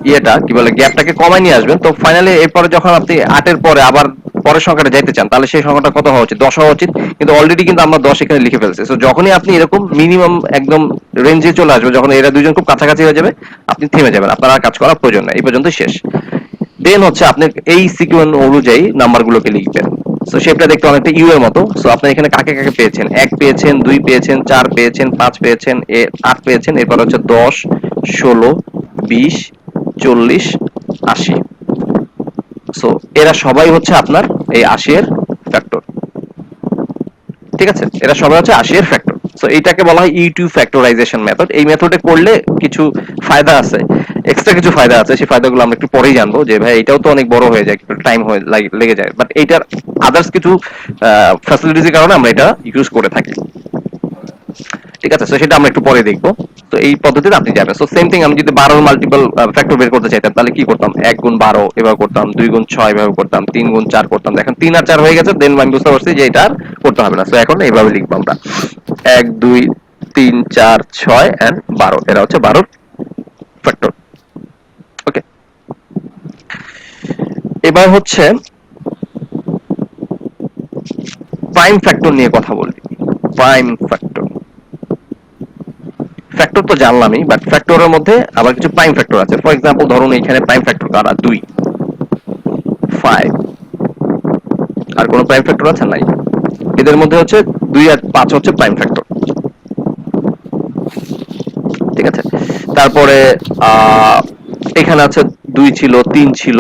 ইয়েটা কি বলে গ্যাপটাকে কমায় নিয়ে আসবেন, তো ফাইনালি এরপরে যখন আপনি 8-এর পরে আবার পরের সংখ্যাটা যাইতে চান, তাহলে সেই সংখ্যাটা কত হওয়া উচিত? 10 হওয়া উচিত। কিন্তু অলরেডি কিন্তু আমরা 10 এখানে লিখে ফেলছি। সো যখনই আপনি এরকম মিনিমাম একদম রেঞ্জে চলে আসবে, যখন এরা দুজন খুব কাছাকাছি হয়ে যাবে, আপনি থেমে যাবেন, আপনার আর কাজ করার প্রয়োজন নেই, এই পর্যন্ত শেষ। দেন হচ্ছে আপনি এই সিকোয়েন্স অনুযায়ী নাম্বারগুলোকে লিখবেন। সো শেপটা দেখতে অনেকটা ইউ এর মতো। সো আপনি এখানে কাকে কাকে পেয়েছেন? 1 পেয়েছেন, 2 পেয়েছেন, 4 পেয়েছেন, 5 পেয়েছেন, 8 পেয়েছেন, এরপর হচ্ছে 10, 16, 20, 40, 80। সো এরা সবাই হচ্ছে আপনার এই 80 এর ফ্যাক্টর। ঠিক আছে, এরা সবাই হচ্ছে 80 এর ফ্যাক্টর। সো এইটাকে বলা হয় ইউটিউব ফ্যাক্টরাইজেশন মেথড। এই মেথডে করলে কিছু ফায়দা আছে, এক্সট্রা কিছু ফায়দা আছে, সেই ফায়দাগুলো আমরা একটু পরেই জানবো। যে ভাই এটাও তো অনেক বড় হয়ে যায়, একটু টাইম লেগে যায়, বাট এইটার আদার্স কিছু ফ্যাসিলিটিসের কারণে আমরা এটা ইউজ করে থাকি। ঠিক আছে, সো সেটা আমরা একটু পরে দেখবো। তো এই পদ্ধতিতে আপনি যাবেন। সো সেম থিং, আমি যদি 12 মাল্টিপল ফ্যাক্টর বের করতে চাইতাম, তাহলে কি করতাম? 1 গুণ 12 এভাবে করতাম, 2 গুণ 6 এভাবে করতাম, 3 গুণ 4 করতাম। দেখেন 3 আর 4 হয়ে গেছে, দেন আমি বুঝতে পারছি যে এটা আর করতে হবে না। সো এখন এইভাবে লিখবো আমরা 1 2 3 4 6 এন্ড 12 এরা হচ্ছে 12 ফ্যাক্টর। ওকে, এবার হচ্ছে প্রাইম ফ্যাক্টর নিয়ে কথা বলি। প্রাইম ফ্যাক্টর, ফ্যাক্টর তো জানলামই, বাট ফ্যাক্টরের মধ্যে আবার কিছু প্রাইম ফ্যাক্টর আছে। ফর এক্সাম্পল ধরুন এখানে প্রাইম ফ্যাক্টর কারা 2 5, আর কোন প্রাইম ফ্যাক্টর আছে নাই। এদের মধ্যে হচ্ছে 2 আর 5 হচ্ছে প্রাইম ফ্যাক্টর, ঠিক আছে। তারপরে এখানে আছে 2 ছিল, 3 ছিল,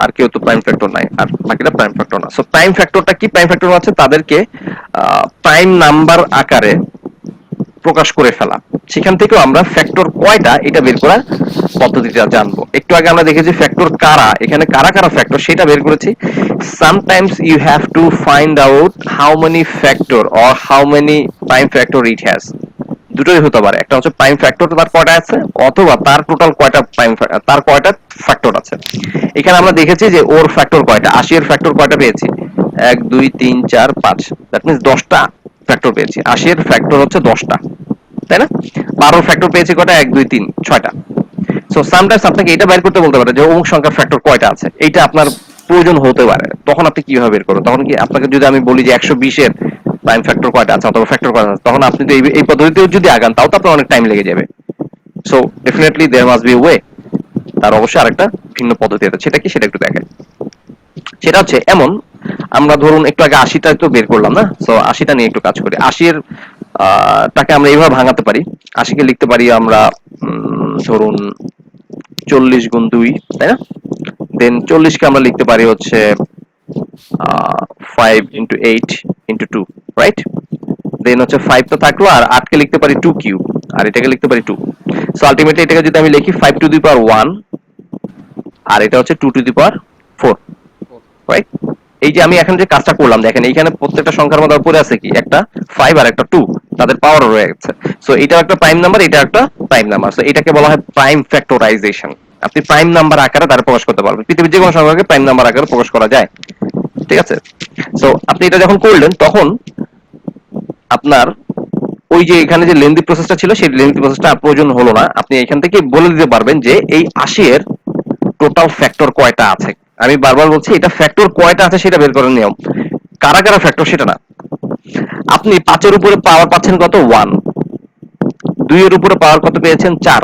আর কেউ তো প্রাইম ফ্যাক্টর নাই, আর বাকিটা প্রাইম ফ্যাক্টর না। সো প্রাইম ফ্যাক্টরটা কি? প্রাইম ফ্যাক্টর আছে তাদেরকে প্রাইম নাম্বার আকারে প্রকাশ করে ফেলা। সেখান থেকেও আমরা ফ্যাক্টর কয়টা এটা বের করার পদ্ধতিটা জানবো। একটু আগে আমরা দেখেছি ফ্যাক্টর কারা, এখানে কারা কারা ফ্যাক্টর সেটা বের করেছি। Sometimes you have to find out how many factor or how many prime factor it has. দুটোই হতে পারে, একটা হচ্ছে প্রাইম ফ্যাক্টর তার কয়টা আছে, অথবা তার টোটাল কয়টা প্রাইম, তার কয়টা ফ্যাক্টর আছে। এখানে আমরা দেখেছি যে ওর ফ্যাক্টর কয়টা, 80 এর ফ্যাক্টর কয়টা পেয়েছি, 1 2 3 4 5, দ্যাট মিন্স 10টা ফ্যাক্টর পেয়েছি। 80 এর ফ্যাক্টর হচ্ছে 10টা, তাই না? 12 ফ্যাক্টর পেয়েছি কয়টা, 1 2 3 6টা। সো সামটাইমস আপনাকে এটা বের করতে বলতে পারে যে অমুক সংখ্যার ফ্যাক্টর কয়টা আছে, এইটা আপনার প্রয়োজন হতে পারে। তখন আপনি কিভাবে বের করবেন? তখন কি আপনাকে যদি আমি বলি যে 120 এর প্রাইম ফ্যাক্টর কয়টা আছে অথবা ফ্যাক্টর কয়টা আছে, তখন আপনি তো এই পদ্ধতিতেও যদি আগান তাও তো আপনার অনেক টাইম লেগে যাবে। So definitely there must be way, তার অবশ্যই আরেকটা ভিন্ন পদ্ধতি আছে। সেটা কি, সেটা একটু দেখেন। সেটা হচ্ছে এমন, আমরা ধরুন একটু আগে 80টা তো বের করলাম না, সো 80টা নিয়ে একটু কাজ করি। 80 এর টাকে আমরা এইভাবে ভাঙাতে পারি। 80 কে লিখতে পারি আমরা ধরুন 40 গুণ 2, তাই না? দেন 40 কে আমরা লিখতে পারি হচ্ছে 5 into 8 into 2, রাইট? দেন হচ্ছে 5 তো থাকলো, আর 8 কে লিখতে পারি 2 কিউব, আর এটাকে লিখতে পারি 2। সো আলটিমেটলি এটাকে যদি আমি লিখি 5 টু দি পাওয়ার 1, আর এটা হচ্ছে 2 টু দি পাওয়ার 4, রাইট? এই যে আমি এখন যে কাজটা করলাম, দেখেন এইখানে প্রত্যেকটা সংখ্যার মধ্যে পড়ে আছে কি, একটা 5 আর একটা 2, তাদের পাওয়ার রয়ে গেছে। সো এটা একটা প্রাইম নাম্বার, এটা একটা প্রাইম নাম্বার। সো এটাকে বলা হয় প্রাইম ফ্যাক্টরাইজেশন। আপনি প্রাইম নাম্বার আকারে তারা প্রকাশ করতে পারবেন। পৃথিবীর যে কোনো সংখ্যাকে প্রাইম নাম্বার আকারে প্রকাশ করা যায়, ঠিক আছে। সো আপনি এটা যখন করলেন তখন আপনার ওই যে এখানে যে লেন্দি প্রসেসটা ছিল সেই লেন্দি প্রসেসটা আর প্রয়োজন হলো না। আপনি এখান থেকে বলে দিতে পারবেন যে এই 80 এর টোটাল ফ্যাক্টর কয়টা আছে। আমি বারবার বলছি এটা ফ্যাক্টর কয়টা আছে সেটা বের করার নিয়ম, কারা কারা ফ্যাক্টর সেটা না। আপনি 5 এর উপরে পাওয়ার পাচ্ছেন কত, 1। 2 এর উপরে পাওয়ার কত পেয়েছেন, 4।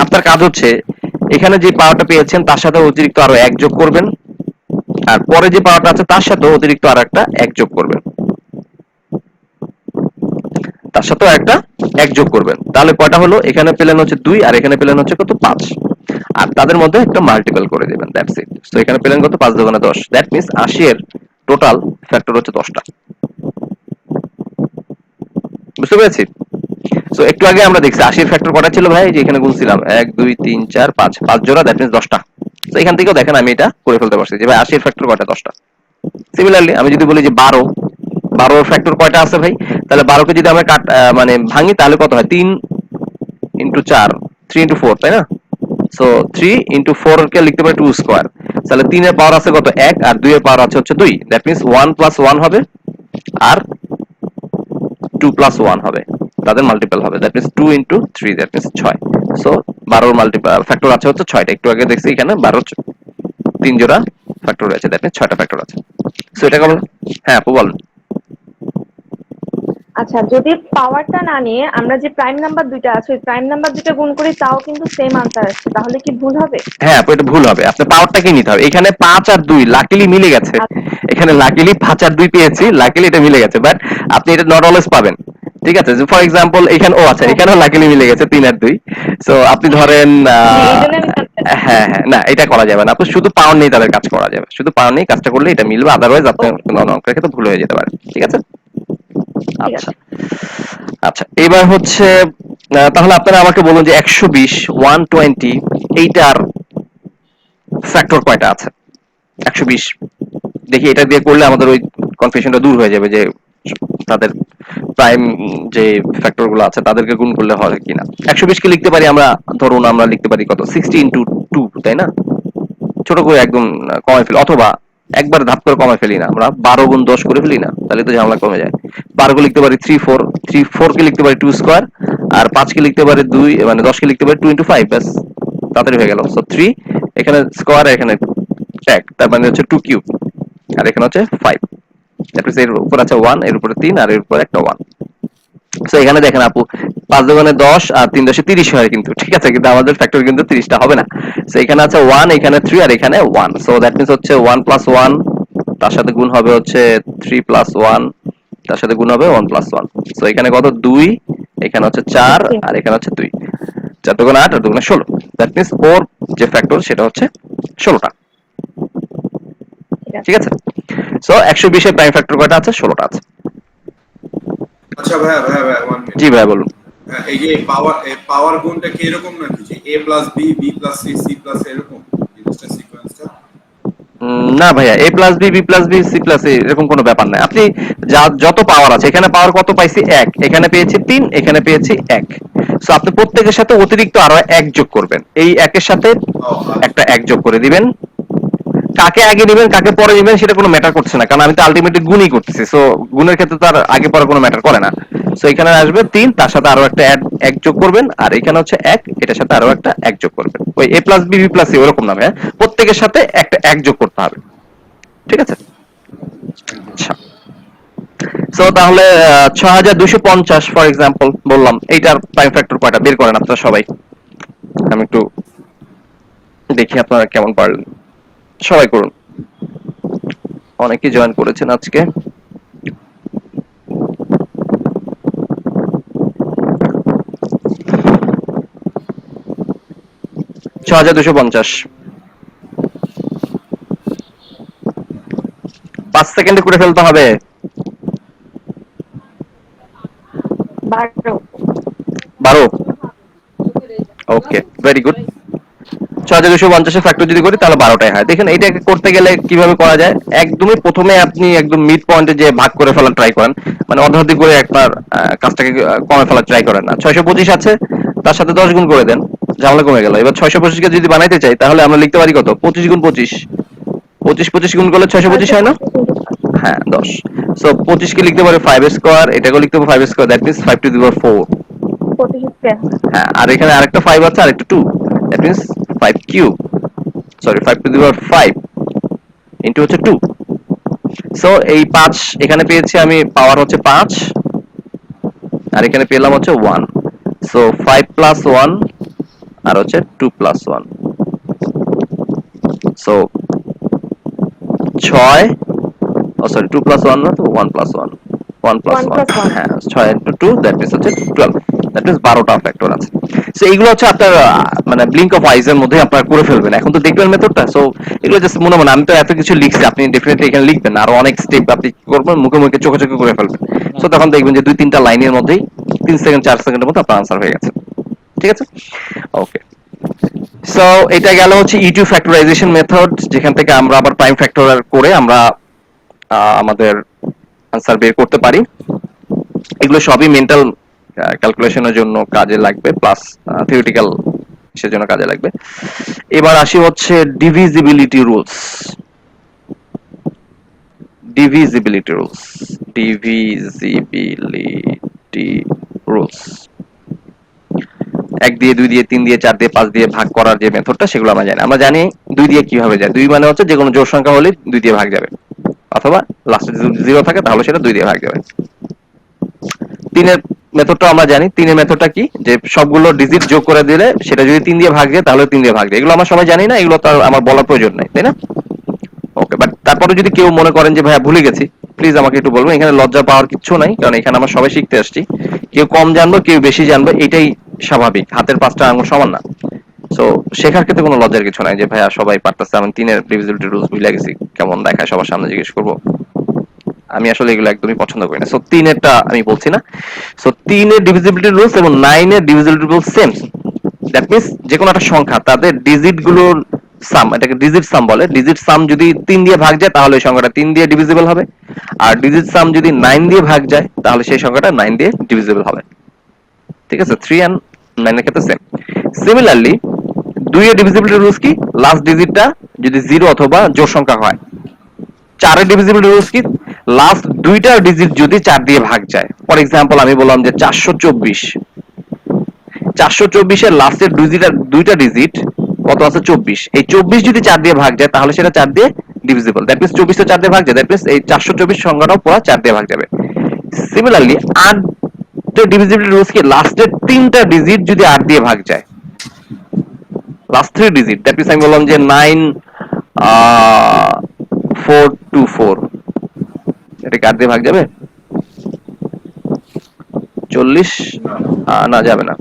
আপনার কাজ হচ্ছে এখানে যে পাওয়ারটা পেয়েছেন তার সাথে অতিরিক্ত আরো 1 যোগ করবেন, আর পরে যে পাওয়ারটা আছে তার সাথে অতিরিক্ত আরো একটা 1 যোগ করবেন, তার সাথেও একটা 1 যোগ করবেন। তাহলে কয়টা হলো, এখানে পেলেন হচ্ছে 2, আর এখানে পেলেন হচ্ছে কত, 5। আর তাদের মধ্যে একটা মাল্টিপল করে দিবেন, দ্যাটস ইট। সো এখানে পেলেন কত, 5 দুগুণে 10, দ্যাট মিন্স 80 এর টোটাল ফ্যাক্টর হচ্ছে 10টা। বুঝতে পেরেছি? সো একটু আগে আমরা দেখছি 80 এর ফ্যাক্টর কয়টা ছিল ভাই, যে এখানে গুনছিলাম 1 2 3 4 5, 5 জোড়া, দ্যাট মিন্স 10টা। সো এখান থেকেও দেখেন আমি এটা করে ফেলতে পারছি যে ভাই 80 এর ফ্যাক্টর কয়টা, 10টা। সিমিলারলি আমি যদি বলি যে 12 এর ফ্যাক্টর কয়টা আছে ভাই, তাহলে 12 কে যদি আমরা মানে ভাঙি তাহলে কত হয়, 3 into 4, 3 into 4, তাই না? সো 3 into 4 কে লিখতে পারি 2 স্কয়ার। তাহলে 3 এর পাওয়ার আছে কত, 1, আর 2 এর পাওয়ার আছে হচ্ছে 2, দ্যাট মিন্স 1 plus 1 হবে, আর 2 plus 1 হবে, তাদের মাল্টিপল হবে, that means 2 into 3, that means 6। So 12 এর মাল্টিপল ফ্যাক্টর আছে হচ্ছে 6টা। একটু আগে দেখছি এখানে 12 3 জোড়া ফ্যাক্টর রয়েছে, দ্যাট মিন্স 6টা ফ্যাক্টর আছে। সো এটা কেমন? হ্যাঁ আপু বলেন। আচ্ছা, যদি পাওয়ারটা না নিয়ে আমরা যে প্রাইম নাম্বার দুইটা আছে ওই প্রাইম নাম্বার দুইটা গুণ করি তাও কিন্তু সেম আনসার আসছে, তাহলে কি ভুল হবে? হ্যাঁ আপু, এটা ভুল হবে। আপনার পাওয়ারটাকে নিতে হবে। এখানে 5 আর 2 লাকিলি মিলে গেছে, এখানে লাকিলি 5 আর 2 পেয়েছি, লাকিলি এটা মিলে গেছে, বাট আপনি এটা নট অলওয়েজ পাবেন, ঠিক আছে। ফর এক্সাম্পল এখানে আচ্ছা এখানেও লাকিলি মিলে গেছে 3 আর 2। সো আপনি ধরেন হ্যাঁ হ্যাঁ, না এটা করা যাবে না আপু, শুধু পাওয়ার নেই তাদের কাজ করা যাবে, শুধু পাওয়ার নেই কাজটা করলে এটা মিলবে, আদারওয়াইজ আপনার অঙ্কের ক্ষেত্রে ভুল হয়ে যেতে পারে, ঠিক আছে। আচ্ছা আচ্ছা, এবার হচ্ছে তাহলে আপনারা আমাকে বলুন যে 120 120 এইটার ফ্যাক্টর কয়টা আছে। 120 দেখি এটা দিয়ে করলে আমাদের ওই কনফিউশনটা দূর হয়ে যাবে যে তাদের প্রাইম যে ফ্যাক্টর গুলো আছে তাদেরকে গুণ করলে হয় কিনা। 120 কে লিখতে পারি আমরা, ধরুন আমরা লিখতে পারি কত, 60 into 2, তাই না? ছোট করে একদম কমাই ফেল, অথবা একবার ধাপ করে কমে ফেলি না, আমরা 12 গুণ 10 করে ফেলি না, তাহলে তো ঝামেলা কমে যায়। 12 কে লিখতে পারি 3 কে লিখতে পারি 2 স্কয়ার, আর 5 কে লিখতে পারি 2, মানে 10 কে লিখতে পারি 2 * 5, ব্যাস তাড়াতাড়ি হয়ে গেল। সো 3 এখানে স্কয়ার, এখানে ট্যাগ, তার মানে হচ্ছে 2 কিউব, আর এখানে হচ্ছে 5। তারপর এর উপর আছে 1, এর উপরে 3, আর এর উপরে একটা 1। সো এখানে দেখেন আপু 5 দুগুণে 10 আর 3 10 30 হয় কিন্তু, ঠিক আছে, কিন্তু আমাদের ফ্যাক্টর কিন্তু 30 টা হবে না। সো এখানে আছে 1, এখানে 3, আর এখানে 1। সো দ্যাট মিন্স হচ্ছে 1 + 1, তার সাথে গুণ হবে হচ্ছে 3 + 1, তার সাথে গুণ হবে 1 + 1। সো এখানে কত 2, এখানে হচ্ছে 4, আর এখানে হচ্ছে 2। 4 দুগুণে 8 আর 2 গুণে 16। দ্যাট মিন্স ওর যে ফ্যাক্টর সেটা হচ্ছে 16টা। ঠিক আছে। সো 120 এর প্রাইম ফ্যাক্টর কয়টা আছে? 16টা আছে। আচ্ছা ভাইয়া ভাইয়া ভাইয়া 1 মিনিট। জি ভাই বলুন। এই যে পাওয়ার গুণটা কি এরকম নাকি যে a + b b + c c + এরকম জিনিসটা সিকোয়েন্সটা? না ভাইয়া, a plus B, B plus B, C plus A এরকম কোনো ব্যাপার নাই। আপনি যত পাওয়ার আছে, এখানে পাওয়ার কত পাইছি? 1, এখানে পেয়েছি 3, এখানে পেয়েছি 1। সো আপনি প্রত্যেকের সাথে অতিরিক্ত আরো 1 যোগ করবেন, এই 1 এর সাথে ও একটা 1 যোগ করে দিবেন। কাকে আগে দিবেন কাকে পরে দিবেন সেটা কোনো ম্যাটার করছে না, কারণ আমি তো আলটিমেটলি গুণই করতেছি। সো গুণের ক্ষেত্রে তো আর আগে পরে কোনো ম্যাটার করে না। সো এখানে আসবে 3, তার সাথে আরো একটা 1 যোগ করবেন, আর এখানে হচ্ছে 1, এটার সাথে আরো একটা 1 যোগ করবেন। ওই a plus B, B plus C ওরকম না ভাইয়া, প্রত্যেকের সাথে একটা 1 যোগ করতে হবে। ঠিক আছে। আচ্ছা, সো তাহলে 6250 ফর এক্সাম্পল বললাম, এইটার প্রাইম ফ্যাক্টর কয়টা বের করেন আপনারা সবাই। আমি একটু দেখি আপনারা কেমন পারলেন, সবাই করুন। অনেকেই জয়েন করেছেন আজকে। ছ হাজার 250, 5 সেকেন্ডে করে ফেলতে হবে। 12। 12, ওকে, ভেরি গুড। 6250 এর ফ্যাক্টর যদি করি তাহলে 12টাই হয়। দেখেন এটাকে করতে গেলে কিভাবে করা যায়, একদমই প্রথমে আপনি একদম মিড পয়েন্টে যে ভাগ করে ফেলার ট্রাই করেন, মানে অর্ধাধিক করে একবার কাজটাকে কমে ফেলার ট্রাই করেন না। 625 আছে, তার সাথে 10 গুণ করে দেন, ঝামেলা কমে গেল। এবার 625 কে যদি বানাইতে চাই তাহলে আমরা লিখতে পারি কত? 25 গুণ 25, 25 গুণ করলে 625 হয় না? হ্যাঁ 10। সো 25 কে লিখতে পারি 5 স্কয়ার, এটাকেও লিখতে পারি 5 square, that means 5 to the power 4। 25 হ্যাঁ, আর এখানে আরেকটা 5 আছে, আরেকটা 2, that means 5 cube, sorry 5 to the power 5 into হচ্ছে 2। সো এই 5 এখানে পেয়েছি আমি, পাওয়ার হচ্ছে 5, আর এখানে পেলাম হচ্ছে 1। সো 5 প্লাস 1 আর হচ্ছে 2 প্লাস 1। সো 6, ও সরি 2 প্লাস 1 না তো 1 প্লাস 1, 1 প্লাস 1, হ্যাঁ 6 ইনটু 2 দ্যাট মিন্স হচ্ছে 12, দ্যাট মিন্স 12টা ফ্যাক্টর আছে। সো এইগুলো হচ্ছে আপনার মানে ব্লিঙ্ক অফ আইজ এর মধ্যে আপনারা করে ফেলবেন। এখন তো দেখবেন মেথডটা। সো এগুলো জাস্ট মনে মনে, আমি তো এত কিছু লিখছি, আপনি ডেফিনেটলি এখানে লিখবেন না, আরো অনেক স্টেপ আপনি কি করবেন, মুখে মুখে চোখে চোখে করে ফেলবেন। সো তখন দেখবেন যে 2-3টা লাইনের মধ্যেই 3 সেকেন্ড 4 সেকেন্ডের মধ্যে আপনার আনসার হয়ে গেছে। ঠিক আছে, ওকে। সো এটা গেল হচ্ছে E2 ফ্যাক্টরাইজেশন মেথড, যেখান থেকে আমরা আবার প্রাইম ফ্যাক্টরাইজ করে আমরা আমাদের আনসার বের করতে পারি। এগুলো সবই মেন্টাল ক্যালকুলেশনের জন্য কাজে লাগবে, প্লাস থিওরিটিক্যাল সেজন্য কাজে লাগবে। এবার আসি হচ্ছে divisibility rules. Divisibility rules, divisibility rules, 1 দিয়ে 2 দিয়ে 3 দিয়ে 4 দিয়ে 5 দিয়ে ভাগ করার যে মেথডটা, সেগুলো আমরা জানি। আমরা জানি 2 দিয়ে কিভাবে যায়। 2 মানে হচ্ছে যে কোনো জোড় সংখ্যা হলে 2 দিয়ে ভাগ যাবে, অথবা লাস্টে যদি 0 থাকে তাহলে সেটা 2 দিয়ে ভাগ যাবে। 3 এর মেথডটা আমরা জানি। 3 এর মেথডটা কি, যে সবগুলো ডিজিট যোগ করে দিলে সেটা যদি 3 দিয়ে ভাগ যায় তাহলে 3 দিয়ে ভাগ যায়। এগুলো আমরা সবাই জানি না, এগুলো তো আমার বলার প্রয়োজন নাই, তাই না? ওকে, বাট তারপরে যদি কেউ মনে করেন যে ভাইয়া ভুলে গেছি, প্লিজ আমাকে একটু বলবেন। এখানে লজ্জা পাওয়ার কিছু নাই, কারণ এখানে আমরা সবাই শিখতে আসছি। কেউ কম জানবে, কেউ বেশি জানবে, এটাই স্বাভাবিক, হাতের 5টা আঙুল সমান না। সো শেখার ক্ষেত্রে কোনো লজ্জার কিছু নাই, যে ভাইয়া সবাই পারতেছে, আমি 3 এর ডিভিজিবিলিটি রুলস ভুলে গেছি, কেমন দেখায় সবার সামনে জিজ্ঞেস করবো। আমি আসলে এগুলো একদমই পছন্দ করি না। সো 3 এরটা আমি বলছি না। সো 3 এর ডিভিজিবিলিটি রুলস এবং 9 এর divisibility rules same. That means যে কোনো একটা সংখ্যা তাদের ডিজিট গুলোর সাম, এটাকে ডিজিট সাম বলে। ডিজিট সাম যদি 3 দিয়ে ভাগ যায় তাহলে ওই সংখ্যাটা 3 দিয়ে ডিভিজিবল হবে, আর ডিজিট সাম যদি 9 দিয়ে ভাগ যায় তাহলে সেই সংখ্যাটা 9 দিয়ে ডিভিজিবল হবে। ঠিক আছে, 3 এন্ড 9 এর ক্ষেত্রে সেম। সিমিলারলি 2 এর ডিভিজিবিলিটি রুলস কি, লাস্ট ডিজিটটা যদি 0 অথবা জোড় সংখ্যা হয়, 4 এর ডিভিজিবল রুলস কি? লাস্ট দুইটা ডিজিট যদি 4 দিয়ে ভাগ যায়, ফর এক্সাম্পল আমি বললাম যে 424, 424 এর লাস্টের দুইটা ডিজিট কত আছে? 24। এই 24 যদি 4 দিয়ে ভাগ যায় তাহলে সেটা 4 দিয়ে ডিভিজিবল। দ্যাট মিন্স 24 তো 4 দিয়ে ভাগ যায়, দ্যাট মিন্স এই 424 সংখ্যাটাও পুরো 4 দিয়ে ভাগ যাবে। সিমিলারলি 8 এর ডিভিজিবল রুলস কি? লাস্টের তিনটা ডিজিট যদি 8 দিয়ে ভাগ যায়, লাস্ট 3 ডিজিট, দ্যাট মিন্স আমি বললাম যে 9424, এটা 8 দিয়ে ভাগ যাবে? 40 না যাবে না,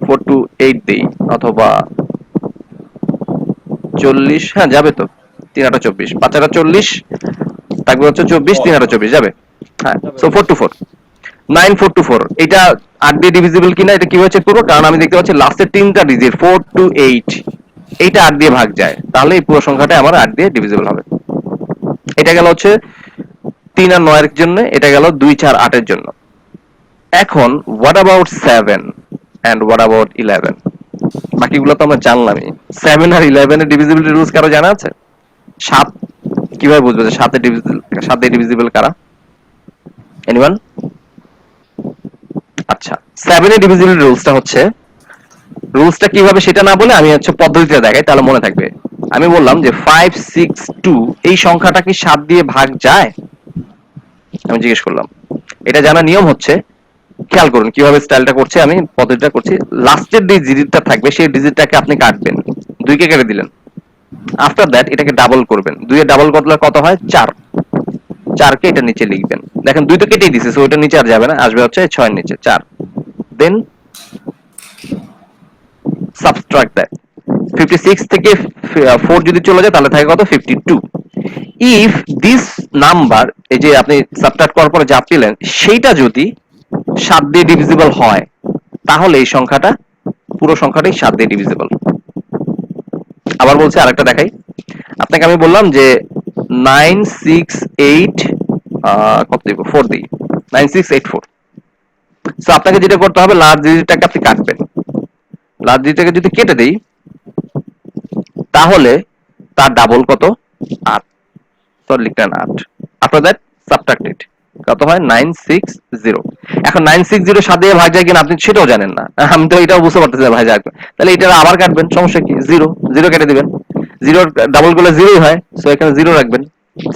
428 দেই, অথবা 40, হ্যাঁ যাবে তো, 3 8 24, 5 8 40, থাকবে হচ্ছে 24, 3 8 24 যাবে, হ্যাঁ। সো 424, 9424, এটা 8 দিয়ে ডিভিজিবল কিনা এটা কিভাবে চেক করবো? কারণ আমি দেখতে পাচ্ছি লাস্টের তিনটা ডিজিট 428 এইটা 8 দিয়ে ভাগ যায়, তাহলে এই পুরো সংখ্যাটা আমার 8 দিয়ে ডিভিজিবল হবে। এটা গেল হচ্ছে 3 আর 9 এর জন্য, এটা গেল 2 4 8 এর জন্য। এখন what about 7 and what about 11? বাকিগুলো তো আমরা জানলামই। 7 আর 11 এর ডিভিজিবিলিটি রুলস কারো জানা আছে? 7 কিভাবে বুঝবো যে 7 এর ডিভিজিবল কারা? এনিওয়ান? আচ্ছা, 7 এর ডিভিজিবিলিটি রুলসটা হচ্ছে, রুলসটা কিভাবে সেটা না বলে আমি হচ্ছে পদ্ধতিটা দেখাই, তাহলে মনে থাকবে। আমি বললাম যে 562 এই সংখ্যাটা কি 7 দিয়ে ভাগ যায়? আমি জিজ্ঞেস করলাম। এটা জানা নিয়ম হচ্ছে, খেয়াল করুন কিভাবে স্টাইলটা করছে, আমি পদ্ধতিটা করছি। লাস্টের যে ডিজিটটা থাকবে সেই ডিজিটটাকে আপনি কাটবেন, 2 কে কেটে দিলেন। আফটার দ্যাট এটাকে ডাবল করবেন, 2 এর ডাবল করলে কত হয়? 4। 4 কে এটা নিচে লিখবেন। দেখেন 2 তো কেটেই দিয়েছে, সো ওটা নিচে আর যাবে না, আসবে হচ্ছে 6 এর নিচে 4। দেন সাবট্রাক্ট দ্যাট, 56 থেকে 4 যদি চলে যায় তাহলে থাকে কত? 52। ইফ দিস নাম্বার, এই যে আপনি সাবট্রাক্ট করার পরে যা পেলেন সেইটা যদি 7 দিয়ে ডিভিজিবল হয়, তাহলে এই সংখ্যাটা, পুরো সংখ্যাটাই 7 দিয়ে ডিভিজিবল। আবার বলছি, আরেকটা দেখাই আপনাকে। আমি বললাম যে 968 কত দিব? 4 দিই, 9684। সো আপনাকে যেটা করতে হবে, লার্জ ডিজিটটাকে আপনি কাটবেন। লার্জ ডিজিটটাকে যদি কেটে দেই তাহলে তার ডাবল কত? 8। তো লিখলেন 8। আফটার দ্যাট সাবট্রাক্ট ইট, কত হয়? 960। এখন 960 7 দিয়ে ভাগ যায় কিনা আপনি সেটাও জানেন না, আমি তো এটাও বুঝতে পারতেছি না ভাই যাক, তাহলে এটা আবার কাটবেন, সমস্যা কি? 0 0 কেটে দিবেন, 0 ডাবল করলে 0ই হয়, সো এখানে 0 রাখবেন,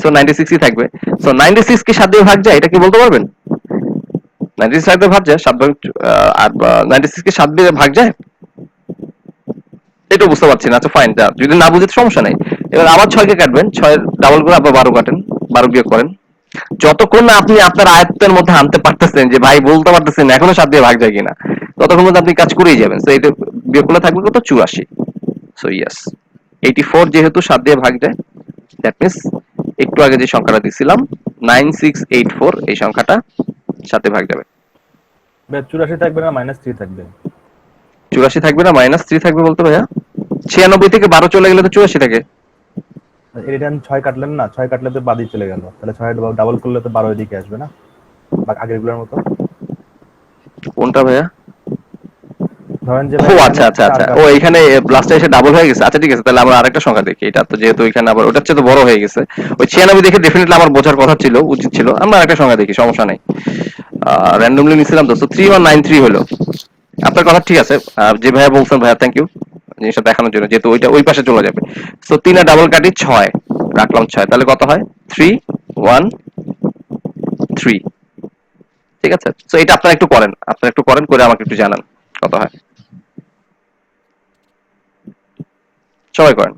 সো 96 ই থাকবে। সো 96 কি 7 দিয়ে ভাগ যায়? এটা কি বলতে পারবেন? 96 7 দিয়ে ভাগ যায়, 7 ভাগ 96 কি 7 দিয়ে ভাগ যায়? এটা বুঝতে পারছি না। আচ্ছা ফাইন, যদি না বুঝতে সমস্যা নাই। এবার আবার 6 কে কাটবেন, 6 এর ডাবল করে আবার 12 কাটেন, 12 বিয়োগ করেন। যতক্ষণ না আপনি আপনার আয়ত্তের মধ্যে আনতে পারতেছেন যে ভাই বলতে পারতেছেন এখনো 7 দিয়ে ভাগ যায় কিনা, ততক্ষণ পর্যন্ত আপনি কাজ করেই যাবেন। সো এটা বিয়োগ করলে থাকবে কত? 84। সো ইয়েস, 84 যেহেতু 7 দিয়ে ভাগ যায়, দ্যাট মিন্স একটু আগে যে সংখ্যাটা দিছিলাম 9684, এই সংখ্যাটা 7 দিয়ে ভাগ যাবে। 84 থাকবে না -3 থাকবে? 84 থাকবে না -3 থাকবে বলতে ভাইয়া? 96 থেকে 12 চলে গেলে তো 84 থাকে। এটা 6 কাটলেন না, 6 কাটলে তো বাদই চলে গেল, তাহলে 6 ডাবল করলে তো 12 এদিকে আসবে না, বা আগেরগুলোর মতো। কোনটা ভাইয়া? ধরেন যে ও আচ্ছা আচ্ছা আচ্ছা, ও এখানে লাস্টে এসে ডাবল হয়ে গেছে। আচ্ছা ঠিক আছে, তাহলে আমরা আরেকটা সংখ্যা দেখি। এটা তো যেহেতু এখানে আবার ওটার চেয়ে তো বড় হয়ে গেছে, ওই 96 দেখে ডেফিনেটলি আমার বোঝার কথা ছিল, উচিত ছিল। আমরা আরেকটা সংখ্যা দেখি, সমস্যা নাই। র্যান্ডমলি নিছিলাম তো, 3193 হলো। আপনার কথা ঠিক আছে, যে ভাইয়া বলছেন, ভাইয়া থ্যাংক ইউ জিনিসটা দেখানোর জন্য, যেহেতু ওইটা ওই পাশে চলে যাবে। সো 3 এর ডাবল কাটি 6, রাখলাম 6, তাহলে কত হয়? 313। ঠিক আছে, সো এটা আপনারা একটু করেন, করে আমাকে একটু জানান কত হয়। সবাই করেন।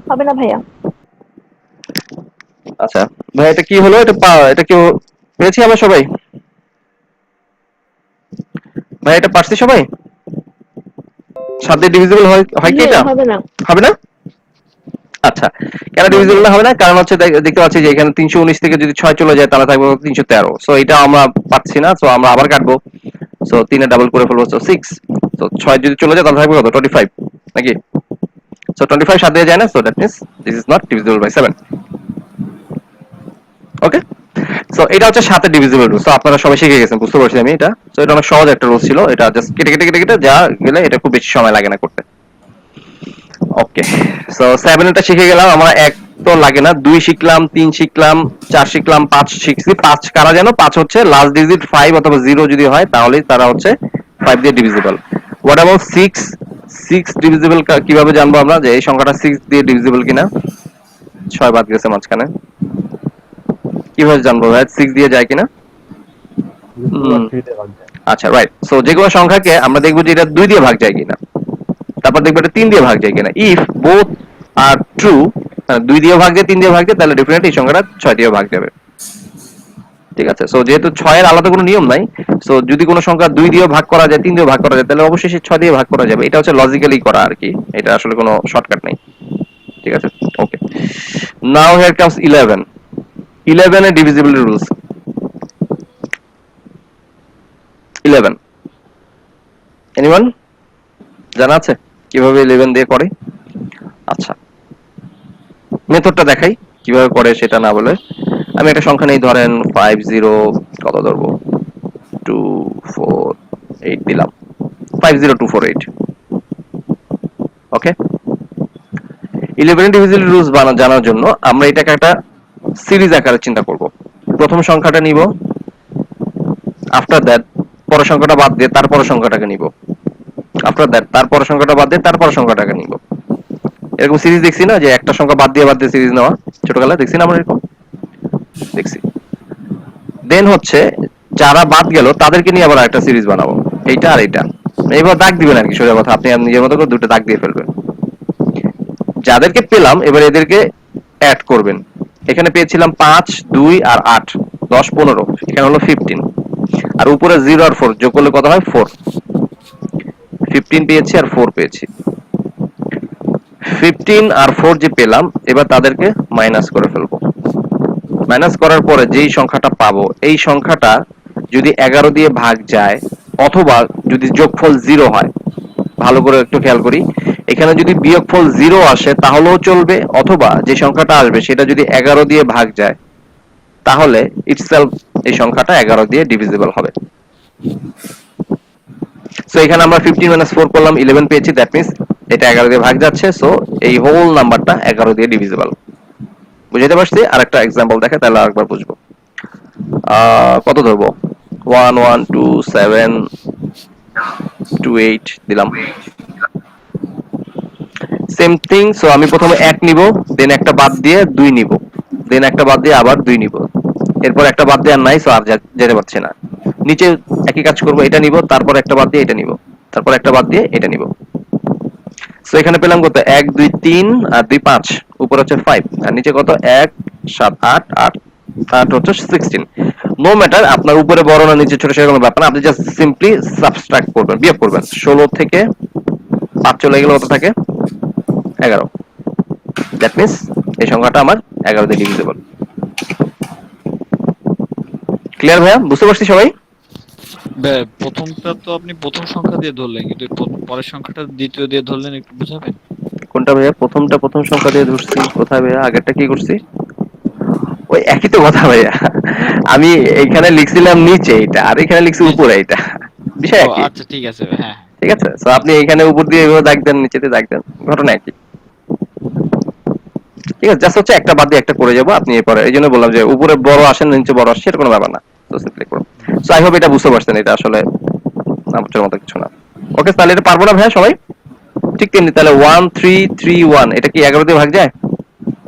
হবে না ভাইয়া। আচ্ছা ভাই, এটা কি হলো? এটা কি পেয়েছি আমরা সবাই? ভাই এটা পারছি সবাই? 7 দিয়ে ডিভিজিবল হয় কি এটা? হবে না। হবে না? আচ্ছা, কেন ডিভিজিবল হবে না? কারণ হচ্ছে দেখতে পাচ্ছি যে এখানে 319 থেকে যদি 6 চলে যায় তাহলে থাকবে 313। সো এটা আমরা পাচ্ছি না, সো আমরা আবার কাটবো। সো 3 এ ডাবল করে ফেলবো, সো 6। সো 6 যদি চলে যায় তাহলে থাকবে কত? 25 নাকি? সো 25 7 দিয়ে যায় না, so that means this is not divisible by 7। Okay, so এটা হচ্ছে 7 এর ডিভিজিবল রুল। সো আপনারা সবাই শিখে গেছেন, বুঝতে পারছি আমি এটা। সো এটা অনেক সহজ একটা রুল ছিল, এটা জাস্ট কেটে কেটে কেটে কেটে যা গেলে এটা খুব বেশি সময় লাগে না করতে। ওকে, সো 7 এটা শিখে গেলাম আমরা। 1 তো লাগে না, 2 শিখলাম, 3 শিখলাম, 4 শিখলাম, 5 শিখছি। 5 কারা জানো? 5 হচ্ছে লাস্ট ডিজিট 5 অথবা 0 যদি হয় তাহলেই তারা হচ্ছে 5 দিয়ে ডিভিজিবল। What about 6? 6 ডিভিজিবল কিভাবে জানবো আমরা যে এই সংখ্যাটা 6 দিয়ে ডিভিজিবল কিনা? 6 বাদ গেছে মাঝখানে, কিভাবে জানবো ভাই 6 দিয়ে যায় কিনা? 2 আর 3 তে ভাগ যায়। আচ্ছা, রাইট। সো যে কোনো সংখ্যাকে আমরা দেখবো যে এটা 2 দিয়ে ভাগ যায় কিনা, তারপর দেখবো এটা 3 দিয়ে ভাগ যায় কিনা। ইফ বোথ আর ট্রু, 2 দিয়ে ভাগ যায় 3 দিয়ে ভাগ যায়, তাহলে ডেফিনেটলি এই সংখ্যাটা 6 দিয়ে ভাগ যাবে। ঠিক আছে, সো যেহেতু 6 এর আলাদা কোনো নিয়ম নাই, সো যদি কোনো সংখ্যা 2 দিয়ে ভাগ করা যায়, 3 দিয়ে ভাগ করা যায়, তাহলে অবশ্যই সে 6 দিয়ে ভাগ করা যাবে। এটা হচ্ছে লজিক্যালি করা আর কি, এটা আসলে কোনো শর্টকাট নাই। ঠিক আছে, ওকে। নাও হিয়ার কামস 11। 11 এর ডিভিজিবিলিটি রুলস। 11 এনিওয়ান জানা আছে কিভাবে 11 দিয়ে করে? আচ্ছা, মেথডটা দেখাই কিভাবে করে সেটা না বলে। আমি একটা সংখ্যা নেই, ধরেন 50, কত ধরবো, 248 দিলাম, 50248। ওকে, 11 ডিভিজিবল রুলস জানার জন্য আমরা এটাকে একটা সিরিজ আকারে চিন্তা করব। প্রথম সংখ্যাটা নিব, আফটার দ্যাট পরের সংখ্যাটা বাদ দিয়ে তারপরের সংখ্যাটাকে নিব, আফটার দ্যাট তারপরের সংখ্যাটা বাদ দিয়ে তারপরের সংখ্যাটাকে নিব। এরকম সিরিজ দেখছি না, যে একটা সংখ্যা বাদ দিয়ে সিরিজ নেওয়া, ছোটবেলায় দেখছি না আমরা এরকম দেখছি। দেন হচ্ছে যারা বাদ গেল তাদেরকে নিয়ে আবার একটা সিরিজ বানাবো, এইটা আর এইটা। এইবার দাগ দিবেন আর কি, সোজা কথা, আপনি নিজের মতো করে দুটো দাগ দিয়ে ফেলবেন। যাদেরকে পেলাম এবার এদেরকে অ্যাড করবেন। এখানে পেয়েছিলাম 5, 2 আর 8, 10, 15, এখানে হলো 15। আর উপরে 0 আর 4 যোগ করলে কত হয়? 4। 15 পেয়েছি আর 4 পেয়েছি। 15 আর 4 যে পেলাম, এবার তাদেরকে মাইনাস করে ফেলবো। মাইনাস করার পরে যেই সংখ্যাটা পাবো, এই সংখ্যাটা যদি 11 দিয়ে ভাগ যায় অথবা যদি যোগফল 0 হয়, ভালো করে একটু খেয়াল করি, এখানে যদি বিয়োগফল 0 আসে তাহলেও চলবে, অথবা যে সংখ্যাটা আসবে সেটা যদি 11 দিয়ে ভাগ যায় তাহলে ইটসেলফ এই সংখ্যাটা 11 দিয়ে ডিভিজিবল হবে। সো এখানে আমরা 15 - 4 করলাম, 11 পেয়েছি, দ্যাট মিন্স এটা 11 দিয়ে ভাগ যাচ্ছে, সো এই হোল নাম্বারটা 11 দিয়ে ডিভিজিবল। বুঝতে পারছি? আরেকটা एग्जांपल দেখে তাহলে আরেকবার বুঝবো। কত ধরবো? 1 1 2 7 2 8 দিলাম। সেম থিং, সো আমি প্রথমে 1 নিব, দেন একটা বাদ দিয়ে 2 নিব, দেন একটা বাদ দিয়ে আবার 2 নিব, এরপর একটা বাদ দিয়ে আর নাই, সো আর যেতে পারছি না। নিচে একই কাজ করব, এটা নিব, তারপর একটা বাদ দিয়ে এটা নিব, তারপর একটা বাদ দিয়ে এটা নিব। সো এখানে পেলাম কত? 1 2 3 আর 2 5, উপর হচ্ছে 5 আর নিচে কত? 1 7 8 8 8 হচ্ছে 16। নো ম্যাটার আপনার উপরে বড় না নিচে ছোট সেরকম ব্যাপার না, আপনি জাস্ট সিম্পলি সাবট্রাক্ট করবেন, বিয়োগ করবেন। 16 থেকে 5 চলে গেলে কত থাকে? 11। দ্যাট মিন্স এই সংখ্যাটা আমার 11 দিয়ে ডিভিজিবল। ক্লিয়ার ভাইয়া? বুঝতে পারছি সবাই? প্রথমটা তো আপনি প্রথম সংখ্যা দিয়ে ধরলেন, কিন্তু পরের সংখ্যাটা দ্বিতীয় দিয়ে ধরলেন, একটু বুঝাবেন? কোনটা ভাইয়া? প্রথমটা প্রথম সংখ্যা দিয়ে ধরছি, কোথায় ভাইয়া? আগেরটা কি করছি? ওই একই তো কথা ভাইয়া, আমি এইখানে লিখছিলাম নিচে এটা, আর এখানে লিখছি উপরে এটা, বিষয় ও একই। আচ্ছা, ঠিক আছে, হ্যাঁ। ঠিক আছে, সো আপনি এখানে উপর দিয়ে এভাবে দাগ দেন, নিচে দিয়ে দাগ দেন, ঘটনা একই। ঠিক আছে, জাস্ট হচ্ছে একটা বাদ দিয়ে একটা করে যাবো, আপনি এরপরে এই জন্য বললাম যে উপরে বড় আসেন নিচে বড় আসছে, এটা কোনো ব্যাপার না। তো সিম্পলি করুন। সো আই হোপ এটা বুঝতে পারছেন, এটা আসলে নামাজের মতো কিছু না। ওকে, তাহলে এটা পারবো না ভাইয়া সবাই? ঠিক তেমনি তাহলে 1 3 3 1 এটা কি 11 দিয়ে ভাগ যায়?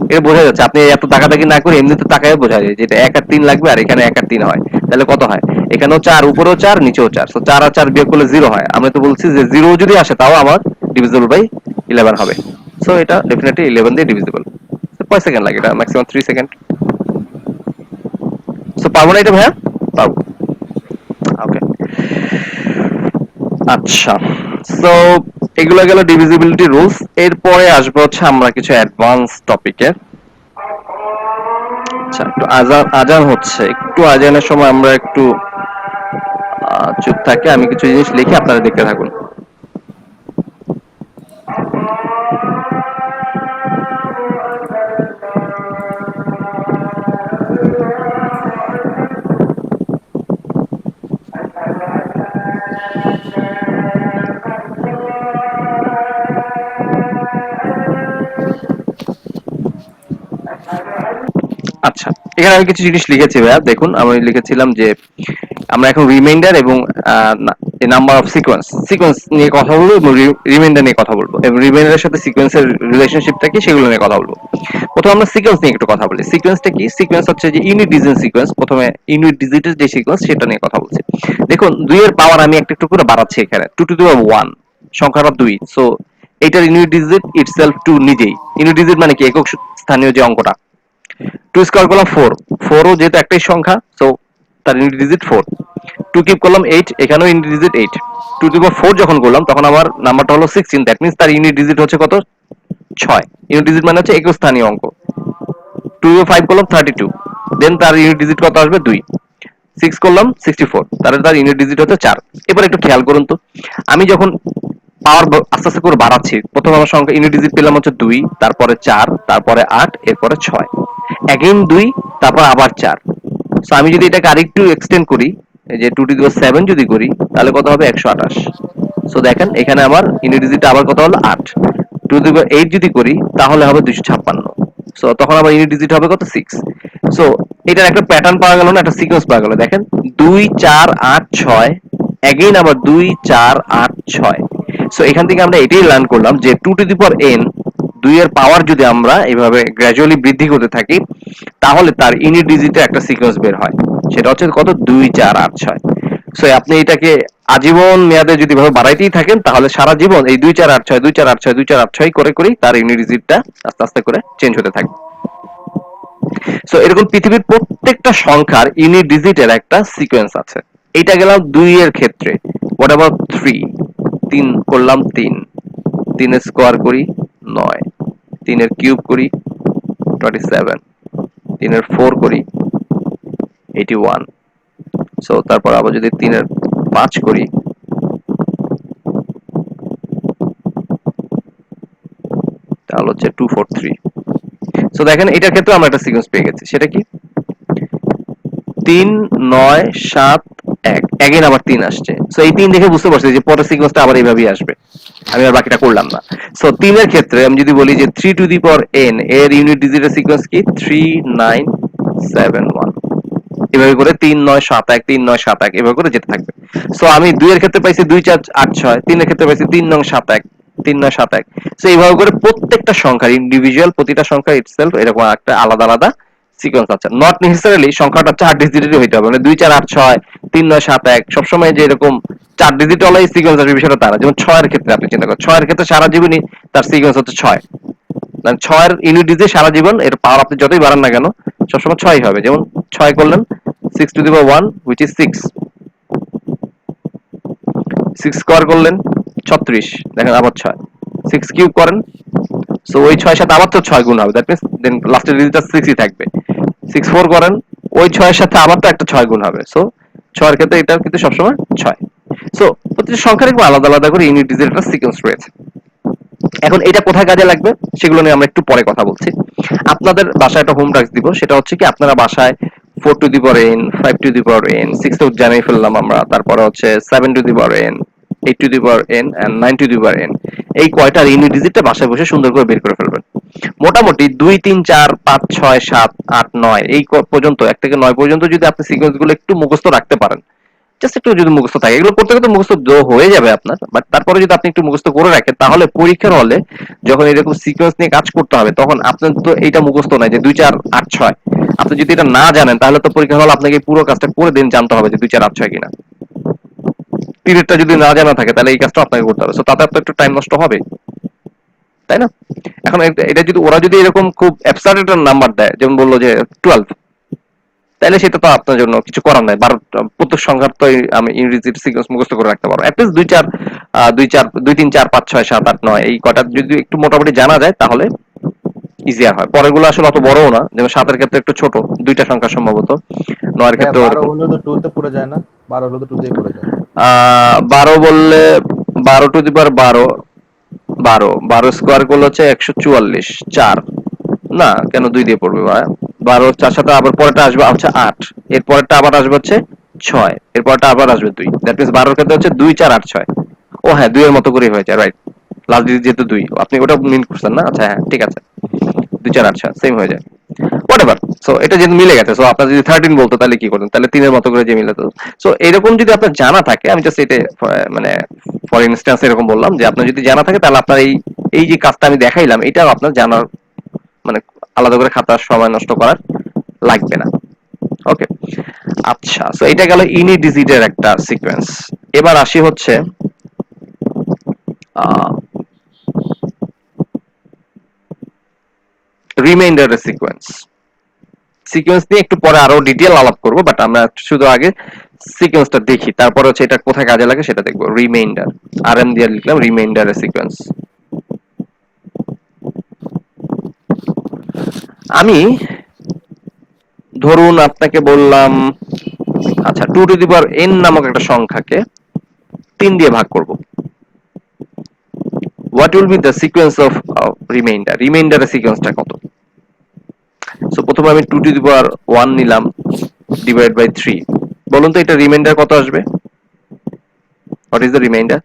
এটা বোঝা যাচ্ছে, আপনি এত তাকাতাকি না করে এমনিতে তাকায় বোঝা যায় যে এটা 1 আর 3 লাগবে, আর এখানে 1 আর 3 হয়, তাহলে কত হয়? এখানেও 4, উপরেও 4, নিচেও 4, সো 4 আর 4 বিয়োগ করলে 0 হয়। আমরা তো বলছি যে 0 যদি আসে তাও আমার ডিভিজিবল বাই 11 হবে। সো এটা ডেফিনেটলি 11 দিয়ে ডিভিজিবল। কয় সেকেন্ড লাগে? এটা ম্যাক্সিমাম 3 সেকেন্ড। সো পারবো না এটা ভাইয়া? পারবো। ওকে, আচ্ছা। সো এগুলো গেল ডিভিজিবিলিটি রুলস। এরপরে আসবো হচ্ছে আমরা কিছু অ্যাডভান্স টপিকে। আচ্ছা, একটু আজান আজান হচ্ছে, একটু আজানের সময় আমরা একটু চুপ থাকি, আমি কিছু জিনিস লিখে আপনারা দেখতে থাকুন। আচ্ছা, এখানে আমি কিছু জিনিস লিখেছি ভাইয়া, দেখুন আমি লিখেছিলাম যে আমরা এখন রিমাইন্ডার এবং নাম্বার অফ সিকোয়েন্স নিয়ে কথা বলবো এবং রিমাইন্ডার নিয়ে কথা বলবো এবং রিমাইন্ডারের সাথে সিকোয়েন্সের রিলেশনশিপটা কি সেগুলো নিয়ে কথা বলবো। প্রথমে আমরা সিকোয়েন্স নিয়ে একটু কথা বলি। সিকোয়েন্সটা কি? সিকোয়েন্স হচ্ছে যে ইউনিট ডিজিট সিকোয়েন্স। প্রথমে ইউনিট ডিজিটের যে সিকোয়েন্স সেটা নিয়ে কথা বলছি। দেখুন 2 এর পাওয়ার আমি একটা একটু করে বাড়াচ্ছি এখানে, 2 টু দি পাওয়ার 1, সংখ্যাটা 2, সো এটার ইউনিট ডিজিট ইটসেলফ 2 নিজেই। ইউনিট ডিজিট মানে কি? একক স্থানীয় যে অঙ্কটা। 2 স্কয়ার করলাম 4, 4 ও যেহেতু একটাই সংখ্যা, সো তার ইউনিট ডিজিট 4। 2 কিউব করলাম 8, এখানেও unit digit 8। 2 to the power 4 যখন করলাম তখন আমার নাম্বারটা হলো 16, দ্যাট মিন্স তার ইউনিট ডিজিট হচ্ছে কত? 6। ইউনিট ডিজিট মানে হচ্ছে একক স্থানীয় অঙ্ক। 2 ও 5 করলাম 32, দেন তার ইউনিট ডিজিট কত আসবে? 2। 6 করলাম 64, তাহলে তার ইউনিট ডিজিট হচ্ছে 4। এবার একটু খেয়াল করুন তো, আমি যখন পাওয়ার আস্তে আস্তে করে বাড়াচ্ছি, প্রথম আমার সংখ্যা ইউনিট ডিজিট পেলাম হচ্ছে 2, তারপরে 4, তারপরে 8, এরপরে 6, অ্যাগেইন 2, তারপর আবার 4। সো আমি যদি এটাকে আরেকটু এক্সটেন্ড করি, এই যে 2 টু দি পাওয়ার 7 যদি করি, তাহলে কত হবে? 128। সো দেখেন এখানে আমার ইউনিট ডিজিট আবার কত হলো? 8। 2 টু দি পাওয়ার 8 যদি করি তাহলে হবে 256। সো তখন আবার ইউনিট ডিজিট হবে কত? 6। সো এটার একটা প্যাটার্ন পাওয়া গেল না, একটা সিকোয়েন্স পাওয়া গেল। দেখেন 2 4 8 6, অ্যাগেইন আবার 2 4 8 6। সো এখান থেকে আমরা এটাই লার্ন করলাম যে 2 টু দি পাওয়ার n, 2 এর পাওয়ার যদি আমরা এভাবে গ্র্যাজুয়ালি বৃদ্ধি করতে থাকি তাহলে তার ইউনিট ডিজিটের একটা সিকোয়েন্স বের হয়। সেটা হচ্ছে কত? 2 4 8 6। সো আপনি এটাকে আজীবন মেয়াদে যদি ভাবে বাড়াইতেই থাকেন তাহলে সারা জীবন এই 2 4 8 6 2 4 8 6 2 4 8 6 করে করেই তার ইউনিট ডিজিটটা আস্তে আস্তে করে চেঞ্জ হতে থাকবে। সো এরকম পৃথিবীর প্রত্যেকটা সংখ্যার ইউনিট ডিজিটের একটা সিকোয়েন্স আছে। এটা গেলাম 2 এর ক্ষেত্রে। What about 3? 3 করলাম 3, 3 এর স্কয়ার করি 9, 3 এর কিউব করি 27, 3 এর 4 করি 81। সো তারপর আবার যদি 3 এর 5 করি তাহলে হচ্ছে 243। সো দেখেন এটার ক্ষেত্রে আমরা একটা সিকোয়েন্স পেয়ে গেছি। সেটা কি? 3 9 7 1, এগেইন আবার 3 আসছে। সো এই 3 দেখে বুঝতে পারছি যে পরের সিকোয়েন্সটা আবার এইভাবেই আসবে। আমি আর বাকিটা করলাম না। সো 3 এর ক্ষেত্রে আমি যদি বলি যে 3 টু দি পাওয়ার n এর ইউনিট ডিজিটের সিকোয়েন্স কি? 3 9 7 1। এভাবে করে 3 9 7 1 3 9 7 1 এভাবে করে যেতে থাকবে। সো আমি 2 এর ক্ষেত্রে পাইছি 2 4 8 6, 3 এর ক্ষেত্রে পাইছি 3 9 7 1 3 9 7 1। সো এইভাবে করে প্রত্যেকটা সংখ্যার ইন্ডিভিজুয়াল প্রতিটা সংখ্যা ইটসেলফ এরকম একটা আলাদা আলাদা সিকোয়েন্স আছে। নট নেসেসারিলি সংখ্যাটা 4 ডিজিটেরই হইতে হবে, মানে 2 4 8 6 3 9 7 1 সবসময় যে এরকম 4 ডিজিট ওয়ালা সিকোয়েন্স আসবে বিষয়টা তারা। যেমন 6 এর ক্ষেত্রে আপনি চিন্তা করেন, 6 এর ক্ষেত্রে সারা জীবনই তার সিকোয়েন্স হচ্ছে 6। মানে 6 এর ইউনিট ডিজিট সারা জীবন এর পাওয়ার আপনি যতই বাড়ান না কেন সবসময় 6ই হবে। যেমন 6 করলেন 6 two the power 1 which is 6, 6 square করলেন 36, দেখেন আবার 6, 6 কিউব করেন, সো ওই 6 এর সাথে আবার তো 6 গুণ হবে, দ্যাট মিন্স দেন লাস্টের ডিজিটটা 6ই থাকবে। 6 4 করেন, ওই 6 এর সাথে আবার তো একটা 6 গুণ হবে, সো 6 এর ক্ষেত্রে এটা কিন্তু সবসময় 6। সো প্রতিটা সংখ্যার একটু আলাদা আলাদা করে ইউনিট ডিজিটের সিকোয়েন্স রয়েছে। এখন এটা কোথায় কাজে লাগবে সেগুলো নিয়ে আমরা একটু পরে কথা বলছি। আপনাদের বাসায় একটা হোম টাস্ক দিব, সেটা হচ্ছে কি আপনারা বাসায় 4 two the power n, 5 to the power n, 6 তো জানাই ফেললাম আমরা, তারপরে হচ্ছে 7 to the power n, 8 two the power n and 9 two the power n, এই কয়টার ইউনিট ডিজিটটা বাসায় বসে সুন্দর করে বের করে ফেলবেন। মোটামুটি 2 3 4 5 6 7 8 9 এই পর্যন্ত 1 থেকে 9 পর্যন্ত যদি আপনি সিকোয়েন্স গুলো একটু মুখস্থ রাখতে পারেন, জাস্ট একটু যদি মুখস্থ থাকে, এগুলো করতে করতে মুখস্থ হয়ে যাবে আপনার, বাট তারপরে যদি আপনি একটু মুখস্থ করে রাখেন তাহলে পরীক্ষার হলে যখন এরকম সিকোয়েন্স নিয়ে কাজ করতে হবে তখন আপনার তো এইটা মুখস্থ নাই যে 2 4 8 6। আপনি যদি এটা না জানেন তাহলে তো পরীক্ষার হলে আপনাকে পুরো কাজটা করে দিন জানতে হবে যে 2 4 8 6 কিনা। পিরিয়ডটা যদি না জানা থাকে তাহলে এই কাজটা আপনাকে করতে হবে, সো তাতে আপনার একটু টাইম নষ্ট হবে, তাই না? এখন এটা যদি ওরা যদি এরকম খুব অ্যাবসার্ড একটা নাম্বার দেয়, যেমন বললো যে 12, তাহলে সেটা তো আপনার জন্য কিছু করার নাই। প্রত্যেক সংখ্যার তো আমি ইংরেজির সিকোয়েন্স মুখস্থ করে রাখতে পারবো। অ্যাটলিস্ট 2 4 2 3 4 5 6 7 8 9 এই কটা যদি একটু মোটামুটি জানা যায় তাহলে ইজিয়ার হয়। পরেরগুলো আসলে অত বড়ও না, যেমন 7 এর ক্ষেত্রে একটু ছোট, দুইটা সংখ্যা সম্ভবত, 9 এর ক্ষেত্রে 12 হলে তো 2 তে পড়ে যায় না? 12 হলে তো 2 তেই পড়ে যায়। 12 বললে 12 টু দি পাওয়ার 12, 12 স্কয়ার করলে হচ্ছে 144, 4 না কেন 2 দিয়ে পড়বে ভাই? 12 4 সাথে আবার পরেরটা আসবে হচ্ছে 8, এর পরেরটা আবার আসবে হচ্ছে 6, এর পরেরটা আবার আসবে 2, দ্যাট মিন্স 12 এর ক্ষেত্রে হচ্ছে 2 4 8 6। ও হ্যাঁ 2 এর মতো করেই হয়েছে, রাইট, লাস্ট ডিজিট যেহেতু 2 আপনি ওটা মিন করছেন না, আচ্ছা হ্যাঁ ঠিক আছে, 2 4 8 6 সেম হয়ে যায়। হোয়াটএভার, সো এটা যেহেতু মিলে গেছে, সো আপনার যদি 13 বলতো তাহলে কি করতেন, তাহলে 3 এর মতো করে যে মিলে তো। সো এরকম যদি আপনার জানা থাকে, আমি জাস্ট এটা মানে ফর ইনস্ট্যান্স এরকম বললাম যে আপনার যদি জানা থাকে তাহলে আপনার এই এই যে কাজটা আমি দেখাইলাম এটাও আপনার জানার মানে আলাদা করে খাতার সময় নষ্ট করার লাগবে না। ওকে, আচ্ছা, সো এটা গেল ইনি ডিজিটের একটা সিকোয়েন্স। এবার আসি হচ্ছে রিমাইন্ডারের সিকোয়েন্স। সিকোয়েন্স নিয়ে একটু পরে আরো ডিটেইল আলাপ করব, বাট আমরা শুধু আগে সিকোয়েন্সটা দেখি, তারপর হচ্ছে এটা কোথায় কাজে লাগে সেটা দেখবো। রিমাইন্ডার, আরএম দিয়ে লিখলাম রিমাইন্ডারের সিকোয়েন্স। আমি ধরুন আপনাকে বললাম, আচ্ছা 2 টু দি পাওয়ার n নামক একটা সংখ্যাকে 3 দিয়ে ভাগ করব। What will be the sequence of remainder? রিমাইন্ডারের সিকোয়েন্সটা কত? সো প্রথমে আমি 2 টু দি পাওয়ার 1 নিলাম ডিভাইড বাই 3। বলুন তো এটা রিমাইন্ডার কত আসবে? What is the reminder?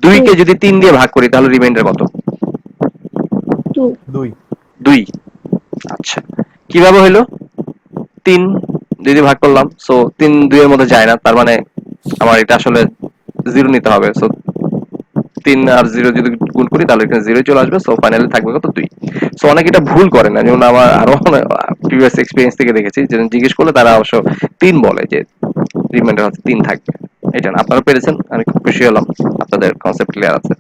2 কে যদি 3 দিয়ে ভাগ করি তাহলে রিমাইন্ডার কত? 2 2। আচ্ছা, কিভাবে হলো? 3 2 দিয়ে ভাগ করলাম, সো 3 2 এর মধ্যে যায় না, তার মানে আমার এটা আসলে 0 নিতে হবে। সো 3 আর 0 যদি গুণ করি তাহলে এখানে 0 চলে আসবে। সো ফাইনালি থাকবে কত? 2। সো অনেকে এটা ভুল করে না, যেমন আমার আরো প্রিভিয়াস এক্সপেরিয়েন্স থেকে দেখেছি যে জিজ্ঞেস করলে তারা অবশ্য 3 বলে, যে রিমাইন্ডার হচ্ছে 3 থাকবে। এটা না, আপনারা পেরেছেন, আমি খুব খুশি হলাম, আপনাদের কনসেপ্ট ক্লিয়ার আছে।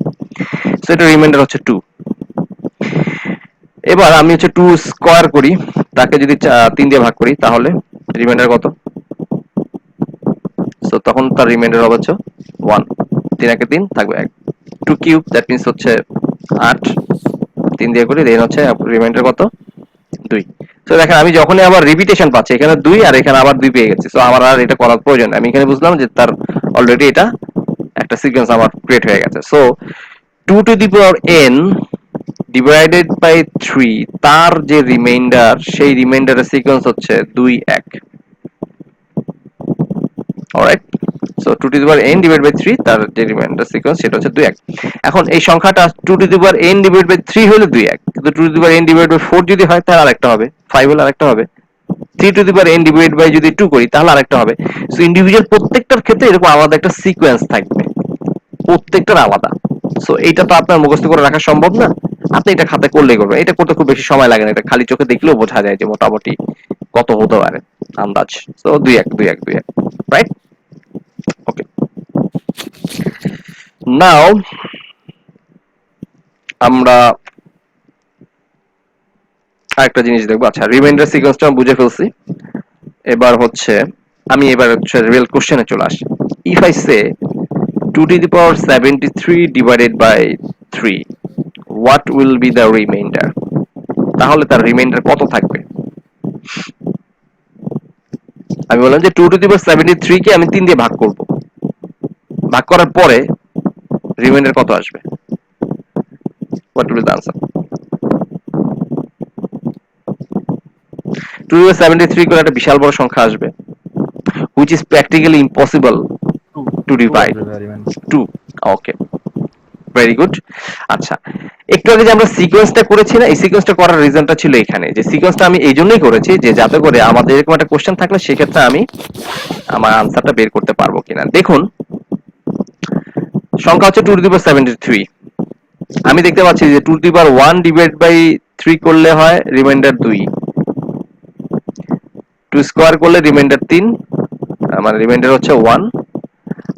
সো এটা রিমাইন্ডার হচ্ছে 2। এবার আমি হচ্ছে 2 স্কয়ার করি, তাকে যদি 3 দিয়ে ভাগ করি তাহলে রিমাইন্ডার কত? সো তখন তার রিমাইন্ডার হবে হচ্ছে 1। 3 একে 3 থাকবে 1। 2 কিউব, দ্যাট মিন্স হচ্ছে 8। 3 দিয়ে করি, দেন হচ্ছে রিমাইন্ডার কত? 2। সো দেখেন আমি যখনই আবার রিপিটেশন পাচ্ছি, এখানে 2 আর এখানে আবার 2 পেয়ে গেছি। সো আমার আর এটা করার প্রয়োজন নেই, আমি এখানে বুঝলাম যে তার অলরেডি এটা একটা সিকোয়েন্স আমার ক্রিয়েট হয়ে গেছে। So 2 to the power n divided by 3, তার যে রিমাইন্ডার, সেই রিমাইন্ডারের সিকোয়েন্স হচ্ছে 2 1। Alright, so 2 to the power n divide by 3, তার যে রিমাইন্ডার সিকোয়েন্স সেটা হচ্ছে 2 1। এখন এই সংখ্যাটা 2 to the power n divide by 3 হলে 2 1, কিন্তু 2 to the power n divide by 4 যদি হয় তাহলে আরেকটা হবে, 5 হলে আরেকটা হবে, 3 to the power n divide by যদি 2 করি তাহলে আরেকটা হবে। সো ইন্ডিভিজুয়াল প্রত্যেকটার ক্ষেত্রে এরকম আলাদা একটা সিকোয়েন্স থাকবে, প্রত্যেকটার আলাদা। সো এইটা তো আপনার মুখস্থ করে রাখা সম্ভব না, আপনি এটা খাতায় করলেই করবেন। এটা করতে খুব বেশি সময় লাগে না, এটা খালি চোখে দেখলেও বোঝা যায় যে মোটামুটি কত হতে পারে আন্দাজ। So 2 1 2 1 2 1, right? ওকে, নাও আমরা আরেকটা জিনিস দেখবো। আচ্ছা, রিমাইন্ডার সিকোয়েন্সটা বুঝে ফেলছি, এবার হচ্ছে আমি এবার হচ্ছে রিয়েল কোশ্চেনে চলে আসি। If I say 2 to the power 73 divided by 3, what will be the remainder? তাহলে তার রিমাইন্ডার কত থাকবে? আমি বললাম যে 2 to the power 73 কে আমি 3 দিয়ে ভাগ করব, ভাগ করার পরে রিমাইন্ডার কত আসবে? What will be the answer? 2 to the power 73 করে একটা বিশাল বড় সংখ্যা আসবে, which is practically impossible to divide. 2. Okay, very good. আচ্ছা, একটু আগে যে আমরা সিকোয়েন্সটা করেছি না, এই সিকোয়েন্সটা করার রিজনটা ছিল এখানে, যে সিকোয়েন্সটা আমি এই জন্যই করেছি যে যাতে করে আমাদের এরকম একটা কোশ্চেন থাকলে সেক্ষেত্রে আমি আমার আনসারটা বের করতে পারবো কিনা। দেখুন, সংখ্যা হচ্ছে 2 to the power 73। আমি দেখতে পাচ্ছি যে 2 to the power 1 divide by 3 করলে হয় রিমাইন্ডার 2, 2 স্কয়ার করলে রিমাইন্ডার 3, মানে রিমাইন্ডার হচ্ছে 1,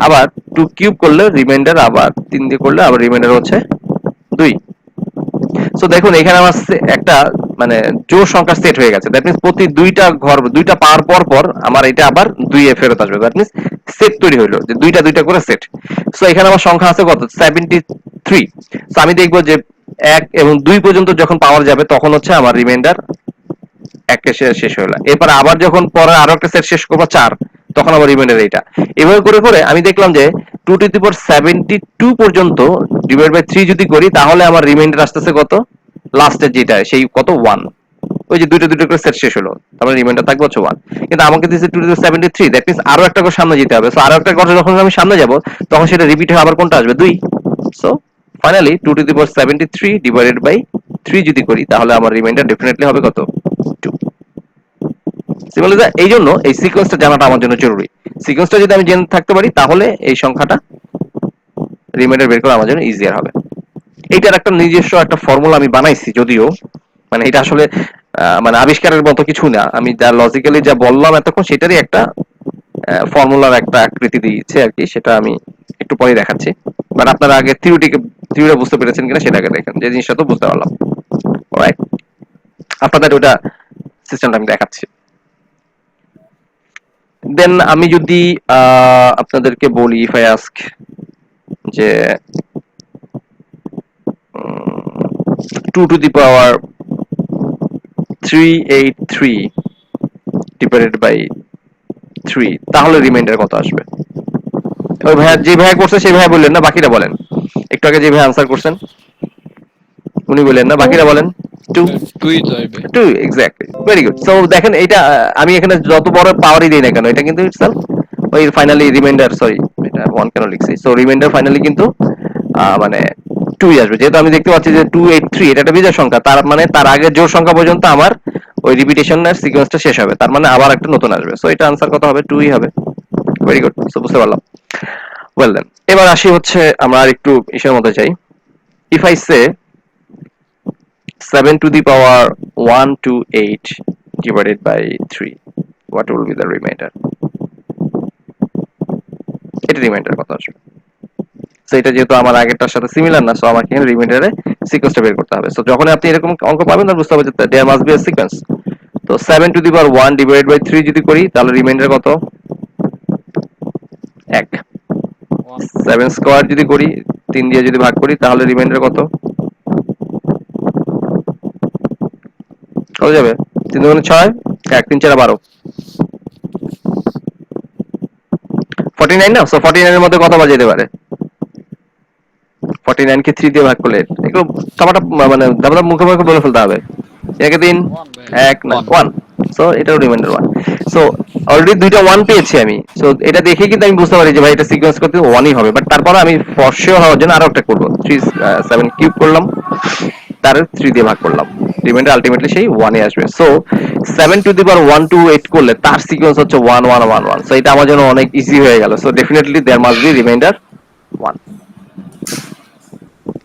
আবার 2 কিউব করলে রিমাইন্ডার, আবার 3 দিয়ে করলে আবার রিমাইন্ডার হচ্ছে 2। সো দেখুন এখানে আমার একটা মানে জোড় সংখ্যা সেট হয়ে গেছে, দ্যাট মিন্স প্রতি দুইটা পাওয়ার পর পর আমার এটা আবার 2 এ ফেরত আসবে, দ্যাট মিন্স সেট তৈরি হলো যে দুইটা করে সেট। সো এখানে আমার সংখ্যা আছে কত? 73। সো আমি দেখবো যে 1 এবং 2 পর্যন্ত যখন পাওয়ার যাবে তখন হচ্ছে আমার রিমাইন্ডার 1 কে শেষ হলো, এরপর আবার যখন পরে আরো একটা সেট শেষ করবো 4, তখন আবার রিমাইন্ডার এইটা। এভাবে করে করে আমি দেখলাম যে 2 to the power 72 পর্যন্ত ডিভাইড বাই 3 যদি করি তাহলে আমার রিমাইন্ডার আসতেছে কত? লাস্টের যেটা সেই কত? 1। ওই যে দুটো করে সেট শেষ হলো, তারপরে রিমাইন্ডার থাকবে হচ্ছে 1। কিন্তু আমাকে দিয়েছে 2 to the power 73, that means আরো একটা করে সামনে যেতে হবে। সো আরো একটা করে যখন আমি সামনে যাব তখন সেটা রিপিট হয়ে আবার কোনটা আসবে? 2। So finally 2 to the power 73 divided by 3 যদি করি তাহলে আমার রিমাইন্ডার ডেফিনেটলি হবে কত? 2। সিম্পল ইজ এই জন্য এই সিকোয়েন্সটা জানাটা আমার জন্য জরুরি। সিকোয়েন্সটা যদি আমি জেনে থাকতে পারি তাহলে এই সংখ্যাটা রিমাইন্ডার বের করা আমার জন্য ইজিয়ার হবে। এইটার একটা নিজস্ব একটা ফর্মুলা আমি বানাইছি, যদিও মানে এটা আসলে মানে আবিষ্কারের মতো কিছু না, আমি যা লজিক্যালি যা বললাম এতক্ষণ সেটারই একটা ফর্মুলার একটা আকৃতি দিয়েছে আর কি, সেটা আমি একটু পরে দেখাচ্ছি। বাট আপনারা আগে থিওরিটা বুঝতে পেরেছেন কিনা সেটা আগে দেখেন, যে জিনিসটা তো বুঝতে পারলাম। অলরাইট, আপনাদের ওটা সিস্টেমটা আমি দেখাচ্ছি। দেন আমি যদি আপনাদেরকে বলি, ইফ আই আস্ক যে 2 to the power 383 divided by 3, তাহলে রিমাইন্ডার কত আসবে? ওই ভাইয়া, যে ভাইয়া করছে সেই ভাইয়া বললেন না, বাকিরা বলেন। একটু আগে যে ভাইয়া আনসার করছেন উনি বললেন না, বাকিরা বলেন। 2 2 তো আসবে। 2 এক্স্যাক্টলি, ভেরি গুড। সো দেখেন এটা আমি এখানে যত বড় পাওয়ারই দেই না কেন, এটা কিন্তু ইটসেলফ ওই ফাইনালি রিমাইন্ডার, সরি এটা 1 কেন লিখছি, সো রিমাইন্ডার ফাইনালি কিন্তু মানে 2 আসবে। যেহেতু আমি দেখতে পাচ্ছি যে 283 এটা একটা বিজোড় সংখ্যা, তার মানে তার আগে জোড় সংখ্যা পর্যন্ত আমার ওই রিপিটেশনের সিকোয়েন্সটা শেষ হবে, তার মানে আবার একটা নতুন আসবে। সো এটা আনসার কত হবে? 2ই হবে। ভেরি গুড, সো বুঝতে পারলাম। ওয়েল দেন, এবার আসি হচ্ছে আমরা আর একটু ইসের মধ্যে যাই। If I say 7 to the power 128 divided by 3, what will be the remainder? এটা রিমাইন্ডার কত আসবে? সো এটা যেহেতু আমার আগেরটার সাথে সিমিলার না, সো আমাকে এখানে রিমাইন্ডারে সিকোয়েন্সটা বের করতে হবে। সো যখন আপনি এরকম অঙ্ক পাবেন তাহলে বুঝতে হবে যে there must be a sequence. তো 7 to the power 1 divided by 3 যদি করি তাহলে রিমাইন্ডার কত? 1। 7 স্কয়ার যদি করি, 3 দিয়ে যদি ভাগ করি তাহলে রিমাইন্ডার কত? কত যাবে? 3 দুগুণে 6, 1 3 4 12, 49 না? সো 49 এর মধ্যে কত বাজাইতে পারে? 49 কে 3 দিয়ে ভাগ করলে একটু টামাটা মানে দাবদাব মুখে মুখে বলে ফেলতে হবে। 1 এ 3 1 না 1, সো এটাও রিমাইন্ডার 1। সো অলরেডি দুইটা 1 পেয়েছি আমি। সো এটা দেখে কিন্তু আমি বুঝতে পারি যে ভাই এটা সিকোয়েন্স করতে 1ই হবে, বাট তারপর আমি ফর শিওর হওয়ার জন্য আরো একটা করব। 7 কিউব করলাম, তার 3 দিয়ে ভাগ করলাম, রিমাইন্ডার আলটিমেটলি সেই 1 এ আসবে। সো 7 টু দি পাওয়ার 128 করলে তার সিকোয়েন্স হচ্ছে 1 1 1 1। সো এটা আমার জন্য অনেক ইজি হয়ে গেল। So definitely there must be reminder 1।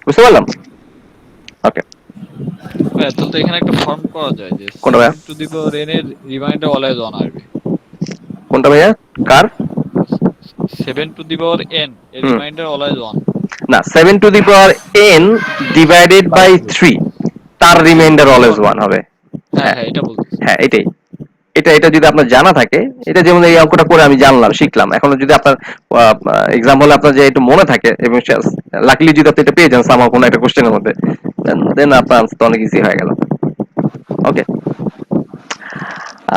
বুঝতে পারলাম? ওকে, ভাইয়া তাহলে তো এখানে একটা ফর্ম করা যায় যে কোনটা ভাইয়া? 7 টু দি পাওয়ার n এর রিমাইন্ডার অলওয়েজ 1 আসবে। কোনটা ভাইয়া? কার? 7 টু দি পাওয়ার n এর রিমাইন্ডার অলওয়েজ 1। না, 7 to the power n divided by 3, তার রিমাইন্ডার অলওয়েজ 1 হবে। হ্যাঁ হ্যাঁ, এটা বলতেছি। হ্যাঁ এটাই, এটা যদি আপনার জানা থাকে, এটা যেমন এই অঙ্কটা করে আমি জানলাম, শিখলাম, এখন যদি আপনার এক্সাম হলে আপনার যে একটু মনে থাকে এবং লাকিলি যদি আপনি এটা পেয়ে যান সামহাও কোনো একটা কোশ্চেনের মধ্যে, দেন আপনার আনসার তো অনেক ইজি হয়ে গেল। ওকে,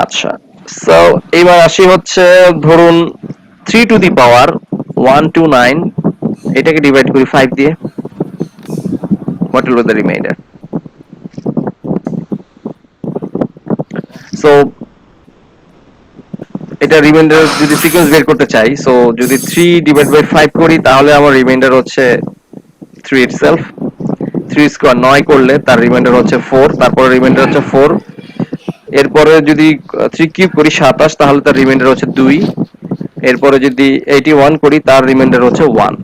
আচ্ছা, সো এবার আসি হচ্ছে ধরুন 3 টু দি পাওয়ার 129, এটাকে ডিভাইড করি 5 দিয়ে, what will be the reminder? So এটা রিমাইন্ডার যদি সিকোয়েন্স বের করতে চাই, সো যদি 3 ডিভাইড বাই 5 করি তাহলে আমার রিমাইন্ডার হচ্ছে 3 ইটসেলফ। 3 স্কয়ার 9 করলে তার রিমাইন্ডার হচ্ছে 4, তারপরে রিমাইন্ডার হচ্ছে 4। এরপরে যদি 3 কিউব করি 27, তাহলে তার রিমাইন্ডার হচ্ছে 2। এরপরে যদি 81 করি তার রিমাইন্ডার হচ্ছে 1।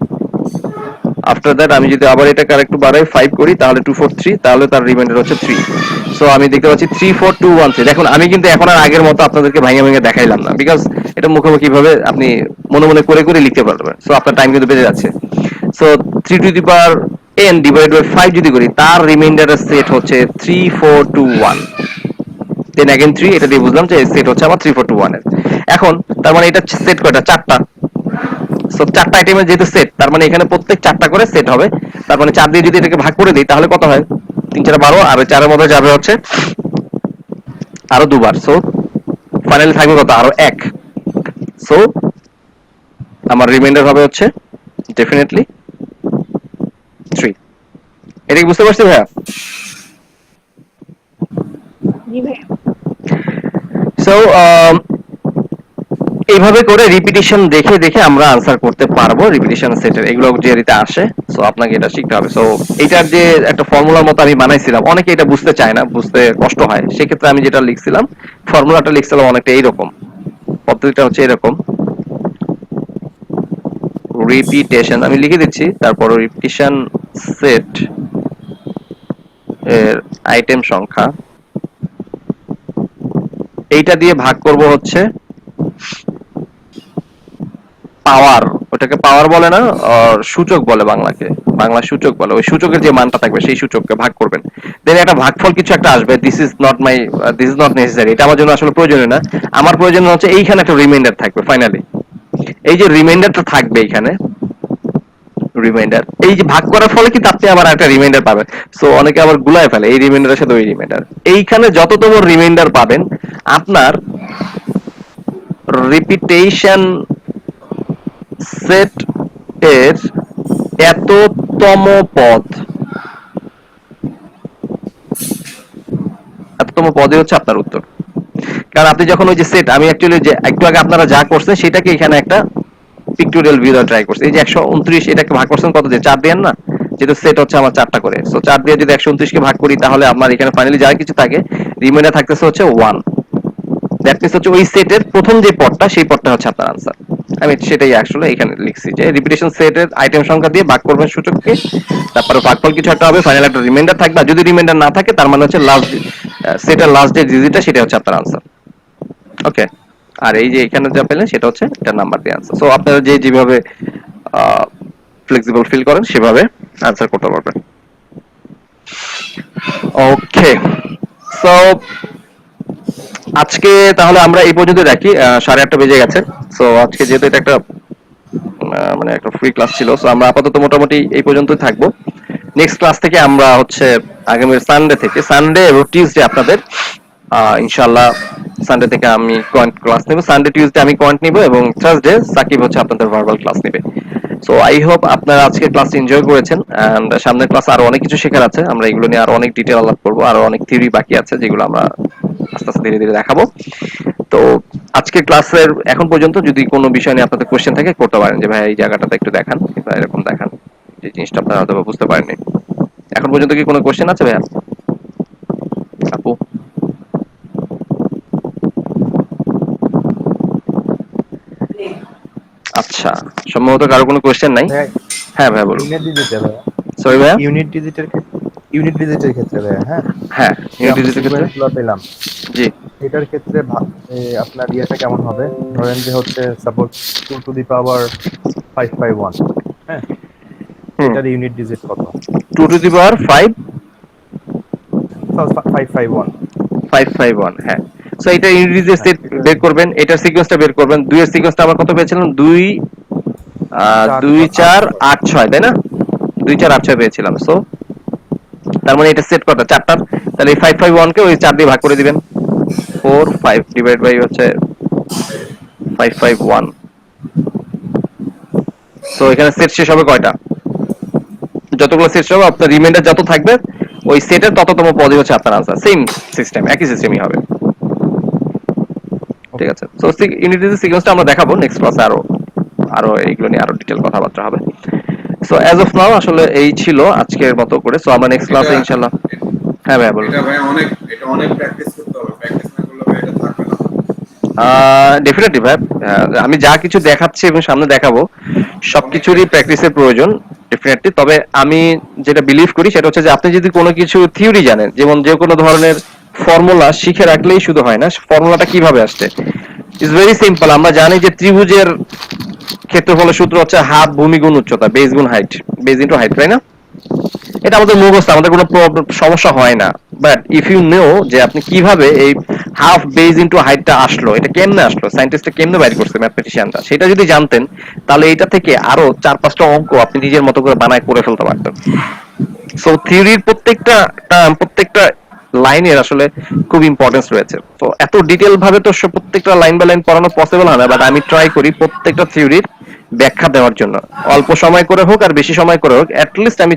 আফটার দ্যাট আমি যদি আবার এটাকে আরেকটু বাড়াই 5 করি তাহলে 243, তাহলে তার রিমাইন্ডার হচ্ছে 3। সো আমি দেখতে পাচ্ছি 3 4 2 1 3। দেখুন আমি কিন্তু এখন আর আগের মতো আপনাদেরকে ভাঙে ভাঙে দেখাইলাম না, বিকজ এটা মুখোমুখি ভাবে আপনি মনে মনে করে করে লিখতে পারবেন। সো আপনার টাইম কিন্তু বেঁচে যাচ্ছে। So 3 to the power n divide by 5 যদি করি তার রিমাইন্ডারের সেট হচ্ছে 3 4 2 1। দেন अगेन 3, এটা দিয়ে বুঝলাম যে সেট হচ্ছে আমার 3 4 2 1 এর। এখন তার মানে এটা সেট কয়টা? 4টা। সো 4টা আইটেমের যেহেতু সেট, তার মানে এখানে প্রত্যেক 4টা করে সেট হবে। তার মানে 4 দিয়ে যদি এটাকে ভাগ করে দিই তাহলে কত হয়? 3 4 12, আর 4 এর মধ্যে যাবে হচ্ছে আরো দুবার। সো ফাইনালি থাকবে কত? আরো 1। সো আমার রিমাইন্ডার হবে হচ্ছে ডেফিনেটলি 3। এটা কি বুঝতে পারছি ভাইয়া? জি ভাই। সো এইভাবে করে রিপিটিশন দেখে দেখে আমরা আনসার করতে পারবো রিপিটিশন সেটের, এগুলো জিআরিতে আসে। সো আপনাকে এটা শিখতে হবে। সো এটার যে একটা ফর্মুলার মতো আমি বানাইছিলাম, অনেকে এটা বুঝতে চায় না, বুঝতে কষ্ট হয়, সেক্ষেত্রে আমি যেটা লিখছিলাম, ফর্মুলাটা লিখছিলাম অনেকটা এইরকম, পদ্ধতিটা হচ্ছে এরকম, রিপিটেশন আমি লিখে দিচ্ছি, তারপর রিপিটিশন সেট এর আইটেম সংখ্যা, এইটা দিয়ে ভাগ করব হচ্ছে পাওয়ার, ওটাকে পাওয়ার বলে না, সূচক বলে বাংলাকে, বাংলা সূচক বলে, ওই সূচকের যে মানটা থাকবে সেই সূচককে ভাগ করবেন, দেন একটা ভাগফল কিছু একটা আসবে, দিস ইজ নট নেসেসারি, এটা আমার জন্য আসলে প্রয়োজনীয় না। আমার প্রয়োজন হচ্ছে এইখানে একটা রিমাইন্ডার থাকবে ফাইনালি, এই যে রিমাইন্ডারটা থাকবে এইখানে, রিমাইন্ডার, এই যে ভাগ করার ফলে কিন্তু আপনি আবার একটা রিমাইন্ডার পাবেন। সো অনেকে আবার গুলায় ফেলে এই রিমাইন্ডারের সাথে ওই রিমাইন্ডার, এইখানে যততম রিমাইন্ডার পাবেন আপনার রিপিটেশন সেট এর এততম পদ, এততম পদই হচ্ছে আপনার উত্তর। কারণ আপনি যখন ওই যে সেট, আমি অ্যাকচুয়ালি যে একটু আগে আপনারা যা করছেন সেটাকে এখানে একটা পিক্টোরিয়াল ভিউ ট্রাই করছি। এই যে 129 এটাকে ভাগ করছেন কত দিয়ে, 4 দিয়ে না, যেহেতু সেট হচ্ছে আমার 4টা করে, সো 4 দিয়ে যদি 129 কে ভাগ করি তাহলে আমার এখানে ফাইনালি যা কিছু থাকে রিমাইন্ডার থাকতেছে হচ্ছে 1। দ্যাট মিন্স হচ্ছে ওই সেটের প্রথম যে পদটা সেই পদটা হচ্ছে আপনার আনসার। আমি সেটাই আসলে এখানে লিখছি যে রিপিটেশন সেটের আইটেম সংখ্যা দিয়ে ভাগ করবেন সূচককে, তারপরে ভাগফল কিছু একটা হবে, ফাইনাল একটা রিমাইন্ডার থাকবে, আর যদি রিমাইন্ডার না থাকে তার মানে হচ্ছে লাস্ট সেটের লাস্ট যে ডিজিটটা সেটা হচ্ছে আপনার আনসার। ওকে, আর এই যে এখানে যা পেলেন সেটা হচ্ছে এটা নাম্বার দিয়ে আনসার। সো আপনারা যেভাবে ফ্লেক্সিবল ফিল করেন সেভাবে আনসার করতে পারবেন। ওকে, সো আজকে তাহলে আমরা এই পর্যন্ত রাখি, 8:30 বেজে গেছে। সো আজকে যেহেতু এটা একটা মানে একটা ফ্রি ক্লাস ছিল, সো আমরা আপাতত মোটামুটি এই পর্যন্তই থাকবো। নেক্সট ক্লাস থেকে আমরা হচ্ছে আগামী সানডে এবং টিউসডে আপনাদের ইনশাআল্লাহ সানডে থেকে আমি কোয়ান্ট ক্লাস নেব, সানডে টিউসডে আমি কোয়ান্ট নিব, এবং থার্সডে সাকিব হচ্ছে আপনাদের ভার্বাল ক্লাস নেবে। সো আই হোপ আপনারা আজকে ক্লাস এনজয় করেছেন, এন্ড সামনের ক্লাসে আরো অনেক কিছু শেখার আছে, আমরা এগুলো নিয়ে আরো অনেক ডিটেইল আলাপ করব, আরো অনেক থিওরি বাকি আছে যেগুলো আমরা আস্তে আস্তে ধীরে ধীরে দেখাবো। তো আজকে ক্লাসের এখন পর্যন্ত যদি কোনো বিষয় নিয়ে আপনাদের কোশ্চেন থাকে করতে পারেন, যে ভাই এই জায়গাটাতে একটু দেখান বা এরকম দেখান, যে জিনিসটা আপনারা হয়তো বুঝতে পারেননি। এখন পর্যন্ত কি কোনো কোশ্চেন আছে ভাইয়া, আপু? আচ্ছা, সম্ভবত কারো কোনো কোশ্চেন নাই। হ্যাঁ ভাই বলুন। ইউনিট ডিজিটে ভাইয়া, সরি ভাইয়া। ইউনিট ডিজিটের ক্ষেত্রে ভাইয়া, হ্যাঁ হ্যাঁ, ইউনিট ডিজিটের ক্ষেত্রে সিকোয়েন্সগুলো পেলাম, জি। এটার ক্ষেত্রে আপনার ইয়েটা কেমন হবে? ধরেন যে হচ্ছে সাপোজ 2 টু দি পাওয়ার 551, হ্যাঁ, এটার ইউনিট ডিজিট কত? 2 টু দি পাওয়ার 551। 551, হ্যাঁ। সো এটা ইউনিট ডিজিট সেট বের করবেন, এটার সিকোয়েন্সটা বের করবেন। 2 এর সিকোয়েন্সটা আমরা কত পেয়েছিলাম? 2 2 4 8 6, তাই না? 2 4 8 6 পেয়েছিলাম। সো তার মানে এটা সেট কত? 4টার, তাহলে এই 551 কে ওই 4 দিয়ে ভাগ করে দিবেন। 4 5 ডিভাইড বাই হচ্ছে 551। সো এখানে সেট শেষ হবে কয়টা? যতগুলো সেট হবে আপনার রিমাইন্ডার যত থাকবে ওই সেটের তততম পদই হচ্ছে আপনার আনসার। সেম সিস্টেম, একই সিস্টেমই হবে। ঠিক আছে, সো ইউনিট ডিজিট সিকোয়েন্সটা আমরা দেখাবো নেক্সট ক্লাসে, আরো এইগুলো নিয়ে আরো ডিটেইল কথাবার্তা হবে। সো অ্যাজ অফ নাও আসলে এই ছিল আজকের মতো করে। সো আমরা নেক্সট ক্লাসে ইনশাআল্লাহ। হ্যাঁ ভাই বলুন। এটা অনেক প্র্যাকটিস করতে হবে, প্র্যাকটিস না করলে ভাই এটা থাকবে না। ডেফিনেটলি ভাই, আমি যা কিছু দেখাচ্ছি এবং সামনে দেখাবো সবকিছুরই প্র্যাকটিসের প্রয়োজন ডেফিনেটলি। তবে আমি যেটা বিলিভ করি সেটা হচ্ছে যে আপনি যদি কোনো কিছু থিওরি জানেন, যেমন যে কোনো ধরনের ফর্মুলা শিখে রাখলেই শুধু হয় না, ফর্মুলাটা কিভাবে আসছে ইজ ভেরি সিম্পল। আমরা জানি যে ত্রিভুজের ক্ষেত্রফলের সূত্র হচ্ছে হাফ ভূমি গুণ উচ্চতা, বেস গুণ হাইট, বেস ইনটু হাইট, তাই না? এটা আমাদের মুখস্থ, আমাদের কোনো সমস্যা হয় না। বাট ইফ ইউ নো যে আপনি কিভাবে এই হাফ বেস ইনটু হাইটটা আসলো, এটা কেমনে আসলো, সায়েন্টিস্টটা কেমনে বাইর করছে, ম্যাথমেটিশিয়ানটা, সেটা যদি জানতেন তাহলে এইটা থেকে আরো 4-5টা অঙ্ক আপনি নিজের মতো করে বানায় করে ফেলতে পারতেন। সো থিওরির প্রত্যেকটা টার্ম, প্রত্যেকটা লাইনের আসলে খুব ইম্পর্টেন্স রয়েছে। তো এত ডিটেইল ভাবে তো প্রত্যেকটা লাইন বাই লাইন পড়ানো পসিবল হয় না, বাট আমি ট্রাই করি প্রত্যেকটা থিওরির ব্যাখ্যা দেওয়ার জন্য, অল্প সময় করে হোক আর বেশি সময় করে হোক, অ্যাট লিস্ট আমি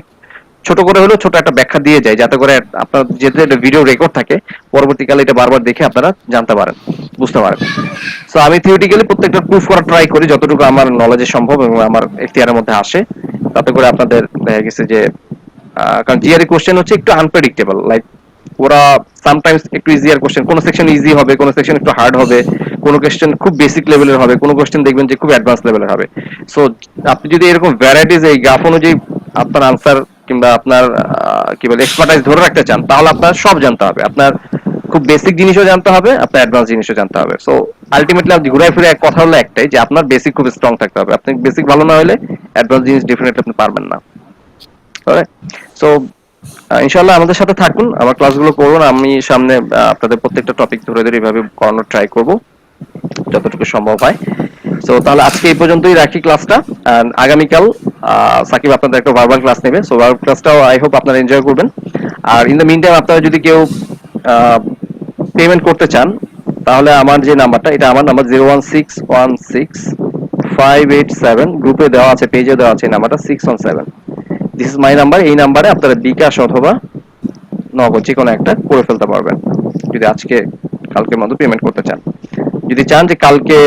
ছোট করে হলেও ছোট একটা ব্যাখ্যা দিয়ে যায়, যাতে করে আপনার যেহেতু একটা ভিডিও রেকর্ড থাকে, পরবর্তীকালে এটা বারবার দেখে আপনারা জানতে পারেন, বুঝতে পারেন। সো আমি থিওরিটিক্যালি প্রত্যেকটা প্রুফ করার ট্রাই করি যতটুকু আমার নলেজে সম্ভব এবং আমার এখতিয়ারের মধ্যে আসে, তাতে করে আপনাদের দেখা গেছে যে কারণ জিআরই কোশ্চেন হচ্ছে একটু আনপ্রেডিক্টেবল, লাইক ওরা সামটাইমস একটু ইজিয়ার কোশ্চেন, কোন সেকশন ইজি হবে, কোন সেকশন একটু হার্ড হবে, কোন কোশ্চেন খুব বেসিক লেভেলের হবে, কোন কোশ্চেন দেখবেন যে খুব অ্যাডভান্স লেভেলের হবে। সো আপনি যদি এরকম ভ্যারাইটিস এই গ্রাফ অনুযায়ী আপনার আনসার কিংবা আপনার কি বলে এক্সপার্টাইজ ধরে রাখতে চান, তাহলে আপনার সব জানতে হবে, আপনার খুব বেসিক জিনিসও জানতে হবে, আপনার অ্যাডভান্স জিনিসও জানতে হবে। সো আলটিমেটলি আপনি ঘুরে ফিরে এক কথা হলো একটাই, যে আপনার বেসিক খুব স্ট্রং থাকতে হবে। আপনি বেসিক ভালো না হলে অ্যাডভান্স জিনিস ডেফিনেটলি আপনি পারবেন না। সো ইনশাআল্লাহ আমাদের সাথে থাকুন, আমার ক্লাসগুলো করুন, আমি সামনে আপনাদের প্রত্যেকটা টপিক ধরে ধরে এইভাবে করানোর ট্রাই করব যতটুকু সম্ভব হয়। সো তাহলে আজকে এই পর্যন্তই রাখি ক্লাসটা। আগামীকাল সাকিব আপনাদের একটা ভার্বাল ক্লাস নেবে, সো ভার্বাল ক্লাসটাও আই হোপ আপনারা এনজয় করবেন। আর ইন দ্য মিন টাইম আপনারা যদি কেউ পেমেন্ট করতে চান, তাহলে আমার যে নাম্বারটা, এটা আমার নাম্বার 0161658 গ্রুপে দেওয়া আছে, পেজে দেওয়া আছে, এই নাম্বারটা 617, দিস ইজ মাই নাম্বার। এই নাম্বারে আপনারা বিকাশ অথবা নগদ যে কোনো একটা করে ফেলতে পারবেন যদি আজকে কালকের মধ্যে পেমেন্ট করতে চান। যদি চান যে কালকে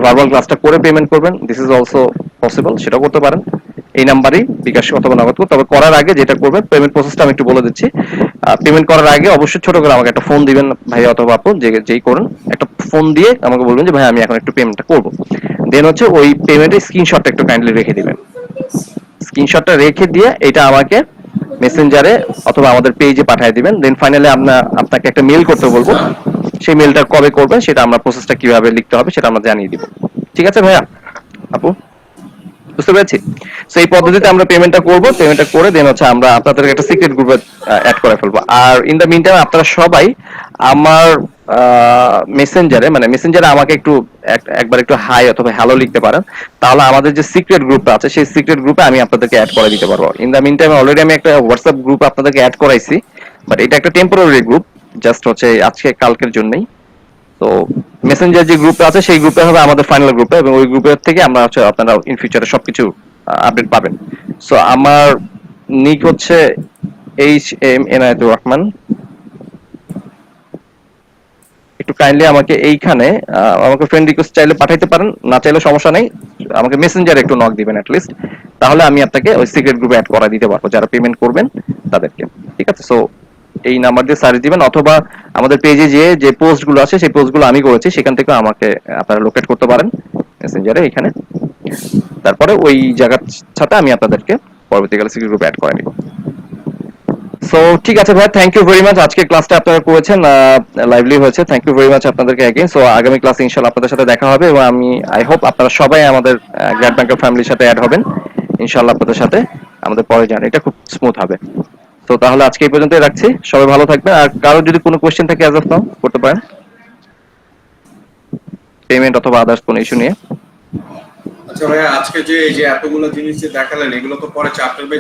ভার্বাল ক্লাসটা করে পেমেন্ট করবেন, দিস ইজ অলসো পসিবল, সেটাও করতে পারেন। এই নাম্বারেই বিকাশ অথবা নগদ করুন। তবে করার আগে যেটা করবেন, পেমেন্ট প্রসেসটা আমি একটু বলে দিচ্ছি। পেমেন্ট করার আগে অবশ্যই ছোট করে আমাকে একটা ফোন দিবেন ভাই অথবা আপু, যেই করুন, একটা ফোন দিয়ে আমাকে বলবেন যে ভাই আমি এখন একটু পেমেন্টটা করবো। দেন হচ্ছে ওই পেমেন্টের স্ক্রিনশটটা একটু কাইন্ডলি রেখে দিবেন। স্ক্রিনশটটা রেখে দিয়ে এটা আমাকে মেসেঞ্জারে অথবা আমাদের পেজে পাঠিয়ে দিবেন। দেন ফাইনালি আপনাকে একটা মেল করতে বলবো, সেই মেলটা কবে করবেন সেটা আমরা প্রসেসটা কিভাবে লিখতে হবে সেটা আমরা জানিয়ে দিব। ঠিক আছে ভাইয়া, আপু, বুঝতে পেরেছি। সো এই পদ্ধতিতে আমরা পেমেন্টটা করব, পেমেন্টটা করে দেন হচ্ছে আমরা আপনাদের একটা সিক্রেট গ্রুপে অ্যাড করে ফেলবো। আর ইন দ্য মিন টাইম আপনারা সবাই আমার মেসেঞ্জারে আমাকে একবার একটু হাই অথবা হ্যালো লিখতে পারেন, তাহলে আমাদের যে সিক্রেট গ্রুপটা আছে সেই সিক্রেট গ্রুপে আমি আপনাদেরকে অ্যাড করে দিতে পারবো। In the mean time already আমি একটা হোয়াটসঅ্যাপ গ্রুপ আপনাদেরকে অ্যাড করাইছি, বাট এটা একটা টেম্পোরারি গ্রুপ, জাস্ট হচ্ছে আজকে কালকের জন্যই। তো মেসেঞ্জার যে গ্রুপটা আছে সেই গ্রুপে হবে আমাদের ফাইনাল গ্রুপে, এবং ওই গ্রুপের থেকে আমরা হচ্ছে আপনারা ইন ফিউচারে সবকিছু আপডেট পাবেন। সো আমার নিক হচ্ছে HM এনায়েতুর রহমান। একটু কাইন্ডলি আমাকে এইখানে আমাকে ফ্রেন্ড রিকোয়েস্ট চাইলে পাঠাইতে পারেন, না চাইলে সমস্যা নেই, আমাকে মেসেঞ্জারে একটু নক দিবেন অ্যাটলিস্ট, তাহলে আমি আপনাকে ওই সিক্রেট গ্রুপে অ্যাড করা দিতে পারবো যারা পেমেন্ট করবেন তাদেরকে। ঠিক আছে, সো এই নাম্বার দিয়ে সার্চ দিবেন, অথবা আমাদের পেজে যে পোস্টগুলো আছে সেই পোস্টগুলো আমি করেছি সেখান থেকে আমাকে আপনারা লোকেট করতে পারেন মেসেঞ্জারে এখানে। তারপরে ওই জায়গার সাথে আমি আপনাদেরকে পরবর্তীকালে সিক্রেট গ্রুপে অ্যাড করে নিব। সো ঠিক আছে ভাই, থ্যাংক ইউ ভেরি মাচ। আজকে ক্লাসটা আপনারা করেছেন, লাইভলি হয়েছে, থ্যাংক ইউ ভেরি মাচ আপনাদেরকে অ্যাগেইন। সো আগামী ক্লাসে ইনশাআল্লাহ আপনাদের সাথে দেখা হবে, এবং আই হোপ আপনারা সবাই আমাদের গ্র্যান্ড ব্যাংকের ফ্যামিলির সাথে অ্যাড হবেন ইনশাআল্লাহ। আপনাদের সাথে আমাদের পরে জার্নিটা খুব স্মুথ হবে। তো তাহলে আজকে এই পর্যন্তই রাখছি, সবাই ভালো থাকবেন। আর কারো যদি কোনো কোশ্চেন থাকে অ্যাজ অফ নাও করতে পারেন, পেমেন্ট অথবা আদার্স কোনো ইস্যু নিয়ে। আচ্ছা ভাইয়া, আজকে যে এই যে এতগুলো জিনিস যে দেখালেন, এগুলো তো পরে চ্যাপ্টার বাই